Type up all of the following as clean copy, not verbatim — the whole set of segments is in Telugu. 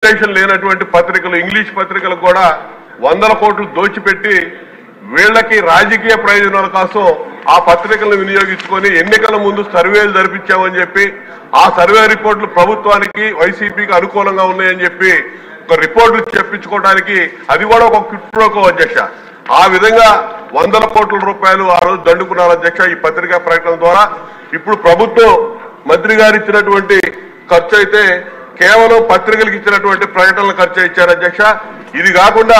లేనటువంటి పత్రికలు ఇంగ్లీష్ పత్రికలకు కూడా వందల కోట్లు దోచిపెట్టి వీళ్ళకి రాజకీయ ప్రయోజనాల కోసం ఆ పత్రికలను వినియోగించుకొని ఎన్నికల ముందు సర్వేలు జరిపించామని చెప్పి ఆ సర్వే రిపోర్టులు ప్రభుత్వానికి వైసీపీకి అనుకూలంగా ఉన్నాయని చెప్పి ఒక రిపోర్టులు చెప్పించుకోవడానికి అది కూడా ఒక క్విట్ ప్రోకో అధ్యక్ష. ఆ విధంగా వందల కోట్ల రూపాయలు ఆ రోజు దండుకున్నారు అధ్యక్ష ఈ పత్రికా ప్రకటన ద్వారా. ఇప్పుడు ప్రభుత్వం మంత్రి గారు ఇచ్చినటువంటి ఖర్చు అయితే కేవలం పత్రికలకు ఇచ్చినటువంటి ప్రకటనలు ఖర్చు ఇచ్చారు అధ్యక్ష. ఇది కాకుండా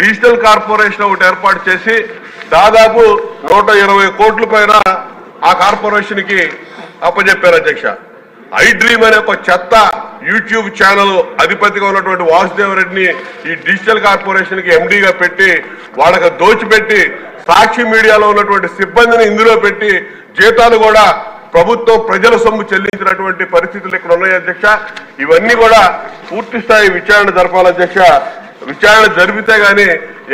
డిజిటల్ కార్పొరేషన్ ఒకటి ఏర్పాటు చేసి దాదాపు 120 కోట్ల పైన ఆ కార్పొరేషన్ కి అప్పచెప్పారు అధ్యక్ష. ఐ డ్రీమ్ అనే ఒక చెత్త యూట్యూబ్ ఛానల్ అధిపతిగా ఉన్నటువంటి వాసుదేవరెడ్డిని ఈ డిజిటల్ కార్పొరేషన్ కి ఎండీగా పెట్టి వాళ్ళకి దోచిపెట్టి సాక్షి మీడియాలో ఉన్నటువంటి సిబ్బందిని ఇందులో పెట్టి జీతాలు కూడా ప్రభుత్వం ప్రజల సొమ్ము చెల్లించినటువంటి పరిస్థితులు ఇక్కడ ఉన్నాయి అధ్యక్ష. ఇవన్నీ కూడా పూర్తి స్థాయి విచారణ జరపాలి అధ్యక్ష. విచారణ జరిపితే గానీ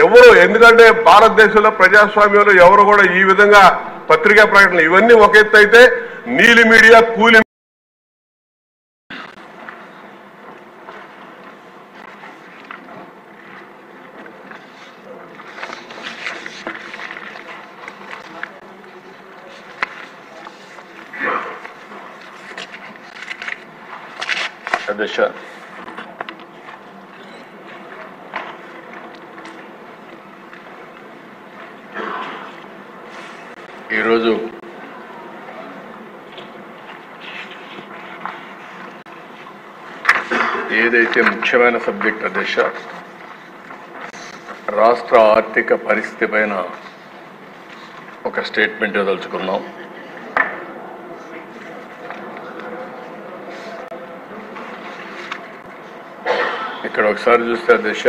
ఎవరు, ఎందుకంటే భారతదేశంలో ప్రజాస్వామ్యంలో ఎవరు కూడా ఈ విధంగా పత్రికా ప్రకటనలు ఇవన్నీ ఒక ఎత్తు అయితే నీలి మీడియా కూలి అధ్యక్ష, ఈరోజు ఏదైతే ముఖ్యమైన సబ్జెక్ట్ అధ్యక్ష, రాష్ట్ర ఆర్థిక పరిస్థితి పైన ఒక స్టేట్మెంట్ ఇవ్వదలుచుకున్నాం. ఇక్కడ ఒకసారి చూస్తే అధ్యక్ష,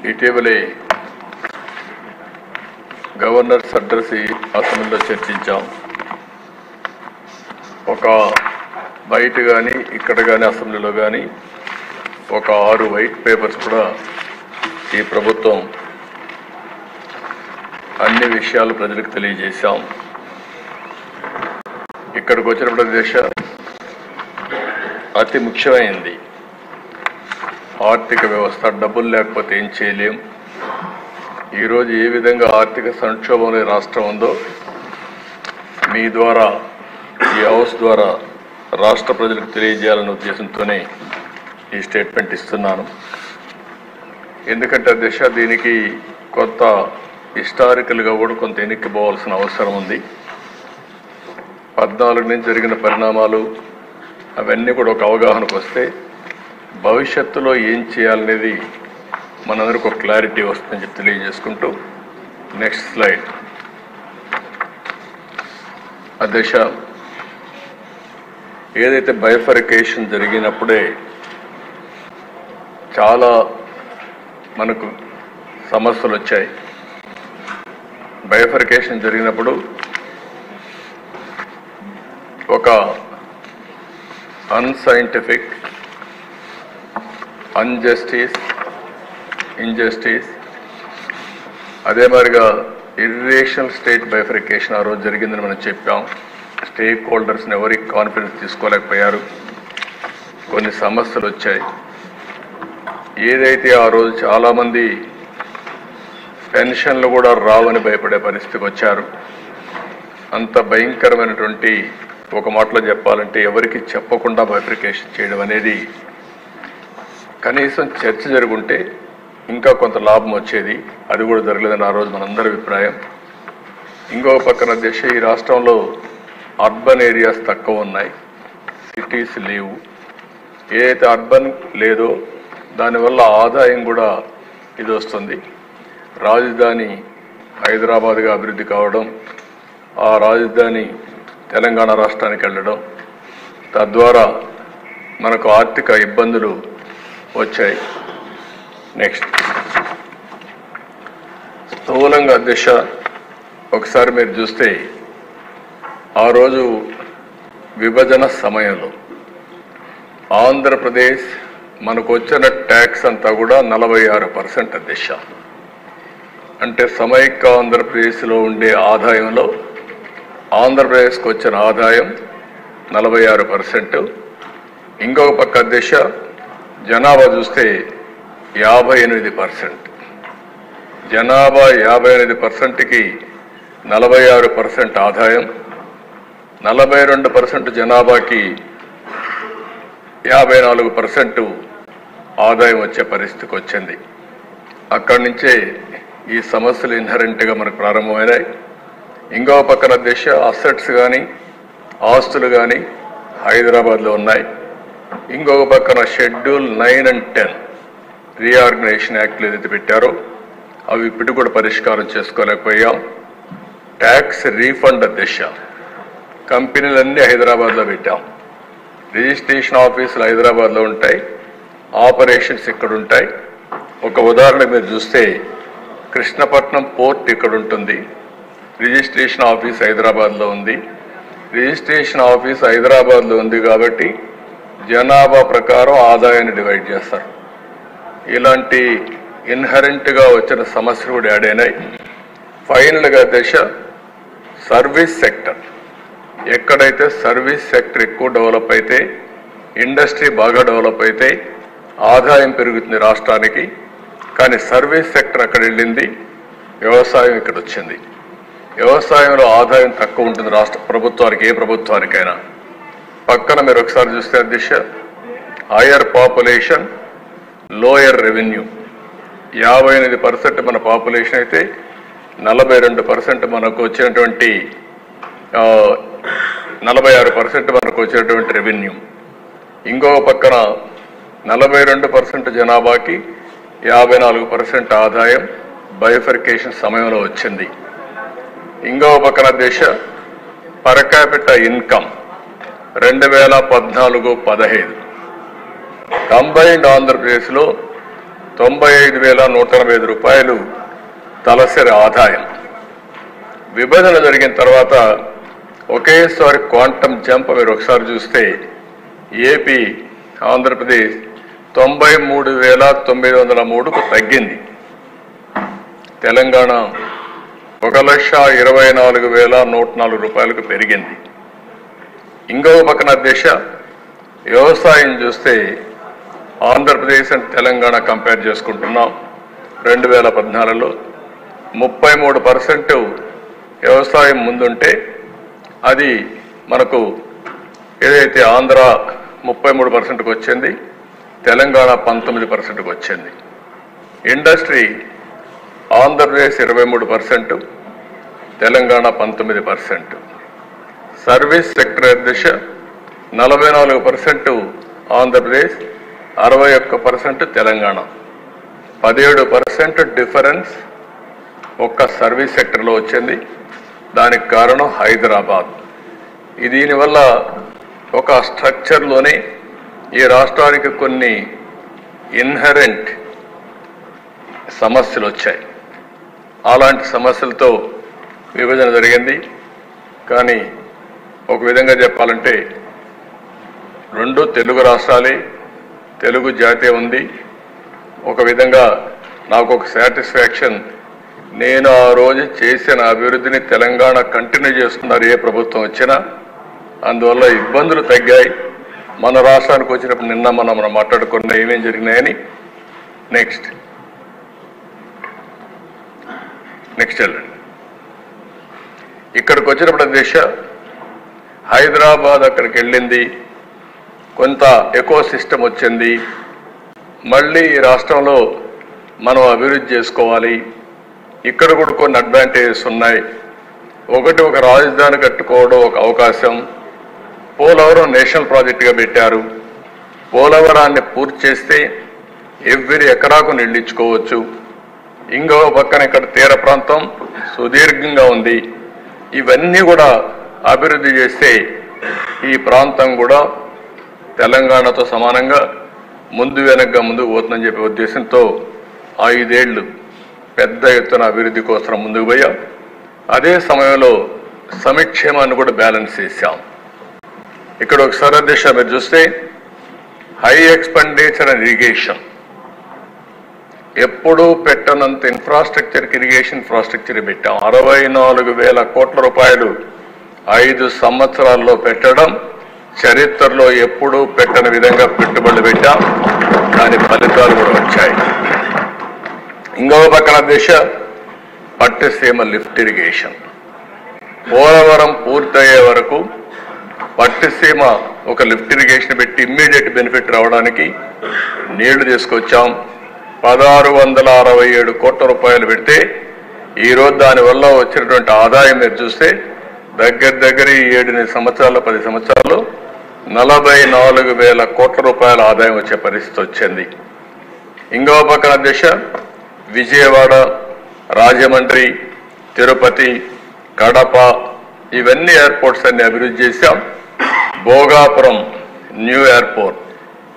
ఇటీవలే గవర్నర్స్ అడ్రస్ అసెంబ్లీలో చర్చించాం. ఒక బయట కానీ ఇక్కడ కానీ అసెంబ్లీలో కానీ ఒక 6 వైట్ పేపర్స్ కూడా ఈ ప్రభుత్వం అన్ని విషయాలు ప్రజలకు తెలియజేశాం. ఇక్కడికి వచ్చినప్పుడు అధ్యక్ష అతి ముఖ్యమైనది ఆర్థిక వ్యవస్థ. డబ్బులు లేకపోతే ఏం చేయలేం. ఈరోజు ఏ విధంగా ఆర్థిక సంక్షోభంలో రాష్ట్రం ఉందో మీ ద్వారా, ఈ హౌస్ ద్వారా రాష్ట్ర ప్రజలకు తెలియజేయాలనే ఉద్దేశంతోనే ఈ స్టేట్మెంట్ ఇస్తున్నాను. ఎందుకంటే అధ్యక్ష దీనికి కొంత హిస్టారికల్గా కూడా కొంత వెనక్కి పోవాల్సిన అవసరం ఉంది. 14 నుంచి జరిగిన పరిణామాలు అవన్నీ కూడా ఒక అవగాహనకు వస్తే భవిష్యత్తులో ఏం చేయాలనేది మనందరికీ ఒక క్లారిటీ వస్తుందని చెప్పి తెలియజేసుకుంటూ నెక్స్ట్ స్లైడ్ అధ్యక్ష, ఏదైతే బైఫర్కేషన్ జరిగినప్పుడే చాలా మనకు సమస్యలు వచ్చాయి. బైఫర్కేషన్ జరిగినప్పుడు ఒక అన్సైంటిఫిక్, అన్జస్టిస్, ఇంజస్టిస్, అదే మాదిరిగా ఇర్రేషనల్ స్టేట్ బైఫర్కేషన్ ఆ రోజు జరిగిందని మనం చెప్పాం. స్టేక్ హోల్డర్స్ని ఎవరికి కాన్ఫిడెన్స్ తీసుకోలేకపోయారు. కొన్ని సమస్యలు వచ్చాయి. ఏదైతే ఆ రోజు చాలామంది పెన్షన్లు కూడా రావని భయపడే పరిస్థితికి వచ్చారు. అంత భయంకరమైనటువంటి, ఒక మాటలో చెప్పాలంటే ఎవరికి చెప్పకుండా బైఫర్కేషన్ చేయడం అనేది కనీసం చర్చ జరుగుంటే ఇంకా కొంత లాభం వచ్చేది. అది కూడా జరగలేదని ఆ రోజు మనందరి అభిప్రాయం. ఇంకొక పక్కన అధ్యక్ష ఈ రాష్ట్రంలో అర్బన్ ఏరియాస్ తక్కువ ఉన్నాయి, సిటీస్ లేవు. ఏదైతే అర్బన్ లేదో దానివల్ల ఆదాయం కూడా ఇది వస్తుంది. రాజధాని హైదరాబాద్గా అభివృద్ధి కావడం, ఆ రాజధాని తెలంగాణ రాష్ట్రానికి వెళ్ళడం, తద్వారా మనకు ఆర్థిక ఇబ్బందులు వచ్చాయి. నెక్స్ట్ స్థూలంగా అధ్యక్ష ఒకసారి మీరు చూస్తే ఆ రోజు విభజన సమయంలో ఆంధ్రప్రదేశ్ మనకు వచ్చిన ట్యాక్స్ అంతా కూడా 46% అధ్యక్ష. అంటే సమైక్య ఆంధ్రప్రదేశ్లో ఉండే ఆదాయంలో ఆంధ్రప్రదేశ్కి వచ్చిన ఆదాయం 46%, ఇంకొక పక్క దిశ జనాభా చూస్తే 58%. జనాభా 58%కి 46% ఆదాయం, 42% జనాభాకి 54% ఆదాయం వచ్చే పరిస్థితికి వచ్చింది. అక్కడి నుంచే ఈ సమస్యలు ఇన్హరెంట్గా మనకు ప్రారంభమైనాయి. ఇంకో పక్కన దిశ అసెట్స్ కానీ ఆస్తులు కానీ హైదరాబాద్లో ఉన్నాయి. ఇంకొక పక్కన షెడ్యూల్ 9 and 10 రీఆర్గనైజేషన్ యాక్ట్లు ఏదైతే పెట్టారో అవి ఇప్పుడు కూడా పరిష్కారం చేసుకోలేకపోయాం. ట్యాక్స్ రీఫండ్ దిశ కంపెనీలన్నీ హైదరాబాద్లో పెట్టాం. రిజిస్ట్రేషన్ ఆఫీసులు హైదరాబాద్లో ఉంటాయి, ఆపరేషన్స్ ఇక్కడ ఉంటాయి. ఒక ఉదాహరణ మీరు చూస్తే కృష్ణపట్నం పోర్ట్ ఇక్కడ ఉంటుంది, రిజిస్ట్రేషన్ ఆఫీస్ హైదరాబాద్లో ఉంది. రిజిస్ట్రేషన్ ఆఫీస్ హైదరాబాద్లో ఉంది కాబట్టి జనాభా ప్రకారం ఆదాయాన్ని డివైడ్ చేస్తారు. ఇలాంటి ఇన్హరెంట్గా వచ్చిన సమస్యలు కూడా యాడ్ అయినాయి. ఫైనల్గా దిశ సర్వీస్ సెక్టర్, ఎక్కడైతే సర్వీస్ సెక్టర్ ఎక్కువ డెవలప్ అయితే, ఇండస్ట్రీ బాగా డెవలప్ అయితే ఆదాయం పెరుగుతుంది రాష్ట్రానికి. కానీ సర్వీస్ సెక్టర్ అక్కడ వెళ్ళింది, వ్యవసాయం ఇక్కడ వచ్చింది. వ్యవసాయంలో ఆదాయం తక్కువ ఉంటుంది రాష్ట్ర ప్రభుత్వానికి, ఏ ప్రభుత్వానికైనా. పక్కన మీరు ఒకసారి చూస్తే దిశ హయ్యర్ పాపులేషన్, లోయర్ రెవెన్యూ. 58% మన పాపులేషన్ అయితే 42% మనకు వచ్చినటువంటి 46% మనకు వచ్చినటువంటి రెవెన్యూ. ఇంకో పక్కన 42% జనాభాకి 54% ఆదాయం బైఫర్కేషన్ సమయంలో వచ్చింది. ఇంకో పక్కన దిశ పర్ క్యాపిటల్ ఇన్కమ్ 2014-15 కంబైన్డ్ ఆంధ్రప్రదేశ్లో 95,185 రూపాయలు తలసరి ఆదాయం. విభజన జరిగిన తర్వాత ఒకేసారి క్వాంటమ్ జంప్ మీరు ఒకసారి చూస్తే ఏపీ ఆంధ్రప్రదేశ్ 93,903కు తగ్గింది. తెలంగాణ 1,24,104 రూపాయలకు పెరిగింది. ఇంకో పక్కన దిశ వ్యవసాయం చూస్తే ఆంధ్రప్రదేశ్ అండ్ తెలంగాణ కంపేర్ చేసుకుంటున్నాం. 2014లో 33% వ్యవసాయం ముందుంటే అది మనకు ఏదైతే ఆంధ్ర 33%కు వచ్చింది, తెలంగాణ 19%కు వచ్చింది. Industry Andhra Pradesh 23%, Telangana 19%. Service sector దిశ 44% ఆంధ్రప్రదేశ్, 61% తెలంగాణ. 17% డిఫరెన్స్ ఒక్క సర్వీస్ సెక్టర్లో వచ్చింది. దానికి కారణం హైదరాబాద్. దీనివల్ల ఒక స్ట్రక్చర్లోనే ఈ రాష్ట్రానికి కొన్ని ఇన్హరెంట్ సమస్యలు వచ్చాయి. అలాంటి సమస్యలతో విభజన జరిగింది. కానీ ఒక విధంగా చెప్పాలంటే రెండు తెలుగు రాష్ట్రాలే, తెలుగు జాతి ఉంది. ఒక విధంగా నాకు ఒక సాటిస్ఫాక్షన్, నేను ఆ రోజు చేసిన అభివృద్ధిని తెలంగాణ కంటిన్యూ చేస్తున్నారు ఏ ప్రభుత్వం వచ్చినా. అందువల్ల ఇబ్బందులు తగ్గాయి. మన రాష్ట్రానికి వచ్చినప్పుడు నిన్న మనం మాట్లాడుకున్న ఏమేం జరిగినాయని. నెక్స్ట్ వెళ్ళండి. ఇక్కడికి వచ్చినప్పుడు దిశ హైదరాబాద్ అక్కడికి వెళ్ళింది, కొంత ఎకో సిస్టమ్ వచ్చింది. మళ్ళీ ఈ రాష్ట్రంలో మనం అభివృద్ధి చేసుకోవాలి. ఇక్కడ కూడా కొన్ని అడ్వాంటేజెస్ ఉన్నాయి. ఒకటి, ఒక రాజధాని కట్టుకోవడం ఒక అవకాశం. పోలవరం నేషనల్ ప్రాజెక్టుగా పెట్టారు. పోలవరాన్ని పూర్తి చేస్తే ఎవ్రీ ఎకరాకు నిండించుకోవచ్చు. ఇంకో పక్కన ఇక్కడ తీర ప్రాంతం సుదీర్ఘంగా ఉంది. ఇవన్నీ కూడా అభివృద్ధి చేస్తే ఈ ప్రాంతం కూడా తెలంగాణతో సమానంగా ముందు వెనక్గా ముందుకు పోతుందని చెప్పే ఉద్దేశంతో 5 ఏళ్లు పెద్ద ఎత్తున అభివృద్ధి కోసం ముందుకు పోయాం. అదే సమయంలో సంక్షేమాన్ని కూడా బ్యాలెన్స్ చేశాం. ఇక్కడ ఒకసారి దిశ మీరు చూస్తే హై ఎక్స్పెండిచర్ అండ్ ఇరిగేషన్, ఎప్పుడూ పెట్టనంత ఇన్ఫ్రాస్ట్రక్చర్కి ఇరిగేషన్ ఇన్ఫ్రాస్ట్రక్చర్ పెట్టాం. 64,000 కోట్ల రూపాయలు 5 సంవత్సరాల్లో పెట్టడం చరిత్రలో ఎప్పుడూ పెట్టని విధంగా పెట్టుబడులు పెట్టాం. దాని ఫలితాలు కూడా వచ్చాయి. ఇంకో పక్కన దిశ పట్టిసీమ లిఫ్ట్ ఇరిగేషన్. పోలవరం పూర్తయ్యే వరకు పట్టిసీమ ఒక లిఫ్ట్ ఇరిగేషన్ పెట్టి ఇమ్మీడియట్ బెనిఫిట్ రావడానికి నీళ్లు తీసుకొచ్చాం. 1667 కోట్ల రూపాయలు పెడితే ఈరోజు దానివల్ల వచ్చినటువంటి ఆదాయం మీరు చూస్తే దగ్గర 7 సంవత్సరాలు 10 సంవత్సరాలు 44,000 కోట్ల రూపాయల ఆదాయం వచ్చే పరిస్థితి వచ్చింది. ఇంకో పక్కన దిశ విజయవాడ, రాజమండ్రి, తిరుపతి, కడప ఇవన్నీ ఎయిర్పోర్ట్స్ అన్ని అభివృద్ధి చేశాం. భోగాపురం న్యూ ఎయిర్పోర్ట్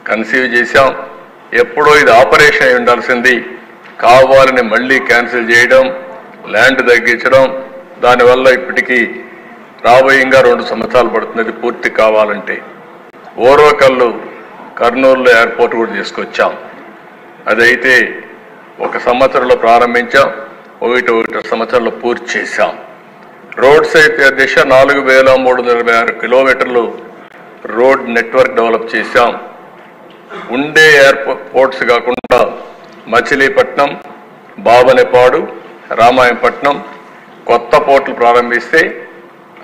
కన్సీవ్ చేశాం. ఎప్పుడో ఇది ఆపరేషన్ అయి ఉండాల్సింది, కావాలని మళ్ళీ క్యాన్సిల్ చేయడం, ల్యాండ్ తగ్గించడం, దానివల్ల ఇప్పటికీ రాబోయేగా 2 సంవత్సరాలు పడుతుంది పూర్తి కావాలంటే. ఓర్వకల్లు కర్నూలులో ఎయిర్పోర్ట్ కూడా తీసుకొచ్చాం. అదైతే 1 సంవత్సరంలో ప్రారంభించాం, 1 సంవత్సరంలో పూర్తి చేశాం. రోడ్స్ అయితే దిశ 4,326 కిలోమీటర్లు రోడ్ నెట్వర్క్ డెవలప్ చేశాం. ఉండే ఎయిర్పోర్ట్స్ కాకుండా మచిలీపట్నం, బాబనేపాడు, రామాయంపట్నం కొత్త పోర్టులు ప్రారంభిస్తే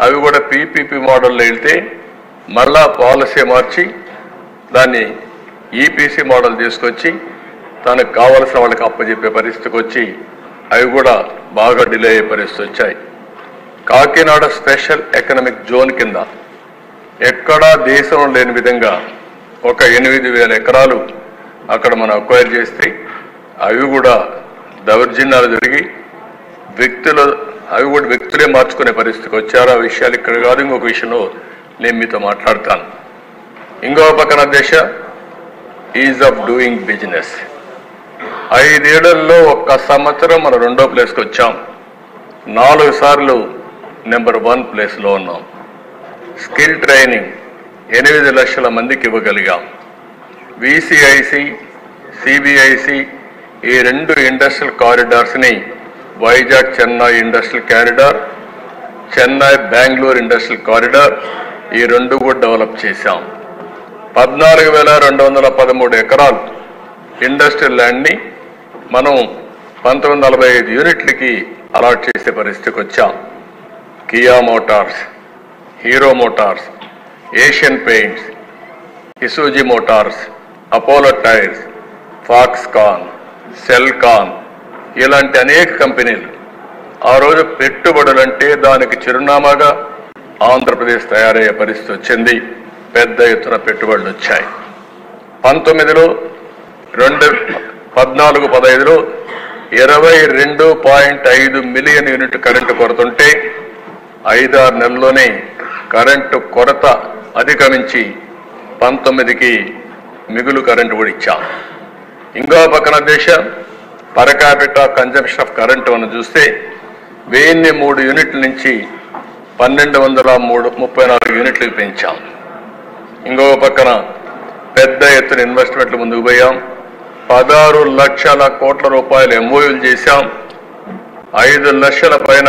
అవి కూడా పీపీపీ మోడల్లో వెళ్తే మళ్ళా పాలసీ మార్చి దాన్ని ఈపీసీ మోడల్ తీసుకొచ్చి తనకు కావలసిన వాళ్ళకి అప్పచెప్పే పరిస్థితికి వచ్చి అవి కూడా బాగా డిలే అయ్యే పరిస్థితి వచ్చాయి. కాకినాడ స్పెషల్ ఎకనామిక్ జోన్ కింద ఎక్కడా దేశంలో లేని విధంగా ఒక 8,000 ఎకరాలు అక్కడ మనం అక్వైర్ చేస్తే అవి కూడా దౌర్జన్యాలు జరిగి అవి కూడా వ్యక్తులే మార్చుకునే పరిస్థితికి వచ్చారు. ఆ విషయాలు ఇక్కడ కాదు, ఇంకొక విషయంలో నేను మీతో మాట్లాడతాను. ఇంకో పక్కన దిశ ఈజ్ ఆఫ్ డూయింగ్ బిజినెస్. 5 ఏళ్లలో 1 సంవత్సరం మనం 2వ ప్లేస్కి వచ్చాం. 4 సార్లు నెంబర్ 1 ప్లేస్లో ఉన్నాం. స్కిల్ ట్రైనింగ్ 8 లక్షల మందికి ఇవ్వగలిగాం. విసిఐసి, సిబిఐసి ఈ 2 ఇండస్ట్రియల్ కారిడార్స్ని Vizag Chennai industrial corridor, Chennai Bengaluru industrial corridor ఈ 2 కూడా డెవలప్ చేశాం. 14,213 ఎకరాలు ఇండస్ట్రియల్ ల్యాండ్ని మనం 1945 యూనిట్లకి అలాట్ చేసే పరిస్థితికి వచ్చాం. Kia Motors, hero Motors, Asian paints, ఇసూజీ Motors, Apollo tyres, Foxconn, Celkon ఇలాంటి అనేక కంపెనీలు ఆ రోజు పెట్టుబడులంటే దానికి చిరునామాగా ఆంధ్రప్రదేశ్ తయారయ్యే పరిస్థితి వచ్చింది. పెద్ద ఎత్తున పెట్టుబడులు వచ్చాయి. 19లో 14-15లో 22.5 మిలియన్ యూనిట్ కరెంటు కొరతుంటే 5-6 నెలల్లోనే కరెంటు కొరత అధిగమించి 19కి మిగులు కరెంటు కూడా ఇచ్చాం. ఇంకో పక్కన దేశం per capita consumption of current అని చూస్తే 1003 యూనిట్ల నుంచి 1234 యూనిట్లకు పెంచాం. ఇంకో పక్కన పెద్ద ఎత్తున ఇన్వెస్ట్మెంట్లు ముందుకు పోయాం. 16 లక్షల కోట్ల రూపాయలు ఎంఓయూలు చేశాం. 5 లక్షల పైన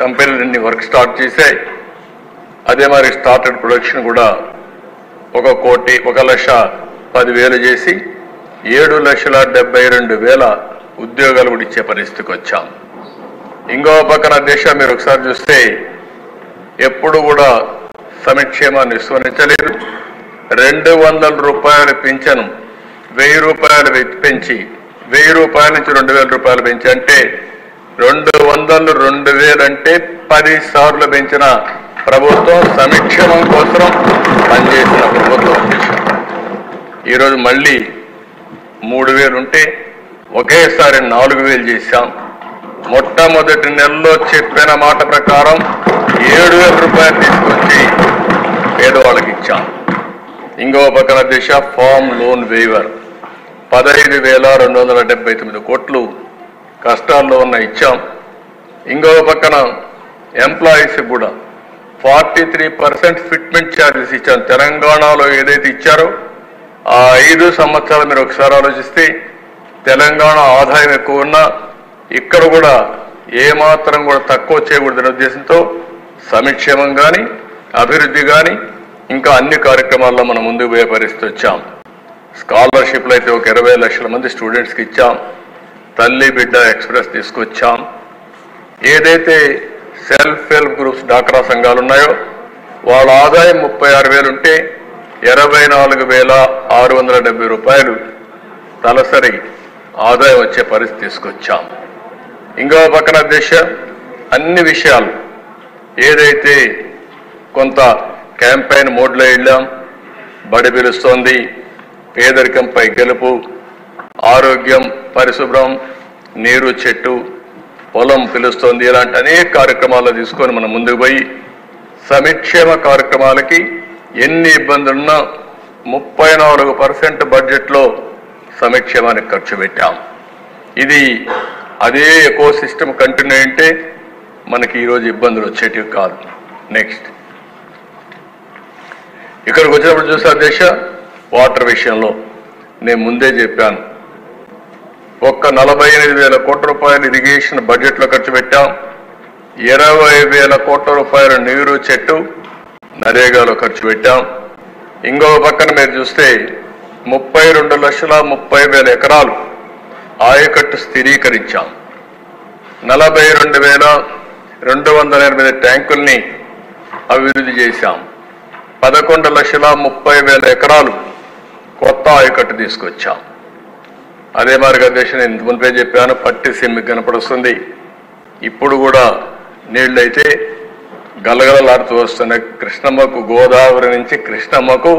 కంపెనీలన్నీ వర్క్ స్టార్ట్ చేశాయి. అదే మరి స్టార్టెడ్ ప్రొడక్షన్ కూడా 1,10,10,000 చేసి 7,72,000 ఉద్యోగాలు కూడా ఇచ్చే పరిస్థితికి వచ్చాం. ఇంకో పక్కన దేశం మీరు ఒకసారి చూస్తే ఎప్పుడు కూడా సంక్షేమాన్ని విస్మరించలేదు. 200 రూపాయలు పింఛను 1000 రూపాయలు పెంచి 1000 రూపాయల నుంచి 2,000 రూపాయలు పెంచి అంటే 200 2,000 అంటే 10 సార్లు పెంచిన ప్రభుత్వం, సంక్షేమం కోసం పనిచేసిన ప్రభుత్వం. ఈరోజు మళ్ళీ 3,000 ఉంటే ఒకేసారి 4,000 చేశాం. మొట్టమొదటి నెలలో చెప్పిన మాట ప్రకారం 7,000 రూపాయలు తీసుకొచ్చి పేదవాళ్ళకి ఇచ్చాం. ఇంకో పక్కన దిశ ఫామ్ లోన్ వేవర్ 15,279 కోట్లు కష్టాల్లో ఉన్న ఇచ్చాం. ఇంకో పక్కన ఎంప్లాయీస్ కూడా 43% ఫిట్మెంట్ ఛార్జెస్ ఇచ్చాం. తెలంగాణలో ఏదైతే ఇచ్చారో ఆ 5 సంవత్సరాలు మీరు ఒకసారి ఆలోచిస్తే తెలంగాణ ఆదాయం ఎక్కువ ఉన్నా ఇక్కడ కూడా ఏమాత్రం కూడా తక్కువ చేయకూడదనే ఉద్దేశంతో సంక్షేమం కానీ అభివృద్ధి కానీ ఇంకా అన్ని కార్యక్రమాల్లో మనం ముందుకు పోయే పరిస్థితి వచ్చాం. స్కాలర్షిప్లు అయితే ఒక 20 లక్షల మంది స్టూడెంట్స్కి ఇచ్చాం. తల్లి బిడ్డ ఎక్స్ప్రెస్ తీసుకొచ్చాం. ఏదైతే సెల్ఫ్ హెల్ప్ గ్రూప్స్ డాక్రా సంఘాలు ఉన్నాయో వాళ్ళ ఆదాయం 36,000 ఉంటే 24,670 రూపాయలు తలసరి ఆదాయం వచ్చే పరిస్థితి తీసుకొచ్చాం. ఇంకో పక్కన దేశ అన్ని విషయాలు ఏదైతే కొంత క్యాంపెయిన్ మోడ్లో వెళ్ళాం. బడి పిలుస్తోంది, పేదరికంపై గెలుపు, ఆరోగ్యం, పరిశుభ్రం, నీరు చెట్టు, పొలం పిలుస్తోంది, ఇలాంటి అనేక కార్యక్రమాలు తీసుకొని మనం ముందుకు పోయి సంక్షేమ కార్యక్రమాలకి ఎన్ని ఇబ్బందులున్నా 34% బడ్జెట్లో సంక్షేమానికి ఖర్చు పెట్టాం. ఇది అదే ఎకో సిస్టమ్ కంటిన్యూ అంటే మనకి ఈరోజు ఇబ్బందులు వచ్చేటివి కాదు. నెక్స్ట్ ఇక్కడికి వచ్చినప్పుడు చూసే దేశ వాటర్ విషయంలో నేను ముందే చెప్పాను, ఒక్క 48,000 కోట్ల రూపాయలు ఇరిగేషన్ బడ్జెట్లో ఖర్చు పెట్టాం. 20,000 కోట్ల రూపాయల నీరు చెట్టు నరేగాలో ఖర్చు పెట్టాం. ఇంకో పక్కన మీరు చూస్తే 32,30,000 ఎకరాలు ఆయకట్టు స్థిరీకరించాం. 42,208 ట్యాంకుల్ని అభివృద్ధి చేశాం. 11,30,000 ఎకరాలు కొత్త ఆయకట్టు తీసుకొచ్చాం. అదే మార్గ దేశం నేను మునిపే చెప్పాను, పట్టిసీమ కనపడుస్తుంది. ఇప్పుడు కూడా నీళ్ళైతే గలగలలాడుతూ వస్తున్నాయి. కృష్ణమ్మకు, గోదావరి నుంచి కృష్ణమ్మకు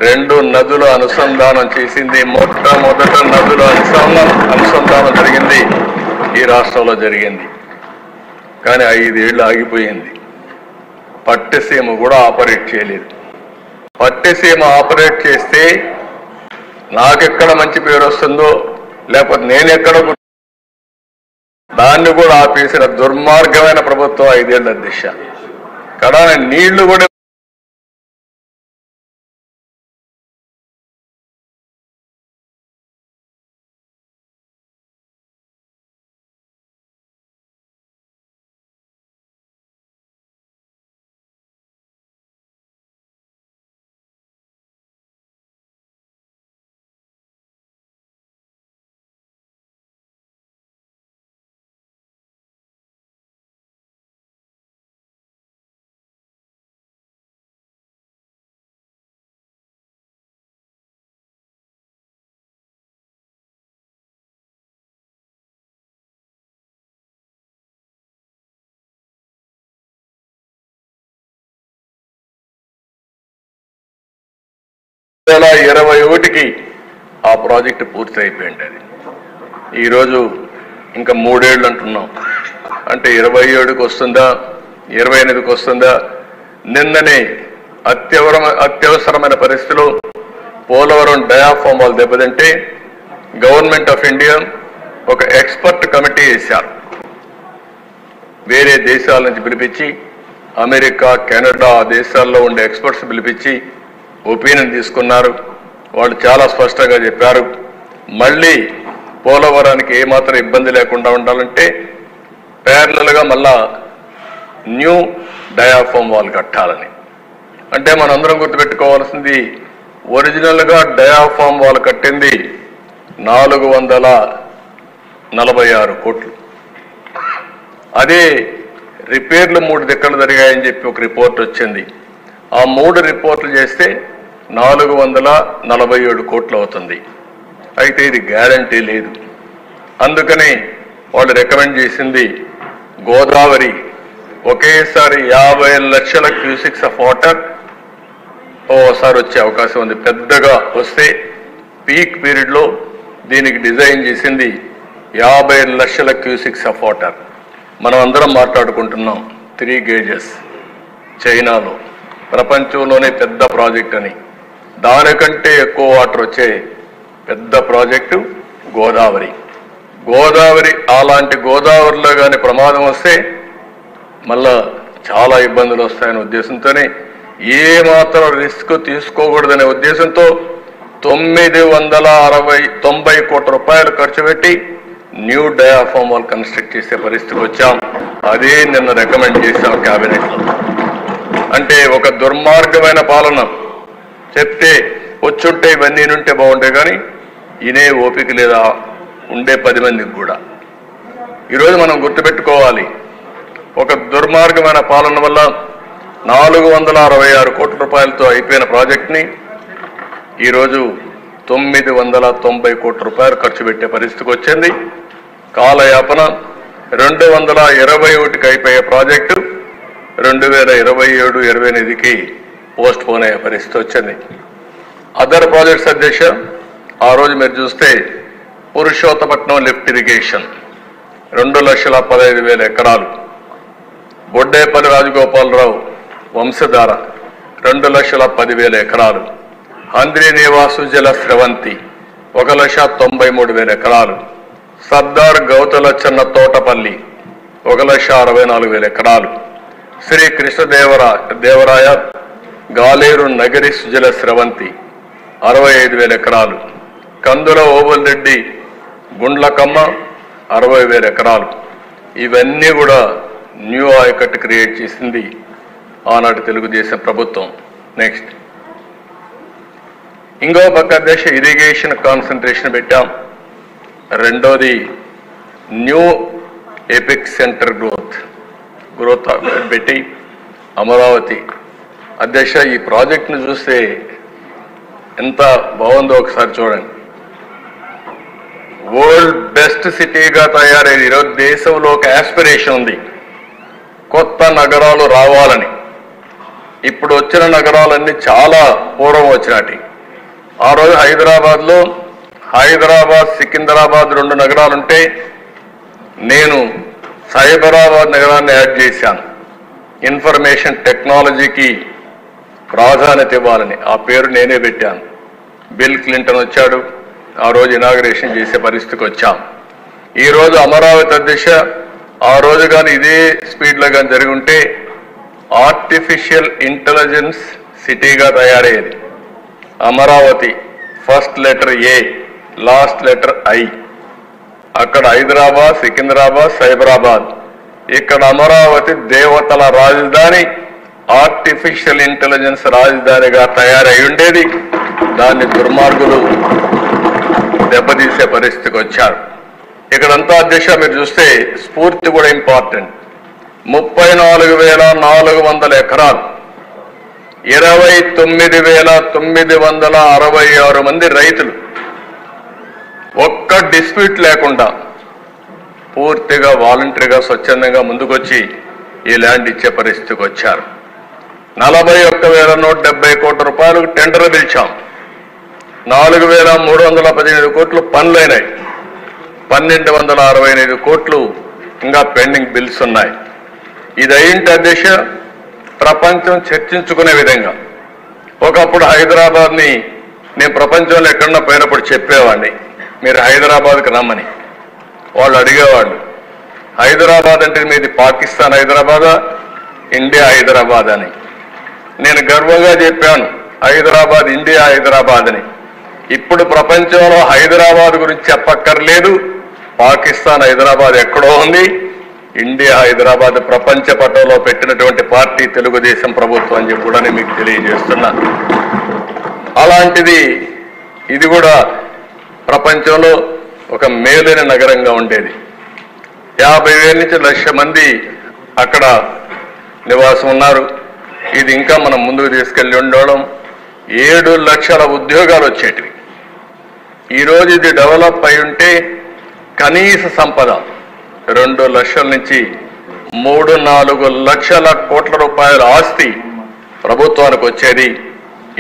2 నదుల అనుసంధానం చేసింది. మొట్టమొదట నదుల అనుసంధానం జరిగింది ఈ రాష్ట్రంలో జరిగింది. కానీ 5 ఏళ్ళు ఆగిపోయింది. పట్టిసీమ కూడా ఆపరేట్ చేయలేదు. పట్టిసీమ ఆపరేట్ చేస్తే నాకెక్కడ మంచి పేరు వస్తుందో, లేకపోతే నేనెక్కడ దాన్ని కూడా ఆపేసిన దుర్మార్గమైన ప్రభుత్వం 5 ఏళ్ల దిశ. కదా నీళ్లు కూడా ఇలా 21కి ఆ ప్రాజెక్టు పూర్తి అయిపోయింది. అది ఈరోజు ఇంకా 3 ఏళ్ళు అంటున్నాం. అంటే 27కి వస్తుందా, 28కి వస్తుందా? నిన్ననే అత్యవసరమైన పరిస్థితిలో పోలవరం డయాఫామ్ వాళ్ళు దెబ్బతింటే గవర్నమెంట్ ఆఫ్ ఇండియా ఒక ఎక్స్పర్ట్ కమిటీ వేశారు. వేరే దేశాల నుంచి పిలిపించి, అమెరికా, కెనడా దేశాల్లో ఉండే ఎక్స్పర్ట్స్ పిలిపించి ఒపీనియన్ తీసుకున్నారు. వాళ్ళు చాలా స్పష్టంగా చెప్పారు, మళ్ళీ పోలవరానికి ఏమాత్రం ఇబ్బంది లేకుండా ఉండాలంటే ప్యారలల్గా మళ్ళా న్యూ డయాఫామ్ వాల్ కట్టాలని. అంటే మనందరం గుర్తుపెట్టుకోవాల్సింది, ఒరిజినల్గా డయాఫామ్ వాల్ కట్టింది 446 కోట్లు. అదే రిపేర్లు 3 దిక్కలు జరిగాయని చెప్పి ఒక రిపోర్ట్ వచ్చింది. ఆ 3 రిపోర్ట్లు చేస్తే 447 కోట్లు అవుతుంది. అయితే ఇది గ్యారంటీ లేదు. అందుకని వాళ్ళు రికమెండ్ చేసింది గోదావరి ఒకేసారి 50 లక్షల క్యూసిక్స్ ఆఫ్ వాటర్ ఓసారి వచ్చే అవకాశం ఉంది. పెద్దగా వస్తే పీక్ పీరియడ్లో దీనికి డిజైన్ చేసింది 50 లక్షల క్యూసిక్స్ ఆఫ్ వాటర్. మనం అందరం మాట్లాడుకుంటున్నాం 3 గేజెస్ చైనాలో, ప్రపంచంలోనే పెద్ద ప్రాజెక్ట్ అని. దానికంటే ఎక్కువ వాటర్ వచ్చే పెద్ద ప్రాజెక్టు గోదావరి. అలాంటి గోదావరిలో కానీ ప్రమాదం వస్తే మళ్ళా చాలా ఇబ్బందులు వస్తాయనే ఉద్దేశంతోనే ఏమాత్రం రిస్క్ తీసుకోకూడదనే ఉద్దేశంతో 990 కోట్ల రూపాయలు ఖర్చు పెట్టి న్యూ డయాఫామ్ వాల్ కన్స్ట్రక్ట్ చేసే పరిస్థితికి వచ్చాం. అదే నిన్న రికమెండ్ చేశాం క్యాబినెట్లో. అంటే ఒక దుర్మార్గమైన పాలన చెప్తే వచ్చుంటే ఇవన్నీ ఉంటే బాగుంటాయి, కానీ ఇనే ఓపిక లేదా ఉండే 10 మందికి కూడా. ఈరోజు మనం గుర్తుపెట్టుకోవాలి, ఒక దుర్మార్గమైన పాలన వల్ల 466 కోట్ల రూపాయలతో అయిపోయిన ప్రాజెక్ట్ని ఈరోజు 990 కోట్ల రూపాయలు ఖర్చు పెట్టే పరిస్థితికి వచ్చింది. కాలయాపన 221కి అయిపోయే ప్రాజెక్టు 2027-28కి పోస్ట్ పోన్ అయ్యే పరిస్థితి వచ్చింది. అదర్ ప్రాజెక్ట్స్ అధ్యక్ష, ఆ రోజు మీరు చూస్తే పురుషోత్తపట్నం లిఫ్ట్ ఇరిగేషన్ 2,15,000 ఎకరాలు, బొడ్డేపల్లి రాజగోపాలరావు వంశధార 2,10,000 ఎకరాలు, హంద్రి నివాసు జల స్రవంతి 1,93,000 ఎకరాలు, సర్దార్ గౌతలచ్చన్న తోటపల్లి 1,64,000 ఎకరాలు, శ్రీ కృష్ణదేవరాయ గాలేరు నగరి సుజల స్రవంతి 65,000 ఎకరాలు, కందుల ఓబుల్ రెడ్డి గుండ్లకమ్మ 60,000 ఎకరాలు. ఇవన్నీ కూడా న్యూ ఆయకట్టు క్రియేట్ చేసింది ఆనాటి తెలుగుదేశం ప్రభుత్వం. నెక్స్ట్ ఇంకో పక్క దేశ ఇరిగేషన్ కాన్సన్ట్రేషన్ పెట్టాం. రెండోది న్యూ ఎపిక్ సెంటర్ గ్రోత్ పెట్టి అమరావతి అధ్యక్ష, ఈ ప్రాజెక్ట్ను చూస్తే ఎంత బాగుందో ఒకసారి చూడండి. వరల్డ్ బెస్ట్ సిటీగా తయారైంది. ఈరోజు దేశంలో ఒక ఆస్పిరేషన్ ఉంది, కొత్త నగరాలు రావాలని. ఇప్పుడు వచ్చిన నగరాలన్నీ చాలా పూర్వం వచ్చినటి. ఆ రోజు హైదరాబాద్ సికింద్రాబాద్ 2 నగరాలుంటే నేను సైబరాబాద్ నగరాన్ని యాడ్ చేశాను. ఇన్ఫర్మేషన్ టెక్నాలజీకి ప్రాధాన్యత ఇవ్వాలని ఆ పేరు నేనే పెట్టాను. బిల్ క్లింటన్ వచ్చాడు, ఆ రోజు ఇనాగరేషన్ చేసే పరిస్థితికి వచ్చాం. ఈరోజు అమరావతి అధ్యక్ష, ఆ రోజు కానీ ఇదే స్పీడ్లో కానీ జరిగి ఉంటే ఆర్టిఫిషియల్ ఇంటెలిజెన్స్ సిటీగా తయారయ్యేది. Amaravati first letter A, last letter I. అక్కడ హైదరాబాద్, సికింద్రాబాద్, సైబరాబాద్. ఇక్కడ అమరావతి దేవతల రాజధాని, ఆర్టిఫిషియల్ ఇంటెలిజెన్స్ రాజధానిగా తయారై ఉండేది. దాన్ని దుర్మార్గులు దెబ్బతీసే పరిస్థితికి వచ్చారు. ఇక్కడంతా అధ్యక్ష మీరు చూస్తే స్ఫూర్తి కూడా ఇంపార్టెంట్. 34,400 ఎకరాలు, 29,966 మంది రైతులు ఒక్క డిస్ప్యూట్ లేకుండా పూర్తిగా వాలంటరీగా స్వచ్ఛందంగా ముందుకొచ్చి ఈ ల్యాండ్ ఇచ్చే పరిస్థితికి వచ్చారు. 41,170 కోట్ల రూపాయలకు టెండర్ పిలిచాం. 4,318 కోట్లు పనులైనాయి. 1,265 కోట్లు ఇంకా పెండింగ్ బిల్స్ ఉన్నాయి. ఇది అయింటే అధ్యక్ష ప్రపంచం చర్చించుకునే విధంగా. ఒకప్పుడు హైదరాబాద్ని నేను ప్రపంచంలో ఎక్కడన్నా పోయినప్పుడు చెప్పేవాడిని, మీరు హైదరాబాద్కి రమ్మని. వాళ్ళు అడిగేవాళ్ళు, హైదరాబాద్ అంటే మీది పాకిస్తాన్ హైదరాబాదా, ఇండియా హైదరాబాద్ అని. నేను గర్వంగా చెప్పాను, హైదరాబాద్ ఇండియా హైదరాబాద్ అని. ఇప్పుడు ప్రపంచంలో హైదరాబాద్ గురించి చెప్పక్కర్లేదు, పాకిస్తాన్ హైదరాబాద్ ఎక్కడో ఉంది, ఇండియా హైదరాబాద్ ప్రపంచ పటంలో పెట్టినటువంటి పార్టీ తెలుగుదేశం ప్రభుత్వం అని చెప్పి కూడా నేను మీకు తెలియజేస్తున్నాను. అలాంటిది ఇది కూడా ప్రపంచంలో ఒక మేలైన నగరంగా ఉండేది. 50,000 నుంచి 1,00,000 మంది అక్కడ నివాసం ఉన్నారు. ఇది ఇంకా మనం ముందుకు తీసుకెళ్ళి ఉండడం 7 లక్షల ఉద్యోగాలు వచ్చేటివి. ఈరోజు ఇది డెవలప్ అయి ఉంటే కనీస సంపద 2 లక్షల నుంచి 3-4 లక్షల కోట్ల రూపాయల ఆస్తి ప్రభుత్వానికి వచ్చేది.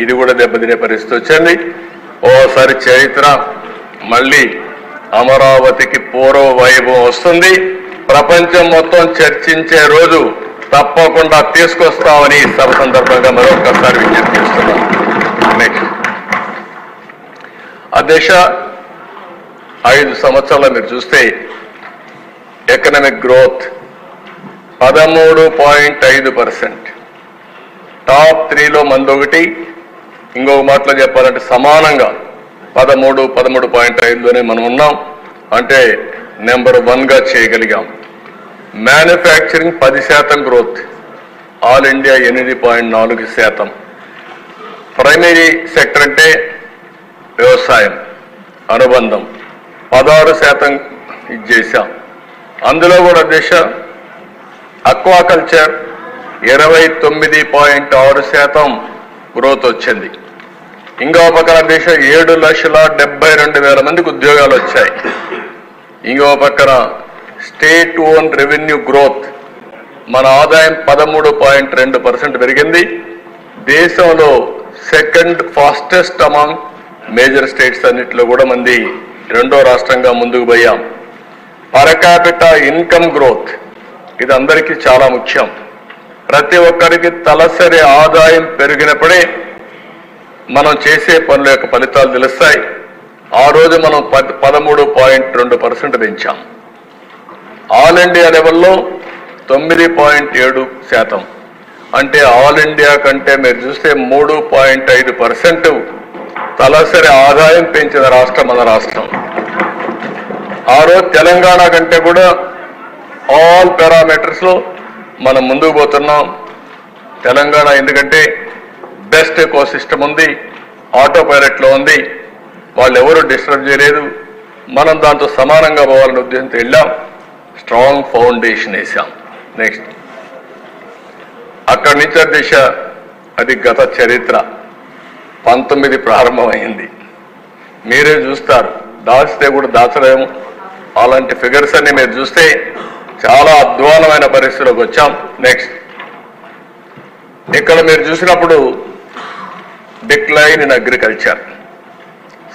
ఇది కూడా దెబ్బతినే పరిస్థితి వచ్చింది. ఓసారి చరిత్ర మళ్ళీ అమరావతికి పూర్వ వైభవం వస్తుంది. ప్రపంచం మొత్తం చర్చించే రోజు తప్పకుండా తీసుకొస్తామని సభ సందర్భంగా మరొకసారి విజ్ఞప్తి చేస్తున్నాను. నెక్స్ట్ అధ్యక్ష, 5 సంవత్సరాలు మీరు చూస్తే ఎకనామిక్ గ్రోత్ 13.5%. టాప్ 3లో మందొకటి. ఇంకొక మాటలో చెప్పాలంటే సమానంగా 13.5లోనే మనం ఉన్నాం. అంటే నెంబర్ 1గా చేయగలిగాం. Manufacturing 10% growth, all India 8.4%. Primary sector అంటే వ్యవసాయం, అనుబంధం 16% ఇది చేశాం. అందులో కూడా దేశ అక్వాకల్చర్ 29.6% గ్రోత్ వచ్చింది. ఇంకో పక్కన దేశ 7,72,000 మందికి ఉద్యోగాలు వచ్చాయి. ఇంకో పక్కన స్టేట్ ఓన్ రెవెన్యూ గ్రోత్ మన ఆదాయం 13.2% పెరిగింది. దేశంలో second fastest among major states అన్నింటిలో కూడా మంది రెండో రాష్ట్రంగా ముందుకు పోయాం. పర్ క్యాపిటా ఇన్కమ్ గ్రోత్ ఇది అందరికీ చాలా ముఖ్యం. ప్రతి ఒక్కరికి తలసరి ఆదాయం పెరిగినప్పుడే మనం చేసే పనుల యొక్క ఫలితాలు తెలుస్తాయి. ఆ రోజు మనం 13.2% పెంచాం. ఆల్ ఇండియా లెవెల్లో 9.7%. అంటే ఆల్ ఇండియా కంటే మీరు చూస్తే 3.5% తలసరి ఆదాయం పెంచిన రాష్ట్రం మన రాష్ట్రం. ఆ రోజు తెలంగాణ కంటే కూడా ఆల్ పారామీటర్స్లో మనం ముందుకు పోతున్నాం. తెలంగాణ ఎందుకంటే బెస్ట్ ఎకో సిస్టమ్ ఉంది, ఆటో పైలట్లో ఉంది, వాళ్ళు ఎవరు డిస్టర్బ్ చేయలేదు. మనం దాంతో సమానంగా పోవాలనే ఉద్దేశంతో వెళ్ళాం. స్ట్రాంగ్ ఫౌండేషన్ వేసాం. నెక్స్ట్ అక్కడి నుంచి దిశ అది గత చరిత్ర 19 ప్రారంభమైంది. మీరే చూస్తారు, దాచితే కూడా దాచలేము. అలాంటి ఫిగర్స్ అన్ని మీరు చూస్తే చాలా అధ్వానమైన పరిస్థితిలోకి వచ్చాం. నెక్స్ట్ ఇక్కడ మీరు చూసినప్పుడు decline in agriculture,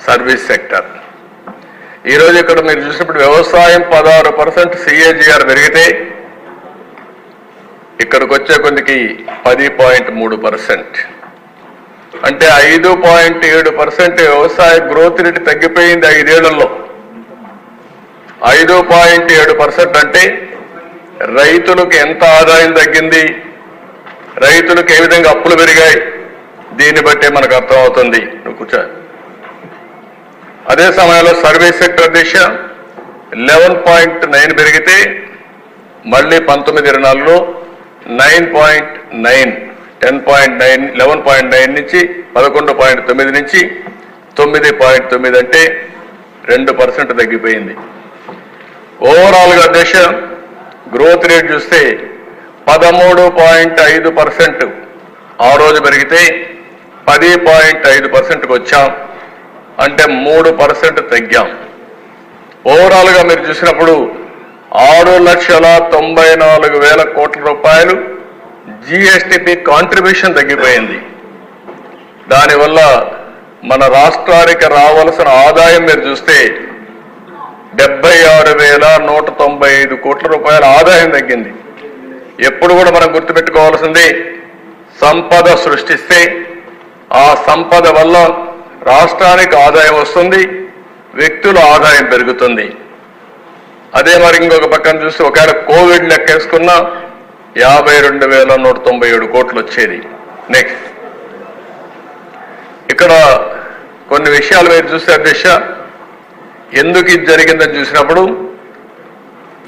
service sector. ఈరోజు ఇక్కడ మీరు చూసినప్పుడు వ్యవసాయం 16% CAGR పెరిగితే ఇక్కడికి వచ్చే కొద్దికి 10.3%. అంటే 5.7% వ్యవసాయ గ్రోత్ రేట్ తగ్గిపోయింది 5 ఏళ్లలో. 5.7% అంటే రైతులకు ఎంత ఆదాయం తగ్గింది, రైతులకు ఏ విధంగా అప్పులు పెరిగాయి, దీన్ని బట్టే మనకు అర్థమవుతుంది. నువ్వు కూర్చో. అదే సమయంలో సర్వీస్ సెక్టర్ దిశ 11.9 పెరిగితే మళ్ళీ 19-24లో 9.9, 10.9, 11.9 నుంచి 11.9 నుంచి 9.9 అంటే 2% తగ్గిపోయింది. ఓవరాల్గా దేశ గ్రోత్ రేట్ చూస్తే 13.5% ఆ రోజు పెరిగితే 10.5%కి వచ్చాం. అంటే 3% తగ్గాం. ఓవరాల్గా మీరు చూసినప్పుడు 6,94,000 కోట్ల రూపాయలు GSTP కాంట్రిబ్యూషన్ తగ్గిపోయింది. దానివల్ల మన రాష్ట్రానికి రావాల్సిన ఆదాయం మీరు చూస్తే 76,195 కోట్ల రూపాయల ఆదాయం తగ్గింది. ఎప్పుడు కూడా మనం గుర్తుపెట్టుకోవాల్సింది, సంపద సృష్టిస్తే ఆ సంపద వల్ల రాష్ట్రానికి ఆదాయం వస్తుంది, వ్యక్తుల ఆదాయం పెరుగుతుంది. అదే మరి ఇంకొక పక్కన చూస్తే ఒకవేళ కోవిడ్ లెక్కేసుకున్నా 52,197 కోట్లు వచ్చేది. నెక్స్ట్ ఇక్కడ కొన్ని విషయాలు మీరు చూస్తే అధ్యక్ష, ఎందుకు ఇది జరిగిందని చూసినప్పుడు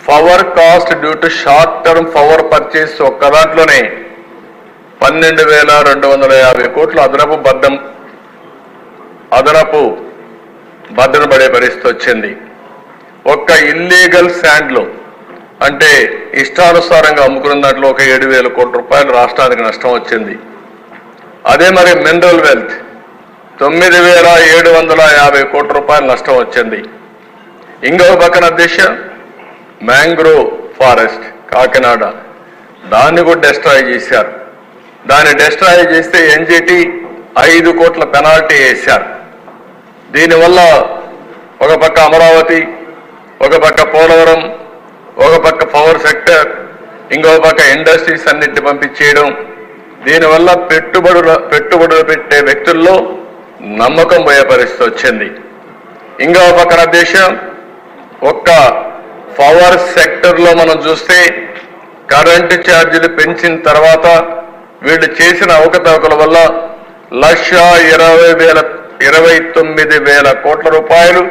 power cost due to short term power purchase ఒక్క దాంట్లోనే 12,250 కోట్లు అదనపు బద్దన పడే పరిస్థితి వచ్చింది. ఒక్క ఇల్లీగల్ శాండ్లో అంటే ఇష్టానుసారంగా అమ్ముకున్న దాంట్లో ఒక 7,000 కోట్ల రూపాయలు రాష్ట్రానికి నష్టం వచ్చింది. అదే మరి మినరల్ వెల్త్ 9,750 కోట్ల రూపాయలు నష్టం వచ్చింది. ఇంకొక పక్కన అధ్యక్ష మ్యాంగ్రోవ్ ఫారెస్ట్ కాకినాడ, దాన్ని కూడా డెస్ట్రాయ్ చేశారు. దాన్ని డెస్ట్రాయ్ చేస్తే NGT 5 కోట్ల పెనాల్టీ వేశారు. దీనివల్ల ఒక పక్క అమరావతి, ఒక పక్క పోలవరం, ఒక పక్క పవర్ సెక్టర్, ఇంకొక పక్క ఇండస్ట్రీస్ అన్నింటిని పంపించేయడం, దీనివల్ల పెట్టుబడులు పెట్టే వ్యక్తుల్లో నమ్మకం పోయే పరిస్థితి వచ్చింది. ఇంకొక పక్కన దేశం ఒక్క పవర్ సెక్టర్లో మనం చూస్తే కరెంటు ఛార్జీలు పెంచిన తర్వాత వీళ్ళు చేసిన అవకతవకల వల్ల 1,29,000 కోట్ల రూపాయలు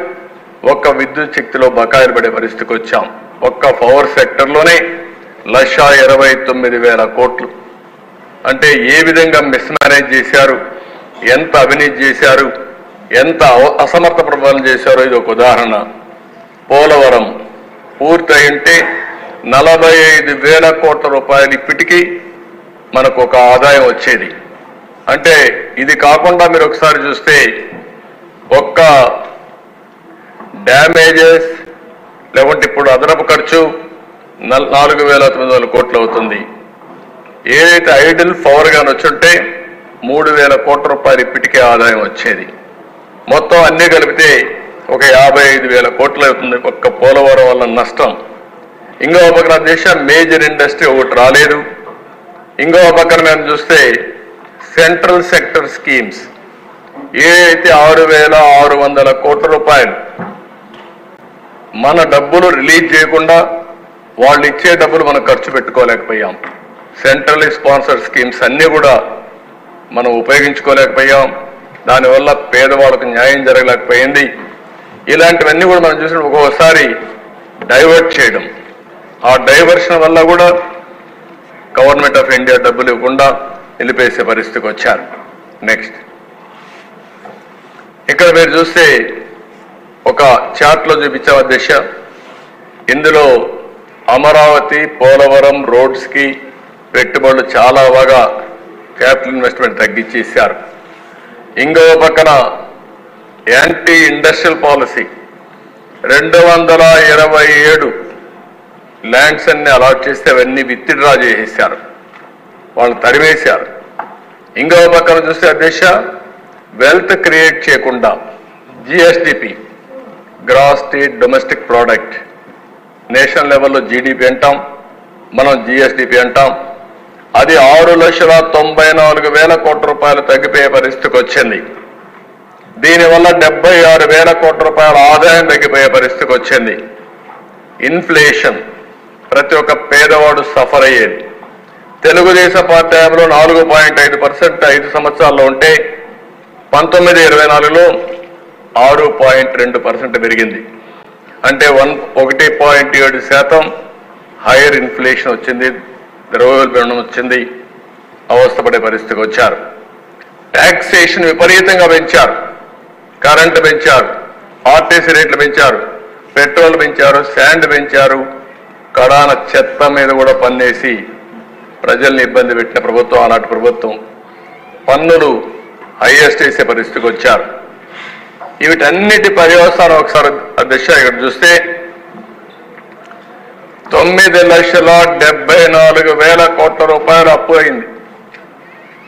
ఒక్క విద్యుత్ శక్తిలో బకాయిలు పడే పరిస్థితికి వచ్చాం. ఒక్క పవర్ సెక్టర్లోనే 1,29,000 కోట్లు. అంటే ఏ విధంగా మిస్మేనేజ్ చేశారు, ఎంత అవినీతి చేశారు, ఎంత అసమర్థ పరిపాలన చేశారో ఇది ఒక ఉదాహరణ. పోలవరం పూర్తయింటే 45,000 కోట్ల రూపాయలు ఇప్పటికీ మనకు ఒక ఆదాయం వచ్చేది. అంటే ఇది కాకుండా మీరు ఒకసారి చూస్తే ఒక్క డ్యామేజెస్ లేకుంటే ఇప్పుడు అదనపు ఖర్చు 4,900 కోట్లు అవుతుంది. ఏదైతే ఐడిల్ పవర్ గాని వచ్చుంటే 3,000 కోట్ల రూపాయలు ఇప్పటికే ఆదాయం వచ్చేది. మొత్తం అన్నీ కలిపితే ఒక 55,000 కోట్లు అవుతుంది ఒక్క పోలవరం వల్ల నష్టం. ఇంకో పక్కన దేశం మేజర్ ఇండస్ట్రీ ఒకటి రాలేదు. ఇంకో పక్కన మేము చూస్తే సెంట్రల్ సెక్టర్ స్కీమ్స్ ఏదైతే 6,600 కోట్ల రూపాయలు మన డబ్బులు రిలీజ్ చేయకుండా వాళ్ళు ఇచ్చే డబ్బులు మనం ఖర్చు పెట్టుకోలేకపోయాం. సెంట్రల్ స్పాన్సర్ స్కీమ్స్ అన్నీ కూడా మనం ఉపయోగించుకోలేకపోయాం. దానివల్ల పేదవాళ్ళకు న్యాయం జరగలేకపోయింది. ఇలాంటివన్నీ కూడా మనం చూసిన ఒక్కొక్కసారి డైవర్ట్ చేయడం, ఆ డైవర్షన్ వల్ల కూడా గవర్నమెంట్ ఆఫ్ ఇండియా డబ్బులు ఇవ్వకుండా నిలిపేసే పరిస్థితికి వచ్చారు. నెక్స్ట్ ఇక్కడ మీరు చూస్తే ఒక చార్ట్లో చూపించాం అధ్యక్ష. ఇందులో అమరావతి పోలవరం రోడ్స్కి పెట్టుబడులు చాలా బాగా క్యాపిటల్ ఇన్వెస్ట్మెంట్ తగ్గించేశారు. ఇంకో పక్కన యాంటీ ఇండస్ట్రియల్ పాలసీ 227 ల్యాండ్స్ అన్ని అలాట్ చేస్తే అవన్నీ విత్డ్రా చేసేశారు, వాళ్ళు తరివేశారు. ఇంకో పక్కన చూస్తే అధ్యక్ష వెల్త్ క్రియేట్ చేయకుండా GSDP gross state domestic product national లెవెల్లో జీడిపి అంటాం, మనం జిఎస్డిపి అంటాం. అది 6,94,000 కోట్ల రూపాయలు తగ్గిపోయే పరిస్థితికి వచ్చింది. దీనివల్ల 76,000 కోట్ల రూపాయల ఆదాయం తగ్గిపోయే పరిస్థితికి వచ్చింది. ఇన్ఫ్లేషన్ ప్రతి ఒక్క పేదవాడు సఫర్ అయ్యేది. తెలుగుదేశం పార్టీ హయాంలో 4.5% 5 సంవత్సరాల్లో ఉంటే 19-24లో 6.2% పెరిగింది. అంటే 1.7% హైయర్ ఇన్ఫ్లేషన్ వచ్చింది, ద్రవ్యోల్బణం వచ్చింది, అవస్థపడే పరిస్థితికి వచ్చారు. ట్యాక్సేషన్ విపరీతంగా పెంచారు, కరెంటు పెంచారు, ఆర్టీసీ రేట్లు పెంచారు, పెట్రోల్ పెంచారు, శాండ్ పెంచారు, కడాన చెత్త మీద కూడా పన్నేసి ప్రజల్ని ఇబ్బంది పెట్టిన ప్రభుత్వం ఆనాటి ప్రభుత్వం. పన్నులు హైయెస్ట్ వేసే పరిస్థితికి వచ్చారు. వీటన్నిటి పర్యవసానం ఒకసారి అధ్యక్ష ఇక్కడ చూస్తే 9,74,000 కోట్ల రూపాయలు అప్పు అయింది.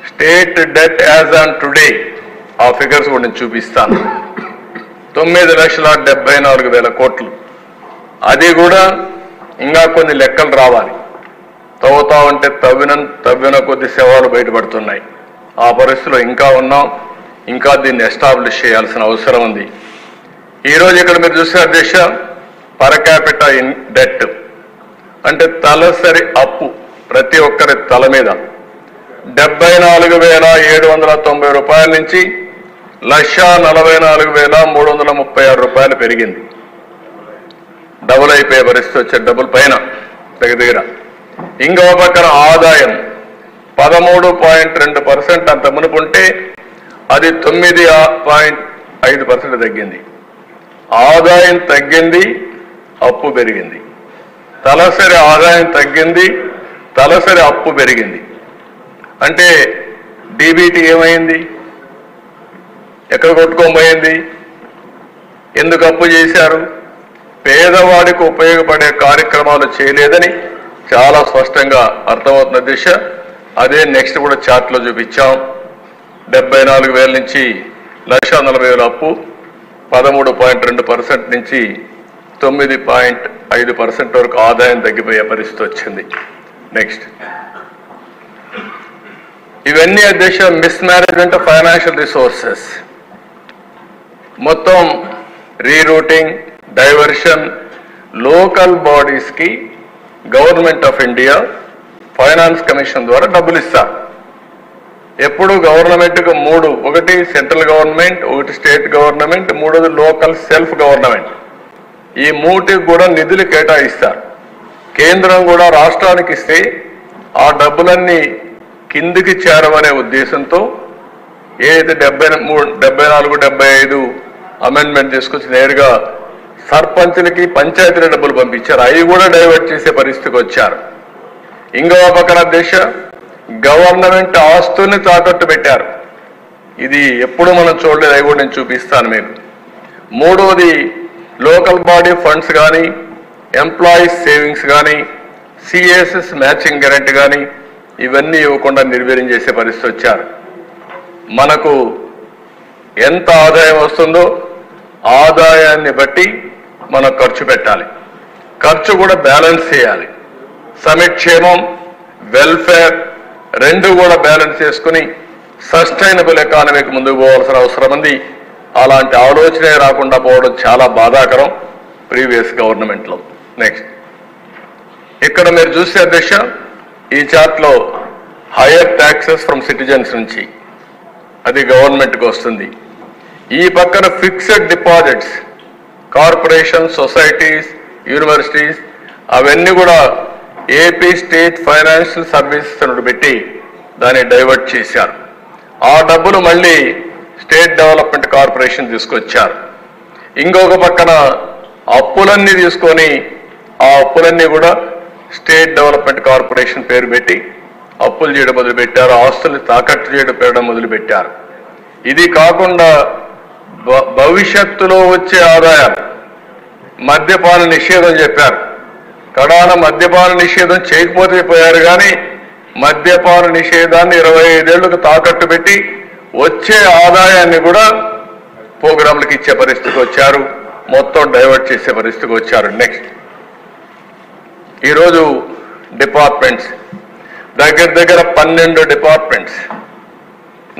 State debt as on today, ఆ ఫిగర్స్ కూడా నేను చూపిస్తాను. 9,74,000 కోట్లు. అది కూడా ఇంకా కొన్ని లెక్కలు రావాలి. తవ్వుతా ఉంటే తవ్విన కొద్ది శవాలు బయటపడుతున్నాయి. ఆ పరిస్థితిలో ఇంకా ఉన్నాం. ఇంకా దీన్ని ఎస్టాబ్లిష్ చేయాల్సిన అవసరం ఉంది. ఈరోజు ఇక్కడ మీరు చూస్తే అధ్యక్ష పర్ క్యాపిటా డెట్ అంటే తలసరి అప్పు ప్రతి ఒక్కరి తల మీద 74,790 రూపాయల నుంచి 1,44,336 రూపాయలు పెరిగింది. డబుల్ అయిపోయే పరిస్థితి వచ్చే డబుల్ పైన దగ్గర. ఇంకో పక్కన ఆదాయం 13.2% అంత మునుపుంటే అది 9.5% తగ్గింది. ఆదాయం తగ్గింది, అప్పు పెరిగింది. తలసరి ఆదాయం తగ్గింది, తలసరి అప్పు పెరిగింది. అంటే డీబీటీ ఏమైంది? ఎక్కడ కొట్టుకోబోయింది? ఎందుకు అప్పు చేశారు? పేదవాడికి ఉపయోగపడే కార్యక్రమాలు చేయలేదని చాలా స్పష్టంగా అర్థమవుతున్న దిశ. అదే నెక్స్ట్ కూడా చార్ట్లో చూపించాం. 74,000 నుంచి 1,40,000 అప్పు, 13.2% నుంచి 9.5% వరకు ఆదాయం తగ్గిపోయే పరిస్థితి వచ్చింది. నెక్స్ట్ ఇవన్నీ అధ్యక్ష మిస్మేనేజ్మెంట్ ఆఫ్ ఫైనాన్షియల్ రిసోర్సెస్, మొత్తం రీరూటింగ్, డైవర్షన్. లోకల్ బాడీస్కి government of India finance commission ద్వారా డబ్బులు ఇస్తారు. ఎప్పుడు గవర్నమెంట్కి 3, ఒకటి సెంట్రల్ గవర్నమెంట్, ఒకటి స్టేట్ గవర్నమెంట్, మూడోది లోకల్ సెల్ఫ్ గవర్నమెంట్. ఈ మూటికి కూడా నిధులు కేటాయిస్తారు. కేంద్రం కూడా రాష్ట్రానికి ఇస్తే ఆ డబ్బులన్నీ కిందికి చేరవనే ఉద్దేశంతో ఏదైతే 74, 75 అమెండ్మెంట్ తీసుకొచ్చి నేరుగా సర్పంచులకి పంచాయతీల డబ్బులు పంపించారు. అవి కూడా డైవర్ట్ చేసే పరిస్థితికి వచ్చారు. ఇంకో పక్కన దేశ గవర్నమెంట్ ఆస్తుల్ని తాకట్టు పెట్టారు. ఇది ఎప్పుడు మనం చూడలేదు. అవి కూడా నేను చూపిస్తాను మీకు. మూడవది లోకల్ బాడీ ఫండ్స్ కానీ, ఎంప్లాయీస్ సేవింగ్స్ కానీ, సిఎస్ఎస్ మ్యాచింగ్ గ్యారెంటీ కానీ ఇవన్నీ ఇవ్వకుండా నిర్వీర్యం చేసే పరిస్థితి వచ్చారు. మనకు ఎంత ఆదాయం వస్తుందో ఆదాయాన్ని బట్టి మనం ఖర్చు పెట్టాలి. ఖర్చు కూడా బ్యాలెన్స్ చేయాలి. సంక్షేమం, వెల్ఫేర్ రెండు కూడా బ్యాలెన్స్ చేసుకుని సస్టైనబుల్ ఎకానమీకి ముందుకు పోవాల్సిన అవసరం ఉంది. అలాంటి ఆలోచనే రాకుండా పోవడం చాలా బాధాకరం ప్రీవియస్ గవర్నమెంట్లో. నెక్స్ట్ ఇక్కడ మీరు చూసే అధ్యక్ష ఈ చార్ట్లో హైయర్ ట్యాక్సెస్ ఫ్రమ్ సిటిజన్స్ నుంచి అది గవర్నమెంట్కి వస్తుంది. ఈ పక్కన fixed deposits corporation, societies, universities అవన్నీ కూడా ఏపీ స్టేట్ ఫైనాన్షియల్ సర్వీసెస్ అని పెట్టి దాన్ని డైవర్ట్ చేశారు. ఆ డబ్బులు మళ్ళీ స్టేట్ డెవలప్మెంట్ కార్పొరేషన్ తీసుకొచ్చారు. ఇంకొక పక్కన అప్పులన్నీ తీసుకొని ఆ అప్పులన్నీ కూడా స్టేట్ డెవలప్మెంట్ కార్పొరేషన్ పేరు పెట్టి అప్పులు చేయడం మొదలుపెట్టారు. ఆస్తుల్ని తాకట్టు చేయడం మొదలుపెట్టారు. ఇది కాకుండా భవిష్యత్తులో వచ్చే ఆదాయాలు మద్యపాన నిషేధం చెప్పారు. కడాన మద్యపాన నిషేధం చేయకపోతే పోయారు. కానీ మద్యపాన నిషేధాన్ని 25 ఏళ్లకు తాకట్టు పెట్టి వచ్చే ఆదాయాన్ని కూడా ప్రోగ్రాంలకు ఇచ్చే పరిస్థితికి వచ్చారు. మొత్తం డైవర్ట్ చేసే పరిస్థితికి వచ్చారు. నెక్స్ట్ ఈరోజు డిపార్ట్మెంట్స్ దగ్గర 12 డిపార్ట్మెంట్స్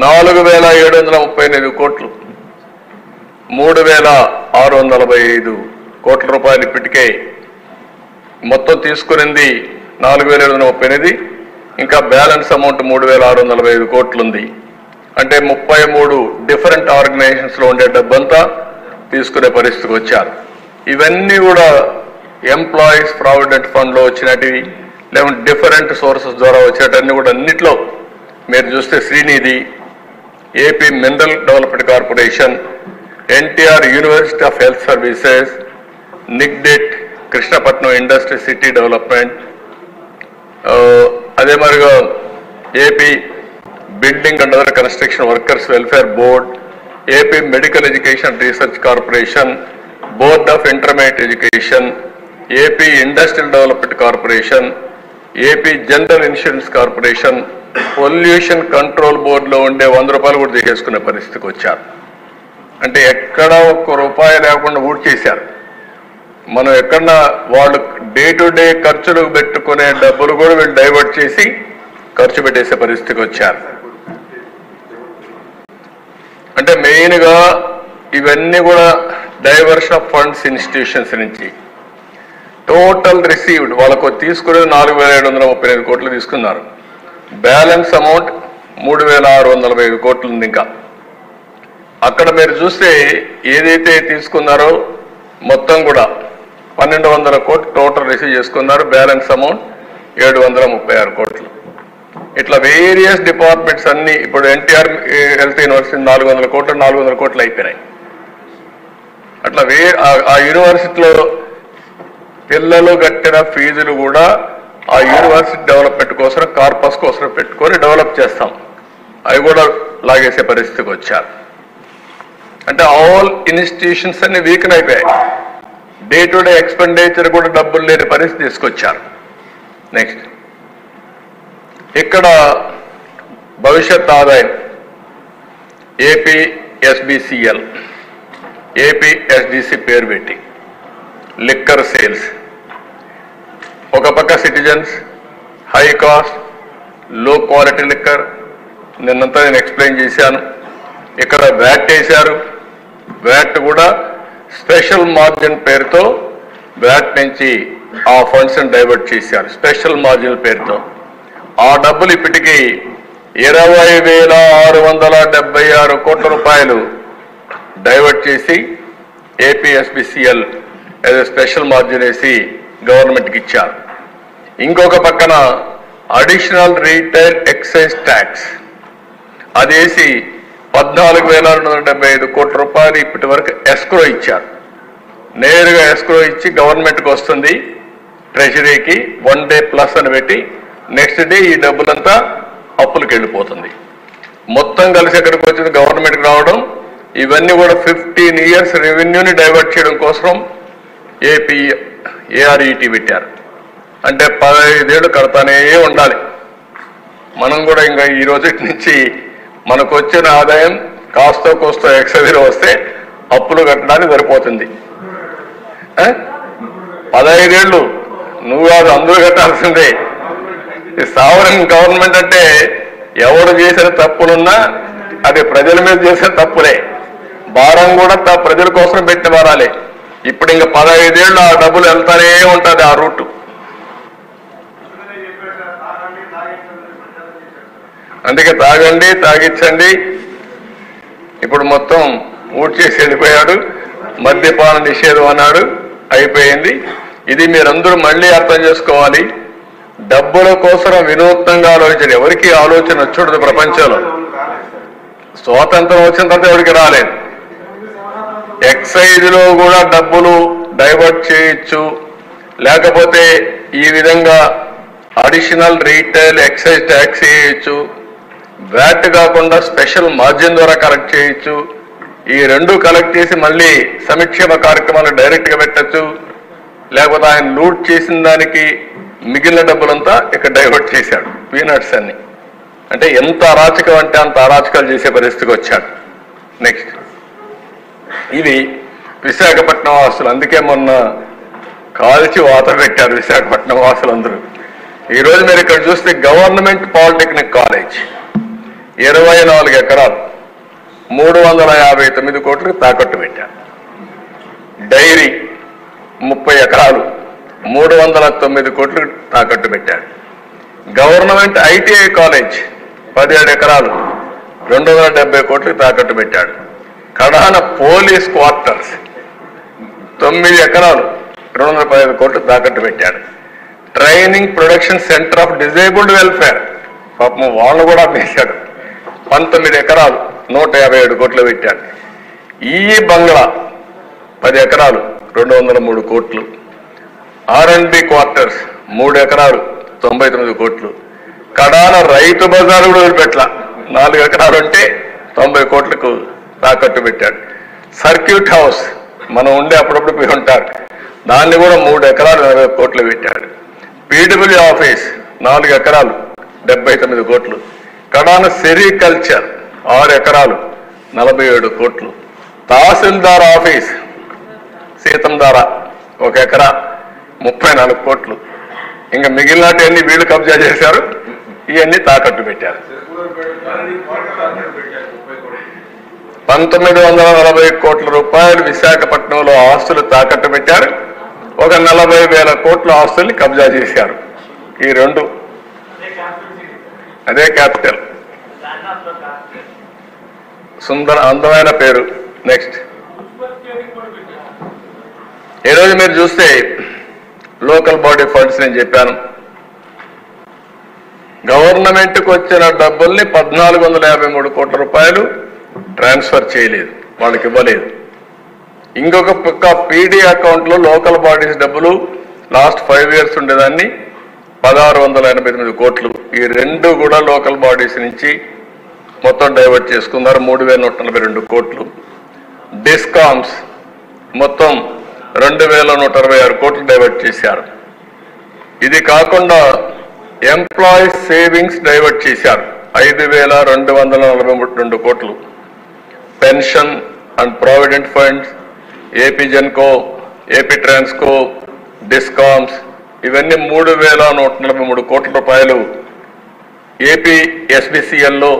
4,738 కోట్లు 3,645 కోట్ల రూపాయలు ఇప్పటికే మొత్తం తీసుకునింది 4,738. ఇంకా బ్యాలెన్స్ అమౌంట్ 3,645 కోట్లు ఉంది. అంటే 33 డిఫరెంట్ ఆర్గనైజేషన్స్లో ఉండే డబ్బంతా తీసుకునే పరిస్థితికి వచ్చారు. ఇవన్నీ కూడా ఎంప్లాయీస్ ప్రావిడెంట్ ఫండ్లో వచ్చినటివి, లేకుంటే డిఫరెంట్ సోర్సెస్ ద్వారా వచ్చేటన్నీ కూడా అన్నిట్లో మీరు చూస్తే Srinidhi, AP mineral development corporation, NTR university of health services, నిగ్డెట్, కృష్ణపట్నం ఇండస్ట్రీ సిటీ డెవలప్మెంట్, అదే మరిగా AP building and other construction workers welfare board, AP medical education research corporation, board of intermediate education, AP industrial development corporation, AP general insurance corporation, pollution control బోర్డులో ఉండే 100 రూపాయలు కూడా తీసేసుకునే పరిస్థితికి వచ్చారు. అంటే ఎక్కడ ఒక్క రూపాయి లేకుండా ఊడ్ చేశారు. మనం ఎక్కడన్నా వాళ్ళు డే టు డే ఖర్చులు పెట్టుకునే డబ్బులు కూడా వీళ్ళు డైవర్ట్ చేసి ఖర్చు పెట్టేసే పరిస్థితికి వచ్చారు. అంటే మెయిన్గా ఇవన్నీ కూడా డైవర్షన్ ఆఫ్ ఫండ్స్ ఇన్స్టిట్యూషన్స్ నుంచి టోటల్ రిసీవ్డ్ వాళ్ళకు తీసుకునేది 4,735 కోట్లు తీసుకున్నారు. బ్యాలెన్స్ అమౌంట్ 3,645 కోట్లు ఉంది. ఇంకా అక్కడ మీరు చూస్తే ఏదైతే తీసుకున్నారో మొత్తం కూడా 1,200 కోట్లు టోటల్ రిసీవ్ చేసుకున్నారు. బ్యాలెన్స్ అమౌంట్ 736 కోట్లు. ఇట్లా వేరియస్ డిపార్ట్మెంట్స్ అన్ని ఇప్పుడు ఎన్టీఆర్ హెల్త్ యూనివర్సిటీ 400 కోట్లు అయిపోయినాయి. అట్లా ఆ యూనివర్సిటీలో పిల్లలు కట్టిన ఫీజులు కూడా ఆ యూనివర్సిటీ డెవలప్మెంట్ కోసం కార్పస్ కోసం పెట్టుకొని డెవలప్ చేస్తాం. అవి కూడా లాగేసే పరిస్థితికి వచ్చారు. అంటే ఆల్ ఇన్స్టిట్యూషన్స్ అన్ని వీకెన్ అయిపోయాయి. డే టు డే ఎక్స్పెండిచర్ కూడా డబ్బులు లేని పరిస్థితి తీసుకొచ్చారు. నెక్స్ట్ ఇక్కడ భవిష్యత్ ఆదాయం ఏపీ ఎస్బిసిఎల్, ఏపీ ఎస్డిసి పేరు పెట్టి లిక్కర్ సేల్స్, ఒక పక్క సిటిజన్స్, హై కాస్ట్, లో క్వాలిటీ లిక్కర్ నిన్నంతా నేను ఎక్స్ప్లెయిన్ చేశాను. ఇక్కడ వ్యాట్ వేశారు. వ్యాట్ కూడా స్పెషల్ మార్జిన్ పేరుతో వ్యాట్ నుంచి ఆ ఫండ్స్ని డైవర్ట్ చేశారు స్పెషల్ మార్జిన్ పేరుతో. ఆ డబ్బులు ఇప్పటికీ 20,676 కోట్ల రూపాయలు డైవర్ట్ చేసి ఏపీఎస్బిసిఎల్ యాజ్ స్పెషల్ మార్జిన్ వేసి గవర్నమెంట్కి ఇచ్చారు. ఇంకొక పక్కన అడిషనల్ రీటైల్ ఎక్సైజ్ ట్యాక్స్ అదేసి 14,275 కోట్ల రూపాయలు ఇప్పటి వరకు ఎస్క్రో ఇచ్చారు. నేరుగా ఎస్క్రో ఇచ్చి గవర్నమెంట్కి వస్తుంది, ట్రెజరీకి 1 డే ప్లస్ అని పెట్టి నెక్స్ట్ డే ఈ డబ్బులంతా అప్పులకు వెళ్ళిపోతుంది. మొత్తం కలిసి ఎక్కడికి వచ్చింది గవర్నమెంట్కి రావడం. ఇవన్నీ కూడా 15 years రెవెన్యూని డైవర్ట్ చేయడం కోసం ఏఆర్ఈటీ పెట్టారు. అంటే 15 ఏళ్ళు కడతానే ఉండాలి. మనం కూడా ఇంకా ఈ రోజు నుంచి మనకు వచ్చిన ఆదాయం కాస్తో కోస్తో ఎక్సైజ్లో వస్తే అప్పులు కట్టడానికి సరిపోతుంది. 15 ఏళ్ళు నువ్వు కాదు, అందరూ కట్టాల్సిందే. సావరన్ గవర్నమెంట్ అంటే ఎవరు చేసిన తప్పులున్నా అది ప్రజల మీద చేసిన తప్పులే, భారం కూడా ప్రజల కోసం పెట్టిన వారాలే. ఇప్పుడు ఇంకా 15 ఏళ్ళు ఆ డబ్బులు వెళ్తానే ఉంటుంది ఆ రూటు. అందుకే తాగండి, తాగించండి. ఇప్పుడు మొత్తం ఊట్ చేసి వెళ్ళిపోయాడు. మద్యపాన నిషేధం అన్నాడు, అయిపోయింది. ఇది మీరందరూ మళ్ళీ అర్థం చేసుకోవాలి. డబ్బుల కోసం వినూత్నంగా ఆలోచన, ఎవరికి ఆలోచన వచ్చూడదు ప్రపంచంలో. స్వాతంత్రం వచ్చిన తర్వాత ఎవరికి రాలేదు. ఎక్సైజ్లో కూడా డబ్బులు డైవర్ట్ చేయొచ్చు, లేకపోతే ఈ విధంగా అడిషనల్ రీటైల్ ఎక్సైజ్ ట్యాక్స్ వేయచ్చు, వ్యాట్ కాకుండా స్పెషల్ మార్జిన్ ద్వారా కలెక్ట్ చేయొచ్చు. ఈ రెండు కలెక్ట్ చేసి మళ్ళీ సంక్షేమ కార్యక్రమాలు డైరెక్ట్గా పెట్టచ్చు, లేకపోతే ఆయన లూట్ చేసిన దానికి మిగిలిన డబ్బులంతా ఇక్కడ డైవర్ట్ చేశాడు, పీనట్స్ అన్ని. అంటే ఎంత అరాచకం అంటే అంత అరాచకాలు చేసే పరిస్థితికి వచ్చాడు. నెక్స్ట్ ఇది విశాఖపట్నం వాసులు, అందుకే మొన్న కాల్చి వాత పెట్టారు విశాఖపట్నం వాసులందరూ. ఈరోజు మీరు ఇక్కడ చూస్తే గవర్నమెంట్ పాలిటెక్నిక్ కాలేజ్ 24 ఎకరాలు 359 కోట్లకు తాకట్టు పెట్టారు. డైరీ 30 ఎకరాలు 309 కోట్లకు తాకట్టు పెట్టాడు. గవర్నమెంట్ ఐటీఐ కాలేజ్ 17 ఎకరాలు 270 కోట్లకు తాకట్టు పెట్టాడు. కడాన పోలీస్ క్వార్టర్స్ 9 ఎకరాలు 215 కోట్లు తాకట్టు పెట్టాడు. Training production centre of disabled welfare పాపం వాళ్ళు కూడా వేశాడు, 19 ఎకరాలు 157 కోట్లు పెట్టాడు. ఈ బంగ్లా 10 ఎకరాలు 203 కోట్లు. R&B క్వార్టర్స్ 3 ఎకరాలు 99 కోట్లు. కడాన రైతు బజారు కూడా వదిలిపెట్ల, 4 ఎకరాలు అంటే 90 కోట్లకు తాకట్టు పెట్టాడు. సర్క్యూట్ హౌస్ మనం ఉండే అప్పుడప్పుడు పోయి ఉంటారు, దాన్ని కూడా 3 ఎకరాలు 40 కోట్లు పెట్టాడు. పీడబ్ల్యూ ఆఫీస్ 4 ఎకరాలు 79 కోట్లు. కడాన సెరికల్చర్ 6 ఎకరాలు 47 కోట్లు. తహసీల్దార్ ఆఫీస్ సీతంధార 1 ఎకరా 34 కోట్లు. ఇంకా మిగిలినవన్నీ వీళ్ళు కబ్జా చేశారు, ఇవన్నీ తాకట్టు పెట్టారు. 1940 కోట్ల రూపాయలు విశాఖపట్నంలో ఆస్తులు తాకట్టు పెట్టారు. ఒక 40,000 కోట్ల ఆస్తుల్ని కబ్జా చేశారు. ఈ రెండు అదే క్యాపిటల్, సుందర అందమైన పేరు. నెక్స్ట్ ఈరోజు మీరు చూస్తే లోకల్ బాడీ ఫండ్స్ నేను చెప్పాను, గవర్నమెంట్కి వచ్చిన డబ్బుల్ని 1453 కోట్ల రూపాయలు ట్రాన్స్ఫర్ చేయలేదు, వాళ్ళకి ఇవ్వలేదు. ఇంకొక పక్క పీడీ అకౌంట్లో లోకల్ బాడీస్ డబ్బులు లాస్ట్ 5 years ఉండేదాన్ని 1688 కోట్లు. ఈ రెండు కూడా లోకల్ బాడీస్ నుంచి మొత్తం డైవర్ట్ చేసుకున్నారు, 3142 కోట్లు. డిస్కామ్స్ మొత్తం 2126 కోట్లు డైవర్ట్ చేశారు. ఇది కాకుండా ఎంప్లాయీస్ సేవింగ్స్ డైవర్ట్ చేశారు 5242 కోట్లు. Pension and provident funds, AP Genco, AP Transco, discoms ఇవన్నీ 3143 కోట్ల రూపాయలు ఏపీ ఎస్బిసిఎల్లో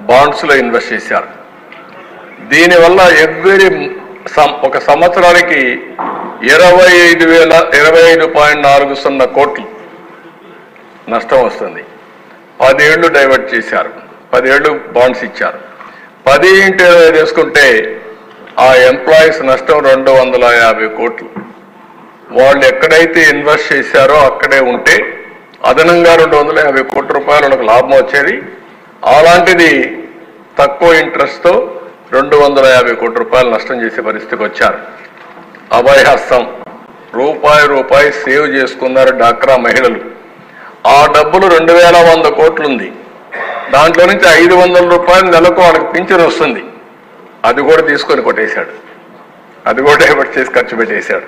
బాండ్స్లో ఇన్వెస్ట్ చేశారు. దీనివల్ల ఒక సంవత్సరానికి 25,025.40 కోట్లు నష్టం వస్తుంది. 10 ఏళ్ళు డైవర్ట్ చేశారు, 10 ఏళ్ళు బాండ్స్ ఇచ్చారు. 10 × 20 చేసుకుంటే ఆ ఎంప్లాయీస్ నష్టం 250 కోట్లు. వాళ్ళు ఎక్కడైతే ఇన్వెస్ట్ చేశారో అక్కడే ఉంటే అదనంగా 250 కోట్ల రూపాయలు వాళ్ళకి లాభం వచ్చేది. అలాంటిది తక్కువ ఇంట్రెస్ట్తో 250 కోట్ల రూపాయలు నష్టం చేసే పరిస్థితికి వచ్చారు. అభయహస్తం రూపాయి సేవ్ చేసుకున్నారు డాక్రా మహిళలు. ఆ డబ్బులు 2100 కోట్లు ఉంది. దాంట్లో నుంచి 500 రూపాయలు నెలకు వాళ్ళకి పింఛన్ వస్తుంది. అది కూడా తీసుకొని కొట్టేశాడు. అది కూడా డైవర్ట్ చేసి ఖర్చు పెట్టేశాడు.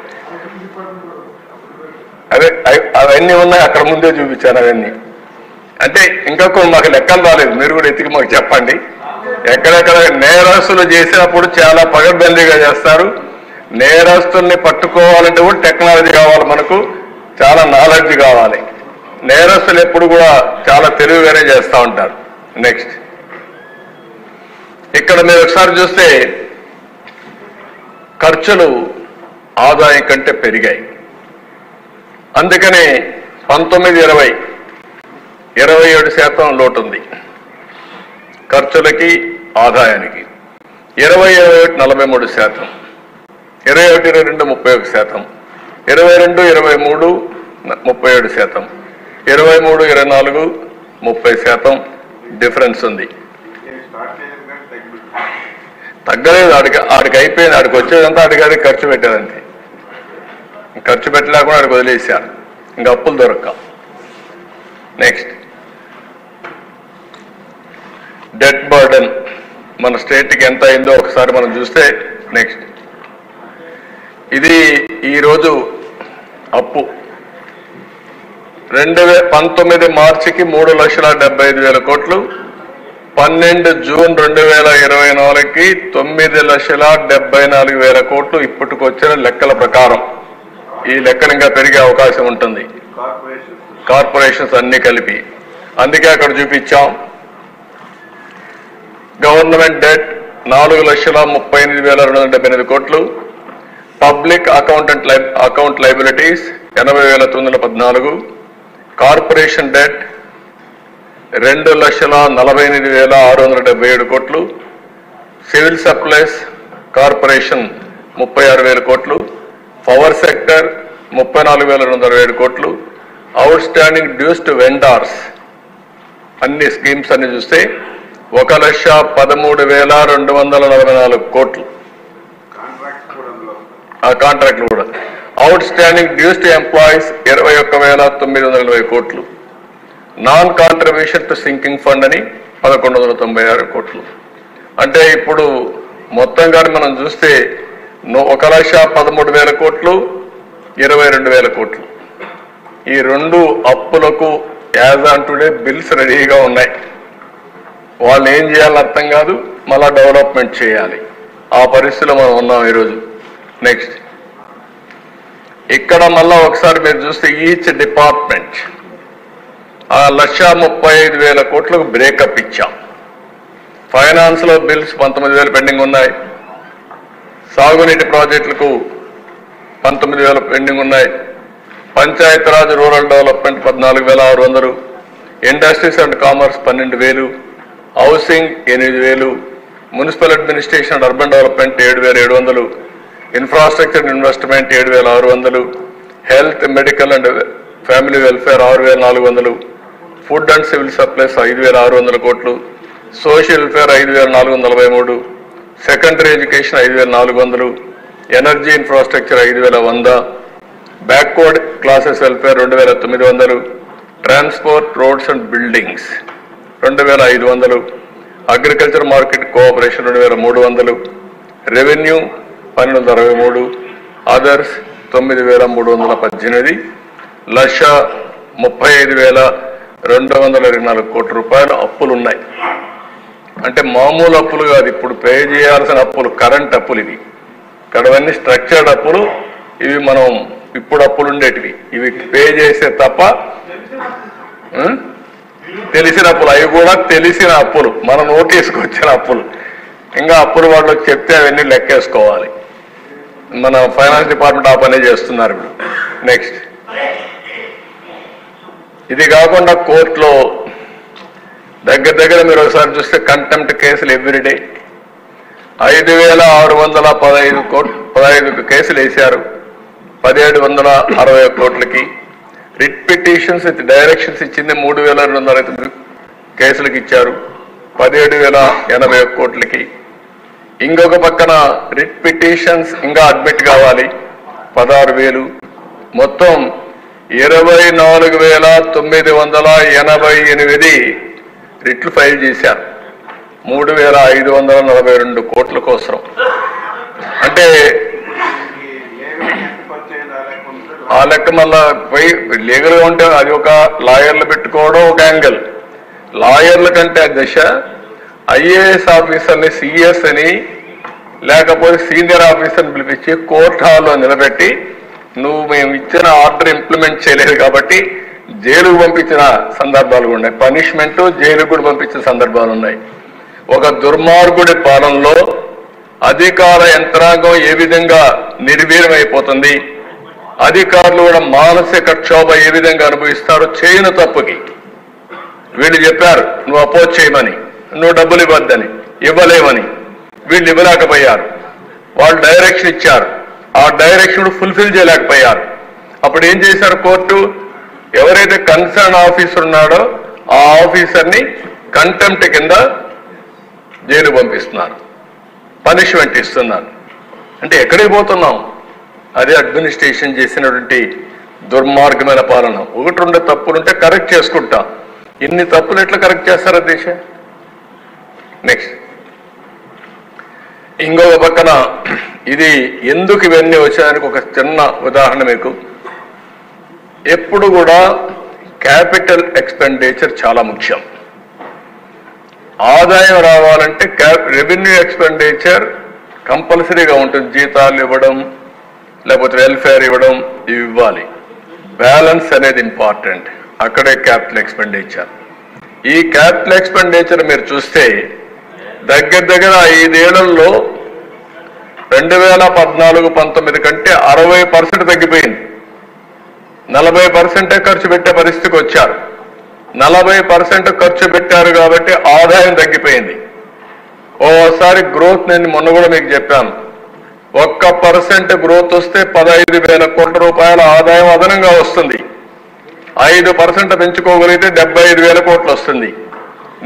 అవన్నీ ఉన్నాయి, అక్కడ ముందే చూపించాను అవన్నీ. అంటే ఇంకా కొన్ని మాకు లెక్కలు రాలేదు, మీరు కూడా ఎత్తికి మాకు చెప్పండి. ఎక్కడెక్కడ నేరస్తులు చేసినప్పుడు చాలా పగడ్బందీగా చేస్తారు. నేరస్తుల్ని పట్టుకోవాలంటే కూడా టెక్నాలజీ కావాలి, మనకు చాలా నాలెడ్జ్ కావాలి. నేరస్తులు ఎప్పుడు కూడా చాలా తెలివిగానే చేస్తూ ఉంటారు. నెక్స్ట్ ఇక్కడ మీరు ఒకసారి చూస్తే ఖర్చులు ఆదాయం కంటే పెరిగాయి. అందుకనే 19-20 27% లోటు ఉంది ఖర్చులకి ఆదాయానికి. 20-21 43%, 21-22 31%, 22-23 37%, 23-24 30% డిఫరెన్స్ ఉంది. తగ్గలేదు. ఆడికి అయిపోయింది. ఆడికి వచ్చేదంతా ఆడికి ఖర్చు పెట్టేదంతే. ఖర్చు పెట్టలేకుండా ఆడికి వదిలేశారు. ఇంకా అప్పులు దొరక్క. నెక్స్ట్ డెట్ బర్డెన్ మన స్టేట్కి ఎంత అయిందో ఒకసారి మనం చూస్తే, నెక్స్ట్ ఇది ఈరోజు అప్పు 2019 మార్చికి 3,75,000 కోట్లు, 12 జూన్ 2024కి 9,74,000 కోట్లు ఇప్పటికొచ్చిన లెక్కల ప్రకారం. ఈ లెక్కలు ఇంకా పెరిగే అవకాశం ఉంటుంది, కార్పొరేషన్స్ అన్ని కలిపి. అందుకే అక్కడ చూపించాం. గవర్నమెంట్ డెట్ 4,38,278 కోట్లు, public account liabilities 80,914, corporation debt 2,48,677 కోట్లు, సివిల్ సప్లైస్ కార్పొరేషన్ 36,000 కోట్లు, పవర్ సెక్టర్ 34,207 కోట్లు, outstanding dues to vendors అన్ని స్కీమ్స్ అన్ని చూస్తే 1,13,244 కోట్లు. ఆ కాంట్రాక్ట్లు కూడా. Outstanding dues to employees 21,940 కోట్లు, non contribution to sinking fund అని 1,196 కోట్లు. అంటే ఇప్పుడు మొత్తంగా మనం చూస్తే 1,13,000 కోట్లు, 22,000 కోట్లు. ఈ రెండు అప్పులకు యాజ్ ఆన్ టుడే బిల్స్ రెడీగా ఉన్నాయి. వాళ్ళు ఏం చేయాలని అర్థం కాదు, మళ్ళా డెవలప్మెంట్ చేయాలి. ఆ పరిస్థితిలో మనం ఉన్నాం ఈరోజు. నెక్స్ట్ ఇక్కడ మళ్ళా ఒకసారి మీరు చూస్తే ఈచ్ డిపార్ట్మెంట్ 1,35,000 కోట్లకు బ్రేకప్ ఇచ్చాం. ఫైనాన్స్ లో బిల్స్ 19,000 పెండింగ్ ఉన్నాయి, సాగునీటి ప్రాజెక్టులకు 19,000 పెండింగ్ ఉన్నాయి, Panchayati Raj rural development 14,600, industries and commerce 12,000, housing 8,000, municipal administration and urban development 7,700, infrastructure investment 7,600, health medical and family welfare 6,400, food and civil supplies 5,600 కోట్లు, social welfare 5,443, secondary education 5,400, energy infrastructure 5,100, backward classes welfare 2,900, transport roads and buildings 2,500, agriculture market cooperation 2,300, revenue 1,263, others 9,318, 1,35,224 కోట్ల రూపాయలు అప్పులు ఉన్నాయి. అంటే మామూలు అప్పులు కాదు, ఇప్పుడు పే చేయాల్సిన అప్పులు, కరెంట్ అప్పులు ఇవి. ఇక్కడవన్నీ స్ట్రక్చర్డ్ అప్పులు, ఇవి మనం ఇప్పుడు అప్పులు ఉండేటివి. ఇవి పే చేసే తప్ప తెలిసిన అప్పులు, అవి కూడా తెలిసిన అప్పులు, మన నోటీస్కి వచ్చిన అప్పులు. ఇంకా అప్పులు వాళ్ళకి చెప్తే అవన్నీ లెక్కేసుకోవాలి. మన ఫైనాన్స్ డిపార్ట్మెంట్ ఆ పనే చేస్తున్నారు ఇప్పుడు. నెక్స్ట్ ఇది కాకుండా కోర్టులో దగ్గర మీరు ఒకసారి చూస్తే కంటెంప్ట్ కేసులు ఎవ్రీడే 5,615 కేసులు వేశారు. 1,760 కోట్లకి రిట్ పిటిషన్స్ విత్ డైరెక్షన్స్ ఇచ్చింది 3,209 కేసులకు ఇచ్చారు, 17,081 కోట్లకి. ఇంకొక పక్కన రిట్ పిటిషన్స్ ఇంకా అడ్మిట్ కావాలి 16,000, మొత్తం 24,988 రిట్లు ఫైల్ చేశారు 3,542 కోట్ల కోసం. అంటే ఆ లెక్క మళ్ళా పోయి లీగల్ గా ఉంటే అది ఒక లాయర్లు పెట్టుకోవడం ఒక యాంగిల్. లాయర్ల కంటే దశ ఐఏఎస్ ఆఫీసర్ని సిఎస్ అని లేకపోతే సీనియర్ ఆఫీసర్ని పిలిపించి కోర్ట్ హాల్లో నిలబెట్టి నువ్వు మేము ఇచ్చిన ఆర్డర్ ఇంప్లిమెంట్ చేయలేదు కాబట్టి జైలుకు పంపించిన సందర్భాలు ఉన్నాయి, పనిష్మెంట్ జైలుకు కూడా పంపించిన సందర్భాలు ఉన్నాయి. ఒక దుర్మార్గుడి పాలనలో అధికార యంత్రాంగం ఏ విధంగా నిర్వీర్యమైపోతుంది, అధికారులు కూడా మానసిక క్షోభ ఏ విధంగా అనుభవిస్తారో చేయని తప్పుకి. వీళ్ళు చెప్పారు నువ్వు అపోజ్ చేయమని, నువ్వు డబ్బులు ఇవ్వద్దని, ఇవ్వలేమని. వీళ్ళు ఇవ్వలేకపోయారు, వాళ్ళు డైరెక్షన్ ఇచ్చారు, ఆ డైరెక్షన్ ఫుల్ఫిల్ చేయలేకపోయారు. అప్పుడు ఏం చేశారు కోర్టు, ఎవరైతే కన్సర్న్ ఆఫీసర్ ఉన్నాడో ఆ ఆఫీసర్ని కంటెంప్ట్ కింద జైలు పంపిస్తున్నారు, పనిష్మెంట్ ఇస్తున్నారు. అంటే ఎక్కడికి పోతున్నాం? అదే అడ్మినిస్ట్రేషన్ చేసినటువంటి దుర్మార్గమైన పాలన. 1-2 తప్పులుంటే కరెక్ట్ చేసుకుంటా, ఇన్ని తప్పులు ఎట్లా కరెక్ట్ చేస్తారు దేశ? నెక్స్ట్ ఇంకొక పక్కన ఇది ఎందుకు ఇవన్నీ వచ్చాయనికి ఒక చిన్న ఉదాహరణ మీకు. ఎప్పుడు కూడా క్యాపిటల్ ఎక్స్పెండిచర్ చాలా ముఖ్యం. ఆదాయం రావాలంటే రెవెన్యూ ఎక్స్పెండిచర్ కంపల్సరీగా ఉంటుంది. జీతాలు ఇవ్వడం లేకపోతే వెల్ఫేర్ ఇవ్వడం ఇవి ఇవ్వాలి. బ్యాలెన్స్ అనేది ఇంపార్టెంట్, అక్కడే క్యాపిటల్ ఎక్స్పెండిచర్. ఈ క్యాపిటల్ ఎక్స్పెండిచర్ మీరు చూస్తే దగ్గర 5 ఏళ్లలో 2014-19 కంటే 60% తగ్గిపోయింది. 40% ఖర్చు పెట్టే పరిస్థితికి వచ్చారు. 40% ఖర్చు పెట్టారు కాబట్టి ఆదాయం తగ్గిపోయింది. ఓసారి గ్రోత్ నేను మొన్న కూడా మీకు చెప్పాను, 1% గ్రోత్ వస్తే 15,000 కోట్ల రూపాయల ఆదాయం అదనంగా వస్తుంది. 5% పెంచుకోగలిగితే 75,000 కోట్లు వస్తుంది.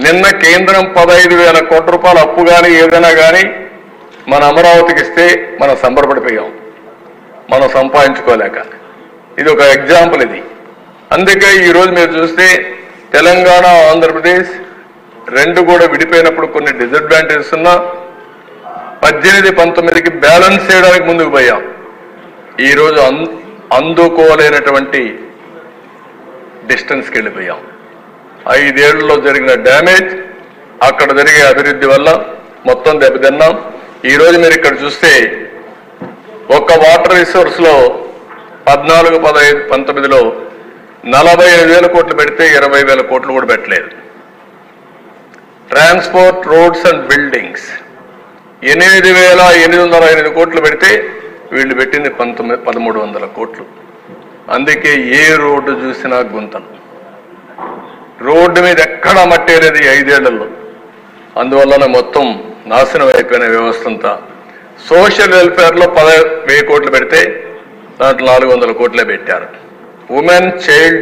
నిన్న కేంద్రం 15,000 కోట్ల రూపాయల అప్పు కానీ ఏదైనా కానీ మన అమరావతికి ఇస్తే మనం సంబరపడిపోయాం, మనం సంపాదించుకోలేక. ఇది ఒక ఎగ్జాంపుల్ ఇది. అందుకే ఈరోజు మీరు చూస్తే తెలంగాణ ఆంధ్రప్రదేశ్ రెండు కూడా విడిపోయినప్పుడు కొన్ని డిసడ్వాంటేజెస్ ఉన్నా 18-19కి బ్యాలెన్స్ చేయడానికి ముందుకు పోయాం. ఈరోజు అందుకోలేనటువంటి డిస్టెన్స్కి వెళ్ళిపోయాం. 5 ఏళ్లలో జరిగిన డ్యామేజ్, అక్కడ జరిగే అభివృద్ధి వల్ల మొత్తం దెబ్బతిన్నాం. ఈరోజు మీరు ఇక్కడ చూస్తే ఒక్క వాటర్ రిసోర్స్ లో 14-15-19లో 45,000 కోట్లు పెడితే 20,000 కోట్లు కూడా పెట్టలేదు. ట్రాన్స్పోర్ట్, రోడ్స్ అండ్ బిల్డింగ్స్ 8,808 కోట్లు పెడితే వీళ్ళు పెట్టింది 1,300 కోట్లు. అందుకే ఏ రోడ్డు చూసినా గుంతలు, రోడ్డు మీద ఎక్కడా మట్టేలేదు 5 ఏళ్లలో. అందువల్లనే మొత్తం నాశనం అయిపోయిన వ్యవస్థ అంతా. సోషల్ వెల్ఫేర్లో 10,000 కోట్లు పెడితే దాంట్లో 400 కోట్లే పెట్టారు. Women, child,